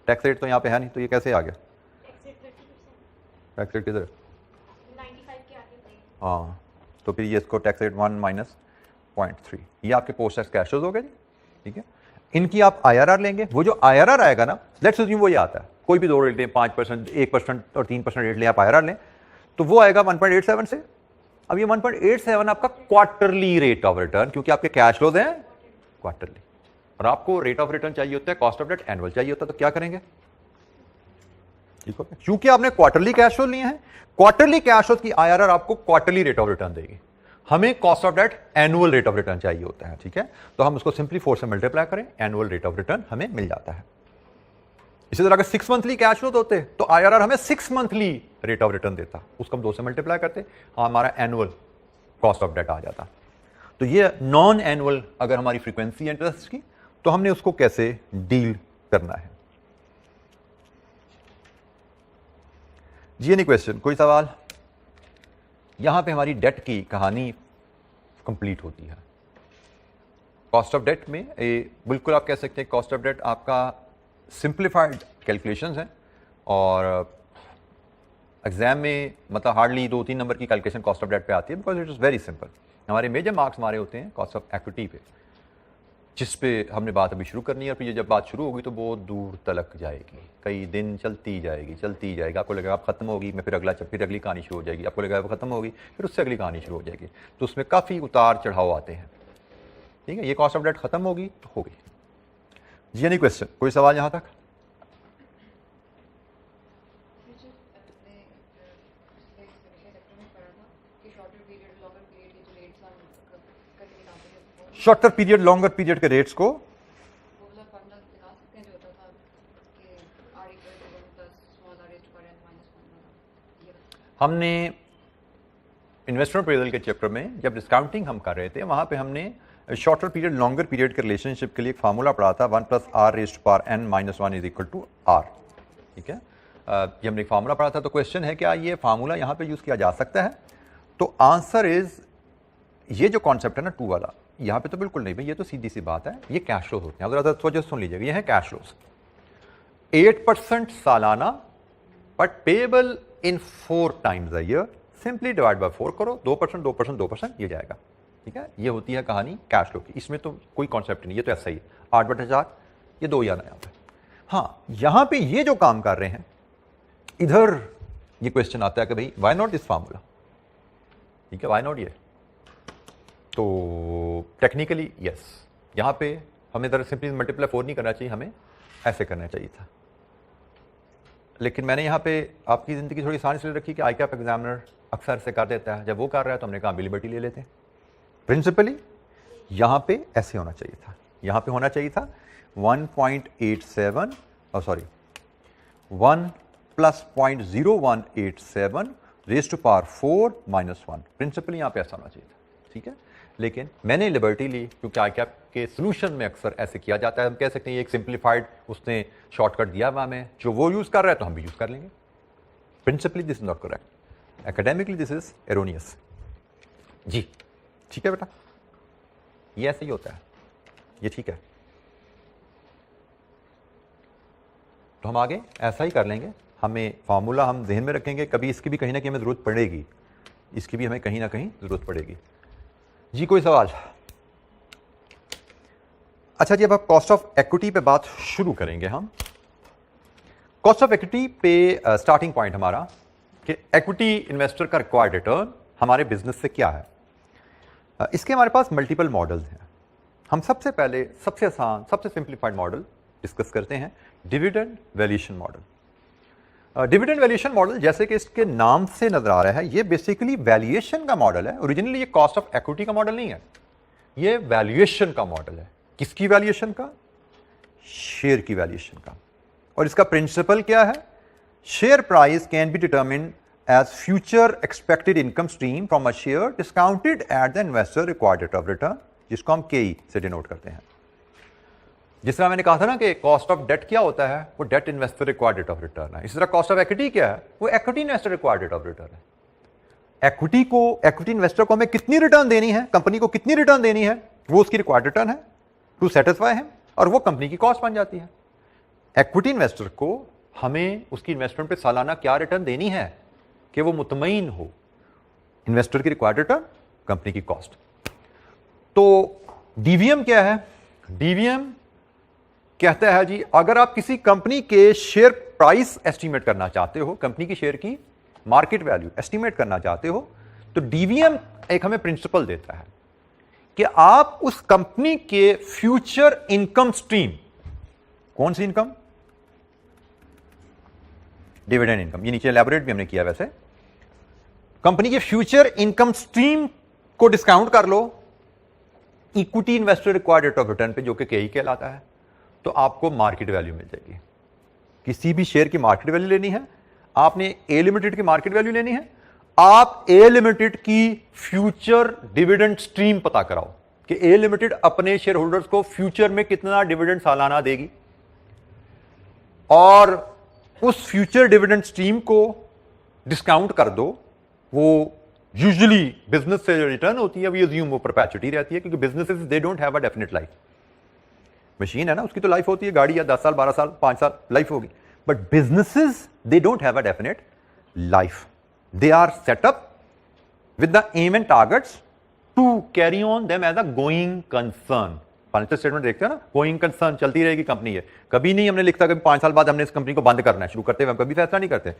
टैक्स रेट तो यहां पे है नहीं, तो ये कैसे आ गया? टैक्स रेट किधर? 95 के आगे। हाँ, तो फिर ये इसको टैक्स रेट 1 माइनस 0.3, ये आपके पोस्ट टैक्स कैश फ्लोज हो गए जी, ठीक है। इनकी आप IRR लेंगे, वो जो IRR आएगा ना, लेट्स अज्यूम वो ये आता है, कोई भी 2 रेट लें, 5%, 1% और 3% रेट लें, आप IRR लें, तो वो आएगा 1.87 से। अब ये 1.87 आपका क्वार्टरली रेट ऑफ रिटर्न, क्योंकि आपके कैश फ्लोज हैं क्वार्टरली, और आपको रेट ऑफ रिटर्न चाहिए होता है, कॉस्ट ऑफ डेट एनुअल चाहिए होता है, तो क्या करेंगे? ठीक है, क्योंकि आपने क्वार्टरली कैश फ्लो लिए हैं, क्वार्टरली कैश फ्लो की IRR आपको क्वार्टरली रेट ऑफ रिटर्न देगी। हमें cost of debt annual rate of return चाहिए होता है, ठीक है, तो हम उसको सिंपली 4 से मल्टीप्लाई करें, एनुअल रेट ऑफ रिटर्न हमें मिल जाता है। इसी तरह अगर 6 मंथली कैश फ्लो होते तो IRR हमें 6 मंथली रेट ऑफ रिटर्न देता, उसको हम 2 से मल्टीप्लाई करते, हमारा एनुअल कॉस्ट ऑफ डेट आ जाता। तो ये नॉन एनुअल अगर हमारी फ्रीक्वेंसी इंटरेस्ट की, तो हमने उसको कैसे डील करना है जी। एनी क्वेश्चन, कोई सवाल? यहां पे हमारी डेट की कहानी कंप्लीट होती है। कॉस्ट ऑफ डेट में बिल्कुल आप कह सकते हैं कॉस्ट ऑफ डेट आपका सिंप्लीफाइड कैलकुलेशंस हैं, और एग्जाम में मतलब हार्डली 2-3 नंबर की कैलकुलेशन कॉस्ट ऑफ डेट पे आती है, because it is very simple. हमारे मेजर मार्क्स हमारे होते हैं कॉस्ट ऑफ इक्विटी पे, जिस पे हमने बात अभी शुरू करनी है, और फिर ये जब बात शुरू होगी तो बहुत दूर तलक जाएगी, कई दिन चलती जाएगी। आपको लगेगा आप खत्म होगी, मैं फिर अगली कहानी शुरू हो जाएगी, आपको लगेगा आप खत्म होगी, फिर उससे अगली कहानी शुरू हो जाएगी, तो उसमें काफ़ी उतार चढ़ाव आते हैं, ठीक है। ये कॉस्ट ऑफ डेट खत्म होगी तो होगी जी। एनी क्वेश्चन, कोई सवाल यहाँ तक? शॉर्टर पीरियड लॉन्गर पीरियड के रेट्स को हमने इन्वेस्टमेंट अप्रेजल के चैप्टर में जब डिस्काउंटिंग हम कर रहे थे वहां पे हमने शॉर्टर पीरियड लॉन्गर पीरियड के रिलेशनशिप के लिए एक फार्मूला पढ़ा था 1 + r⁻n-1 = r। ठीक है, ये हमने एक फार्मूला पढ़ा था। तो क्वेश्चन है क्या ये फार्मूला यहाँ पे यूज किया जा सकता है? तो आंसर इज ये जो कॉन्सेप्ट है ना 2 वाला, यहाँ पे तो बिल्कुल नहीं भाई, ये तो सीधी सी बात है, ये कैश फ्लोज होते हैं। अगर सोचे सुन लीजिएगा, ये है कैश फ्लोज 8% सालाना but payable in 4 times a year, simply divide by 4 करो, 2% 2% 2% ये जाएगा। ठीक है, ये होती है कहानी कैश फ्लो की। इसमें तो कोई कॉन्सेप्ट नहीं, ये तो ऐसा ही है 8/4, ये 2 याद है यहाँ पे। हाँ, यहाँ पे ये जो काम कर रहे हैं, इधर ये क्वेश्चन आता है कि भाई व्हाई नॉट दिस फार्मूला। ठीक है, व्हाई नॉट ये? तो टेक्निकली यस, यहाँ पे हमें इधर सिंपली मल्टीप्लाई 4 नहीं करना चाहिए, हमें ऐसे करना चाहिए था। लेकिन मैंने यहाँ पे आपकी ज़िंदगी थोड़ी आसान इसलिए रखी कि ICAP एग्जामिनर अक्सर से कर देता है, जब वो कर रहा है तो हमने कहा लिबर्टी ले लेते हैं। प्रिंसिपली यहाँ पे ऐसे होना चाहिए था, यहाँ पे होना चाहिए था 1.87 sorry 1 + 0.0187 raise to power 4 - 1। Principally यहाँ पे ऐसा होना चाहिए था। ठीक है, लेकिन मैंने लिबर्टी ली क्योंकि ICAP के सोल्यूशन में अक्सर ऐसे किया जाता है। हम कह सकते हैं ये एक सिंप्लीफाइड उसने शॉर्टकट दिया हुआ हमें, जो वो यूज़ कर रहा है तो हम भी यूज़ कर लेंगे। Principally this is not correct, academically this is erroneous जी। ठीक है बेटा, ये ऐसे ही होता है, ये ठीक है। तो हम आगे ऐसा ही कर लेंगे, हमें फार्मूला हम ध्यान में रखेंगे, कभी इसकी भी कहीं ना कहीं हमें ज़रूरत पड़ेगी, इसकी भी हमें कहीं ना कहीं ज़रूरत पड़ेगी जी। कोई सवाल? अच्छा जी, अब आप कॉस्ट ऑफ इक्विटी पे बात शुरू करेंगे। हम कॉस्ट ऑफ इक्विटी पे स्टार्टिंग पॉइंट हमारा कि इक्विटी इन्वेस्टर का रिक्वायर्ड रिटर्न हमारे बिजनेस से क्या है। इसके हमारे पास मल्टीपल मॉडल्स हैं। हम सबसे पहले सबसे आसान सबसे सिंप्लीफाइड मॉडल डिस्कस करते हैं, dividend valuation model. Dividend valuation model जैसे कि इसके नाम से नजर आ रहा है, ये बेसिकली वैल्यूएशन का मॉडल है। ओरिजिनली ये कॉस्ट ऑफ इक्विटी का मॉडल नहीं है, ये वैल्यूएशन का मॉडल है। किसकी वैल्यूएशन का? शेयर की वैल्यूएशन का। और इसका प्रिंसिपल क्या है? Share price can be determined as future expected income stream from a share discounted at the investor required rate of return, जिसको हम KE से डिनोट करते हैं। जिस तरह मैंने कहा था ना कि कॉस्ट ऑफ डेट क्या होता है, वो debt investor required rate of return है। इसी तरह कॉस्ट ऑफ इक्विटी क्या है, वो equity investor required rate of return है। इक्विटी इन्वेस्टर को हमें कितनी रिटर्न देनी है, कंपनी को कितनी रिटर्न देनी है, वो उसकी रिक्वायर्ड रिटर्न है टू सेटिस्फाई है, और वो कंपनी की कॉस्ट बन जाती है। इक्विटी इन्वेस्टर को हमें उसकी इन्वेस्टमेंट पे सालाना क्या रिटर्न देनी है कि वो मुतमईन हो, इन्वेस्टर की रिक्वायर्ड रिटर्न, कंपनी की कॉस्ट। तो डीवीएम क्या है? डीवीएम कहता है जी, अगर आप किसी कंपनी के शेयर प्राइस एस्टीमेट करना चाहते हो, कंपनी की शेयर की मार्केट वैल्यू एस्टीमेट करना चाहते हो, तो डीवीएम एक हमें प्रिंसिपल देता है कि आप उस कंपनी के फ्यूचर इनकम स्ट्रीम, कौन सी इनकम? Dividend income. ये नीचे एलैबोरेट भी हमने किया, वैसे कंपनी के फ्यूचर इनकम स्ट्रीम को डिस्काउंट कर लो equity investor required rate of return पे, जो कि KE कहलाता है, तो आपको मार्केट वैल्यू मिल जाएगी। किसी भी शेयर की मार्केट वैल्यू लेनी है, आपने ए लिमिटेड की मार्केट वैल्यू लेनी है, आप ए लिमिटेड की फ्यूचर डिविडेंड स्ट्रीम पता कराओ कि ए लिमिटेड अपने शेयर होल्डर्स को फ्यूचर में कितना डिविडेंड सालाना देगी, और उस फ्यूचर डिविडेंड स्ट्रीम को डिस्काउंट कर दो। वो यूजुअली बिजनेस से जो रिटर्न होती है, वो अज्यूम वो परपेचुइटी रहती है, क्योंकि businesses they don't have a definite life. Machine है ना, उसकी तो लाइफ होती है, गाड़ी या 10 साल 12 साल 5 साल लाइफ होगी, but businesses they don't have a definite life. They are set up with the aim and targets to carry on them as a going concern. Financial statement देखते हैं ना, गोइंग कंसर्न, चलती रहेगी कंपनी है, कभी नहीं हमने लिखता कि 5 साल बाद हमने इस कंपनी को बंद करना है, शुरू करते हुए हम कभी फैसला नहीं करते।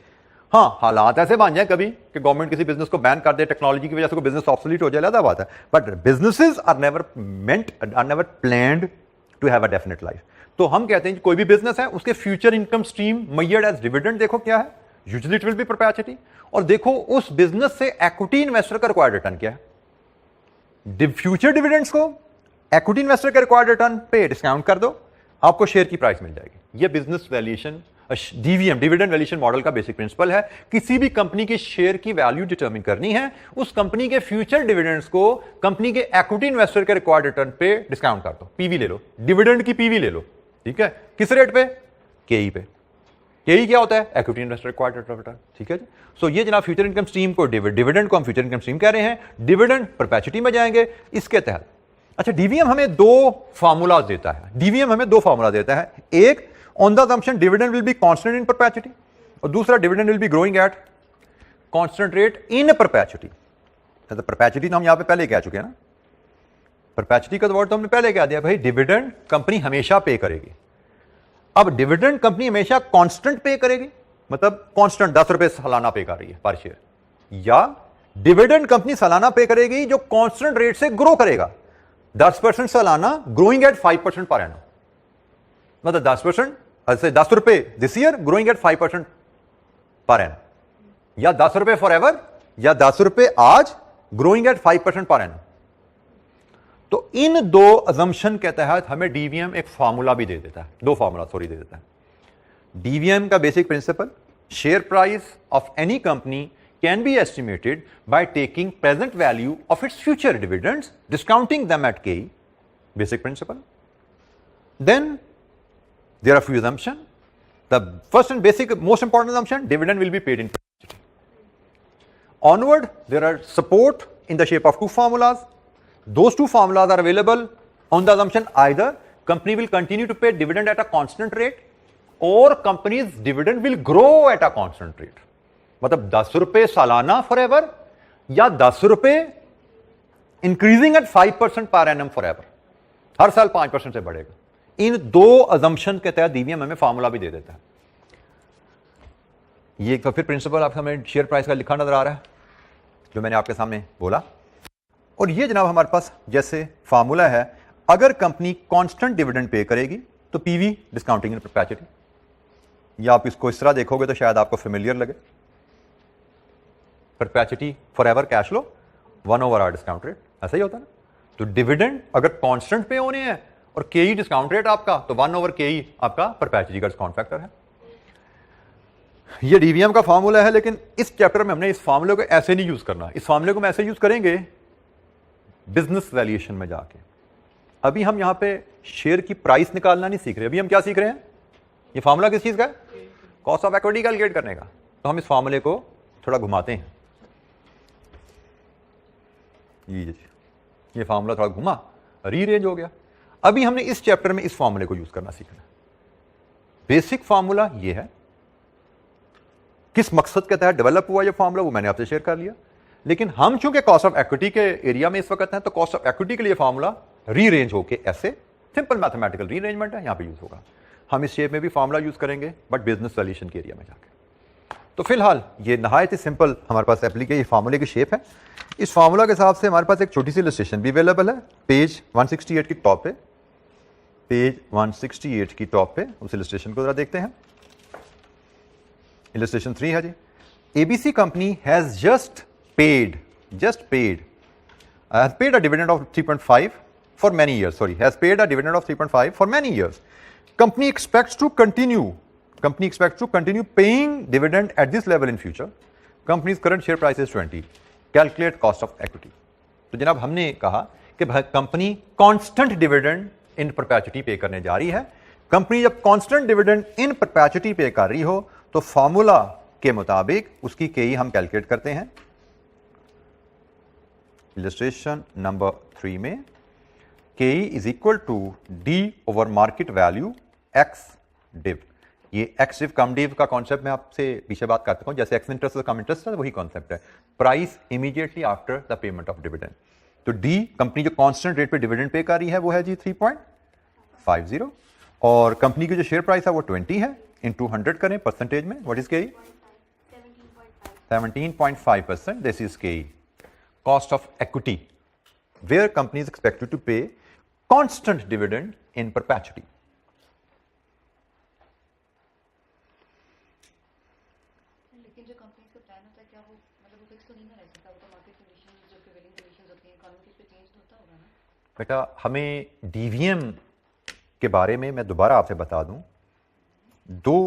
हाँ, हालात ऐसे बन जाए कभी कि गवर्नमेंट किसी बिजनेस को बैन कर दे, टेक्नोलॉजी की वजह से कोई बिजनेस ऑब्सोलीट हो जाए, अलग बात है, but businesses are never planned to have a definite life. तो हम कहते हैं कोई भी बिजनेस है, उसके future income stream measured as dividend देखो क्या है, usually it will be perpetuity, और देखो उस बिजनेस से इक्विटी इन्वेस्टर का रिक्वायर्ड रिटर्न क्या है। फ्यूचर डिविडेंड्स को इक्विटी इन्वेस्टर के रिक्वायर्ड रिटर्न पे डिस्काउंट कर दो, आपको शेयर की प्राइस मिल जाएगी। ये business valuation DVM, dividend valuation model का बेसिक प्रिंसिपल है, किसी भी कंपनी के शेयर की वैल्यू डिटरमिन करनी है, उस कंपनी के फ्यूचर डिविडेंड्स को कंपनी के इक्विटी इन्वेस्टर के रिक्वायर्ड रिटर्न पे डिस्काउंट कर दो, पीवी ले लो, डिविडेंड की पीवी ले लो, ठीक है, किस रेट पे, केई पे। केई क्या होता है, इक्विटी इन्वेस्टर रिक्वायर्ड रिटर्न, ठीक है जी। सो ये जनाब फ्यूचर इनकम स्ट्रीम को, डिविडेंड को हम फ्यूचर इनकम स्ट्रीम कह रहे हैं, डिविडेंड परपेचुइटी में जाएंगे इसके तहत। अच्छा, डीवीएम हमें दो फार्मूला देता है, डीवीएम हमें दो फार्मूला देता है, एक on the assumption dividend will be constant in perpetuity, और दूसरा dividend will be growing at constant rate in perpetuity. तो परपेचुइटी तो हम यहां पे पहले कह चुके हैं ना, परपेचुइटी का वर्ड तो हमने पहले कह दिया भाई, डिविडेंड कंपनी हमेशा पे करेगी। अब डिविडेंड कंपनी हमेशा कांस्टेंट पे करेगी, मतलब कांस्टेंट 10 रुपए सालाना पे कर रही है पर शेयर, या डिविडेंड कंपनी सालाना पे करेगी जो कांस्टेंट रेट से ग्रो करेगा, 10% सालाना, ग्रोइंग एट 5% पर एनम, मतलब 10%, ऐसे 10 रुपए this year, growing at 5% per annum, या 10 रुपए फॉर एवर, या 10 रुपए आज, ग्रोइंग एट 5% पर एनम। तो इन दो अजम्पशन के तहत हमें डीवीएम एक फार्मूला भी दे देता है, दो फार्मूला सॉरी दे देता है। डीवीएम का basic principle, share price of any company can be estimated by taking present value of its future dividends, discounting them at K, basic principle. Then there are few assumptions. The first and basic, most important assumption, dividend will be paid in perpetuity. Onward, there are support in the shape of two formulas. Those two formulas are available on the assumption either company will continue to pay dividend at a constant rate or company's dividend will grow at a constant rate. मतलब 10 रुपए सालाना forever या 10 रुपए increasing at 5% per annum forever, हर साल 5% से बढ़ेगा। इन दो assumption के तहत डीवीएम हमें फार्मूला भी दे देता है। ये तो फिर प्रिंसिपल आपको हमें शेयर प्राइस का लिखा नजर आ रहा है जो मैंने आपके सामने बोला, और ये जनाब हमारे पास जैसे फार्मूला है, अगर कंपनी कांस्टेंट डिविडेंड पे करेगी तो पीवी डिस्काउंटिंग इन परपेचुइटी, या आप इसको इस तरह देखोगे तो शायद आपको फेमिलियर लगे, perpetuity forever cash flow 1/r discount rate, ऐसा ही होता है ना। तो डिविडेंड अगर कांस्टेंट पे होने हैं और केई डिस्काउंट रेट आपका, तो 1/ke आपका परपेचुइटी का डिस्काउंट फैक्टर है। ये डीवीएम का फार्मूला है, लेकिन इस चैप्टर में हमने इस फार्मूले को ऐसे नहीं यूज करना। इस फार्मूले को हम ऐसे यूज करेंगे बिजनेस वैल्यूएशन में जाके। अभी हम यहां पे शेयर की प्राइस निकालना नहीं सीख रहे, अभी हम क्या सीख रहे हैं, ये फार्मूला किस चीज का है, कॉस्ट ऑफ इक्विटी कैलकुलेट करने का। तो हम इस फार्मूले को थोड़ा घुमाते हैं, ये फार्मूला थोड़ा घुमा, रीअरेंज हो गया। अभी हमने इस चैप्टर में इस फार्मूले को यूज करना सीखना है। बेसिक फार्मूला ये है, किस मकसद के तहत डेवलप हुआ ये फार्मूला वो मैंने आपसे शेयर कर लिया, लेकिन हम चूंकि कॉस्ट ऑफ इक्विटी के एरिया में इस वक्त हैं, तो कॉस्ट ऑफ इक्विटी के लिए फार्मूला रीअरेंज होके ऐसे सिंपल मैथमेटिकल रीअरेंजमेंट है, यहां पे यूज होगा। हम इस शेप में भी फार्मूला यूज करेंगे बट बिजनेस वैल्यूएशन के एरिया में जाके। तो फिलहाल ये नहायत ही सिंपल हमारे पास एप्लीकेशन फार्मूले की शेप है। इस फार्मूला के हिसाब से हमारे पास एक छोटी सी इलस्ट्रेशन भी अवेलेबल है पेज 168 की टॉप पे, पेज 168 की टॉप पे उस इलस्ट्रेशन को जरा देखते हैं। इलस्ट्रेशन 3 है जी, ABC company has just paid a dividend of 3.5 for many years, has paid a dividend of 3.5 for many years. Company expects to continue paying dividend at this level in future. Company's current share price is 20. Calculate cost of equity. तो जनाब हमने कहा कि company constant dividend in perpetuity पे करने जा रही है। कंपनी जब कांस्टेंट डिविडेंड इन परपेचुइटी पे कर रही हो तो फॉर्मूला के मुताबिक उसकी केई हम कैलकुलेट करते हैं। इलस्ट्रेशन नंबर 3 में K is equal to D over market value ex div. ये एक्स डिव कम डिव का कॉन्सेप्ट मैं आपसे पीछे बात करता हूं, जैसे एक्स इंटरेस्ट कम इंटरेस्ट है वही कॉन्सेप्ट है, price immediately after the payment of dividend. तो डी कंपनी जो कांस्टेंट रेट पे डिविडेंड पे कर रही है वो है जी 3.50, और कंपनी की जो शेयर प्राइस है वो 20 है, इनटू 100 करें परसेंटेज में, व्हाट इज के 17.5%, दिस इज के cost of equity where company is expected to pay constant dividend in perpetuity. लेकिन जो कंपनी का प्लान होता है क्या वो मतलब वो फिक्स तो नहीं ना रह सकता, वो तो मार्केट कंडीशंस जो प्रिवेलिंग कंडीशंस होती हैं कानून के चेंज तो होता होगा ना। बेटा हमें डीवीएम के बारे में मैं दोबारा आपसे बता दूं, दो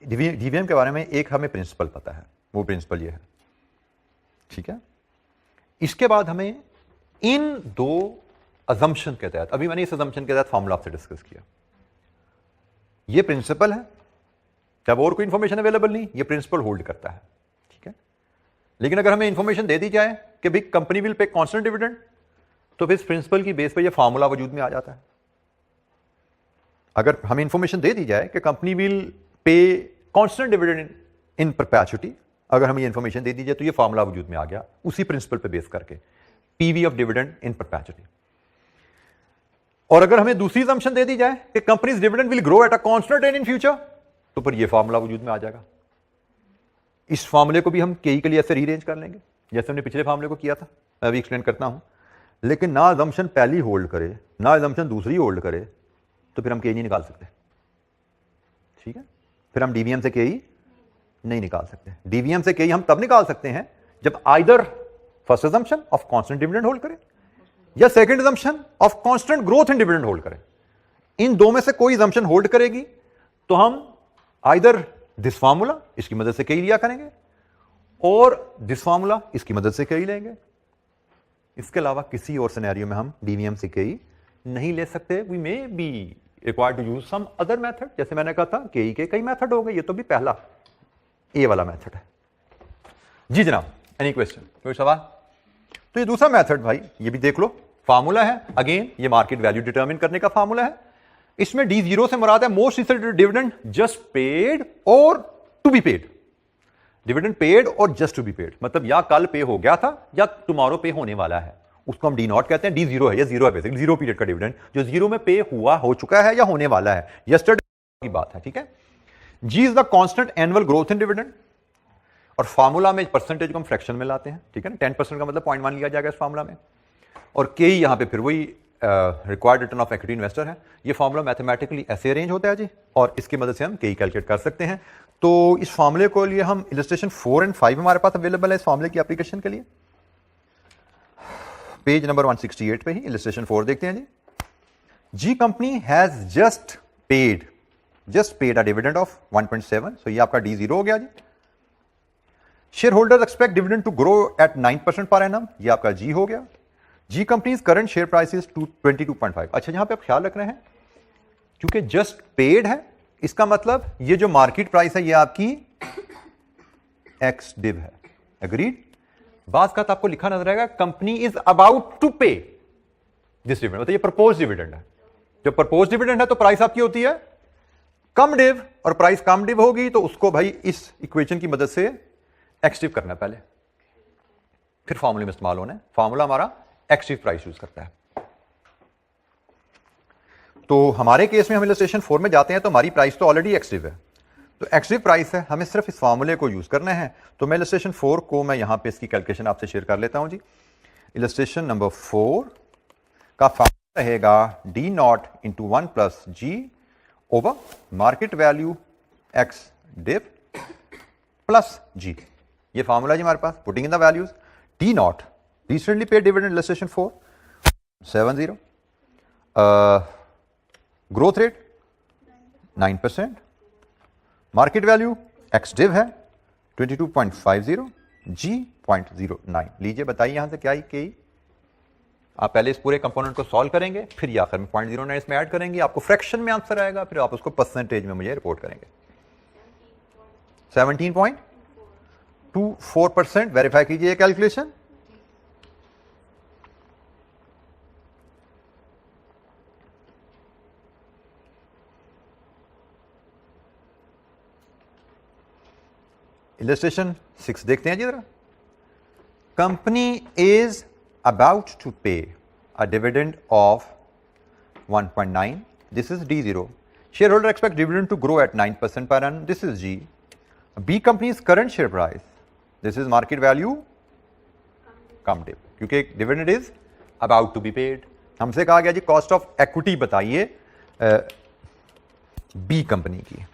डीवीएम के बारे में एक हमें प्रिंसिपल पता है, वो प्रिंसिपल ये है, ठीक है। इसके बाद हमें इन दो अजम्पशन के तहत, अभी मैंने इस अजम्पशन के तहत फॉर्मूला आपसे डिस्कस किया, ये प्रिंसिपल है, जब और कोई इंफॉर्मेशन अवेलेबल नहीं, ये प्रिंसिपल होल्ड करता है, ठीक है। लेकिन अगर हमें इंफॉर्मेशन दे दी जाए कि भाई company will pay constant dividend, तो फिर इस प्रिंसिपल की बेस पर ये फार्मूला वजूद में आ जाता है। अगर हमें इंफॉर्मेशन दे दी जाए कि company will pay constant dividend in perpetuity, अगर हमें ये इंफॉर्मेशन दे दी जाए तो ये फार्मूला वजूद में आ गया उसी प्रिंसिपल पे बेस करके, PV of dividend in perpetuity. और अगर हमें दूसरी असम्पशन दे दी जाए कि companies dividend will grow at a constant rate in future, तो फिर ये फार्मूला वजूद में आ जाएगा। इस फार्मूले को भी हम के लिए ऐसे रीअरेंज कर लेंगे जैसे हमने पिछले फार्मूले को किया था, मैं अभी एक्सप्लेन करता हूं। लेकिन ना असम्पशन पहली होल्ड करे ना असम्पशन दूसरी होल्ड करे, तो फिर हम के नहीं निकाल सकते, ठीक है। फिर हम डीवीएम से के नहीं निकाल सकते। डीवीएम से के हम तब निकाल सकते हैं जब either first assumption of constant dividend hold करे या second assumption of constant growth in dividend hold करे। इन दो में से कोई असम्पशन होल्ड करेगी तो हम आइदर दिस फार्मूला, इसकी मदद से के लिया करेंगे, और दिस फार्मूला, इसकी मदद से के लेंगे। इसके अलावा किसी और सिनेरियो में हम डीवीएम से के नहीं ले सकते। We may be required to use some other method, जैसे मैंने कहा था के कई मेथड हो गए, ये तो भी पहला ए वाला मेथड है। जी जनाब, एनी क्वेश्चन, कोई सवाल? तो ये दूसरा मेथड भाई, ये भी देख लो, फार्मूला है, अगेन ये मार्केट वैल्यू डिटरमिन करने का फार्मूला है। इसमें D0 से मुराद है most recent dividend just paid और to be paid. Dividend paid और जस्ट टू बी पेड, मतलब या कल पे हो गया था या टुमारो पे होने वाला है, उसको हम D0 कहते हैं। D0 है, या जीरो है, बेसिकली जीरो पीरियड का डिविडेंड जो जीरो में पे हुआ, हो चुका है या होने वाला है, यस्टरडे की बात है, ठीक है। G is the constant annual growth in dividend, और फार्मूला में परसेंटेज को हम फ्रैक्शन में लाते हैं, ठीक है ना। 10% का मतलब 0.1 लिया जाएगा इस फार्मूला में, और के यहां पे फिर वही required return of equity investor है। ये फार्मूला मैथमेटिकली ऐसे अरेंज होता है जी, और इसकी मदद से हम के कैलकुलेट कर सकते हैं। तो इस फार्मूले को लिए हम इलस्ट्रेशन 4 और 5 हमारे पास अवेलेबल है इस फार्मूले की एप्लीकेशन के लिए। पेज नंबर 168 पे ही इलस्ट्रेशन 4 देखते हैं जी। G company has just paid a dividend of 1.7, so ये आपका D0 हो गया जी। Share holders expect dividend to grow at 9% per annum, ये आपका जी हो गया। G company's current share price is 22.5। अच्छा, यहां पे आप ख्याल रखना है, क्योंकि जस्ट पेड है, इसका मतलब ये जो मार्केट प्राइस है ये आपकी एक्स डिव है, एग्रीड। बात का आपको लिखा नजर आएगा कंपनी इज अबाउट टू पे दिस डिविडेंड, मतलब ये प्रपोज डिविडेंड है। जो प्रपोज डिविडेंड है तो प्राइस आपकी होती है कम डिव, और प्राइस कम डिव होगी तो उसको भाई इस इक्वेशन की मदद से एक्स डिव करना है पहले, फिर फॉर्मूले में इस्तेमाल होना है। फॉर्मूला हमारा एक्स डिव प्राइस यूज करता है। तो हमारे केस में हम इलस्ट्रेशन 4 में जाते हैं तो हमारी प्राइस तो ऑलरेडी एक्स डिव है, तो एक्स डिव प्राइस है, हमें सिर्फ इस फार्मूले को यूज करना है। तो मैं इलस्ट्रेशन 4 को मैं यहां पे इसकी कैलकुलेशन आपसे शेयर कर लेता हूं जी। इलस्ट्रेशन नंबर 4 का फार्मूला रहेगा D0 into 1 plus G over market value ex div plus G. ये फार्मूला जी हमारे पास, putting in the values. D0 recently paid dividend illustration 4 70, growth rate 9%, market value x div है 22.50, g 0.09। लीजिए बताइए यहां से क्या ही के, आप पहले इस पूरे कंपोनेंट को सॉल्व करेंगे, फिर ये आखिर में 0.09 इसमें ऐड करेंगे, आपको फ्रैक्शन में आंसर आएगा, फिर आप उसको परसेंटेज में मुझे रिपोर्ट करेंगे। 17.24%। वेरीफाई कीजिए कैलकुलेशन। इलस्ट्रेशन 6 देखते हैं जी जरा। Company is about to pay a dividend of 1.9, this is D0। Share holder expect dividend to grow at 9% per annum, this is G। B company's current share price, this is market value cum div, क्योंकि dividend is about to be paid. हमसे कहा गया जी cost of equity बताइए B company की।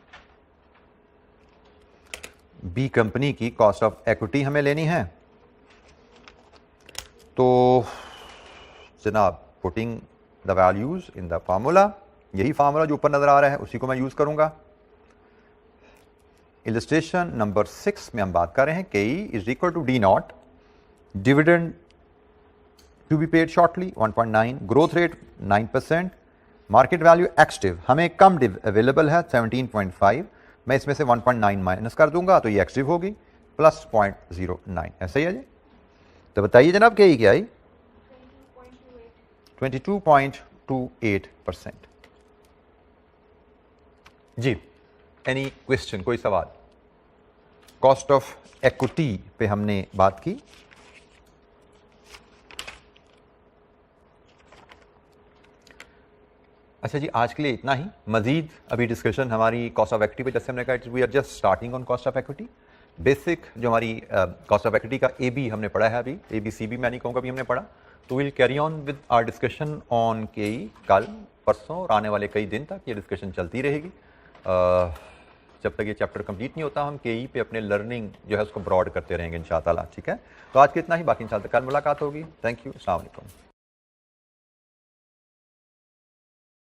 B company की cost of equity हमें लेनी है, तो जनाब putting the values in the formula, यही फार्मूला जो ऊपर नजर आ रहा है उसी को मैं यूज करूंगा। इलस्ट्रेशन नंबर 6 में हम बात कर रहे हैं K E is equal to D nought, dividend to be paid shortly 1.9, growth rate 9%, market value active हमें कम अवेलेबल है 17.5, मैं इसमें से 1.9 माइनस कर दूंगा तो ये एक्टिव होगी प्लस 0.09, ऐसा ही है जी। तो बताइए जनाब के ई क्या आई? 22.28%। जी, एनी क्वेश्चन, कोई सवाल? कॉस्ट ऑफ इक्विटी पे हमने बात की। अच्छा जी, आज के लिए इतना ही। मजीद अभी डिस्कशन हमारी कॉस्ट ऑफ इक्विटी पे, जैसे हमने कहा we are just starting on cost of equity. Basic जो हमारी कॉस्ट ऑफ इक्विटी का ए बी हमने पढ़ा है, अभी ए बी सी बी मैं नहीं कहूँगा, अभी हमने पढ़ा। तो will carry on with our discussion on K E कल परसों और आने वाले कई दिन तक ये डिस्कशन चलती रहेगी। जब तक ये चैप्टर कंप्लीट नहीं होता हम के ई पे अपने लर्निंग जो है उसको ब्रॉड करते रहेंगे इंशाअल्लाह। ठीक है, तो आज के इतना ही, बाकी इंशाअल्लाह कल मुलाकात होगी। थैंक यू, अस्सलाम वालेकुम।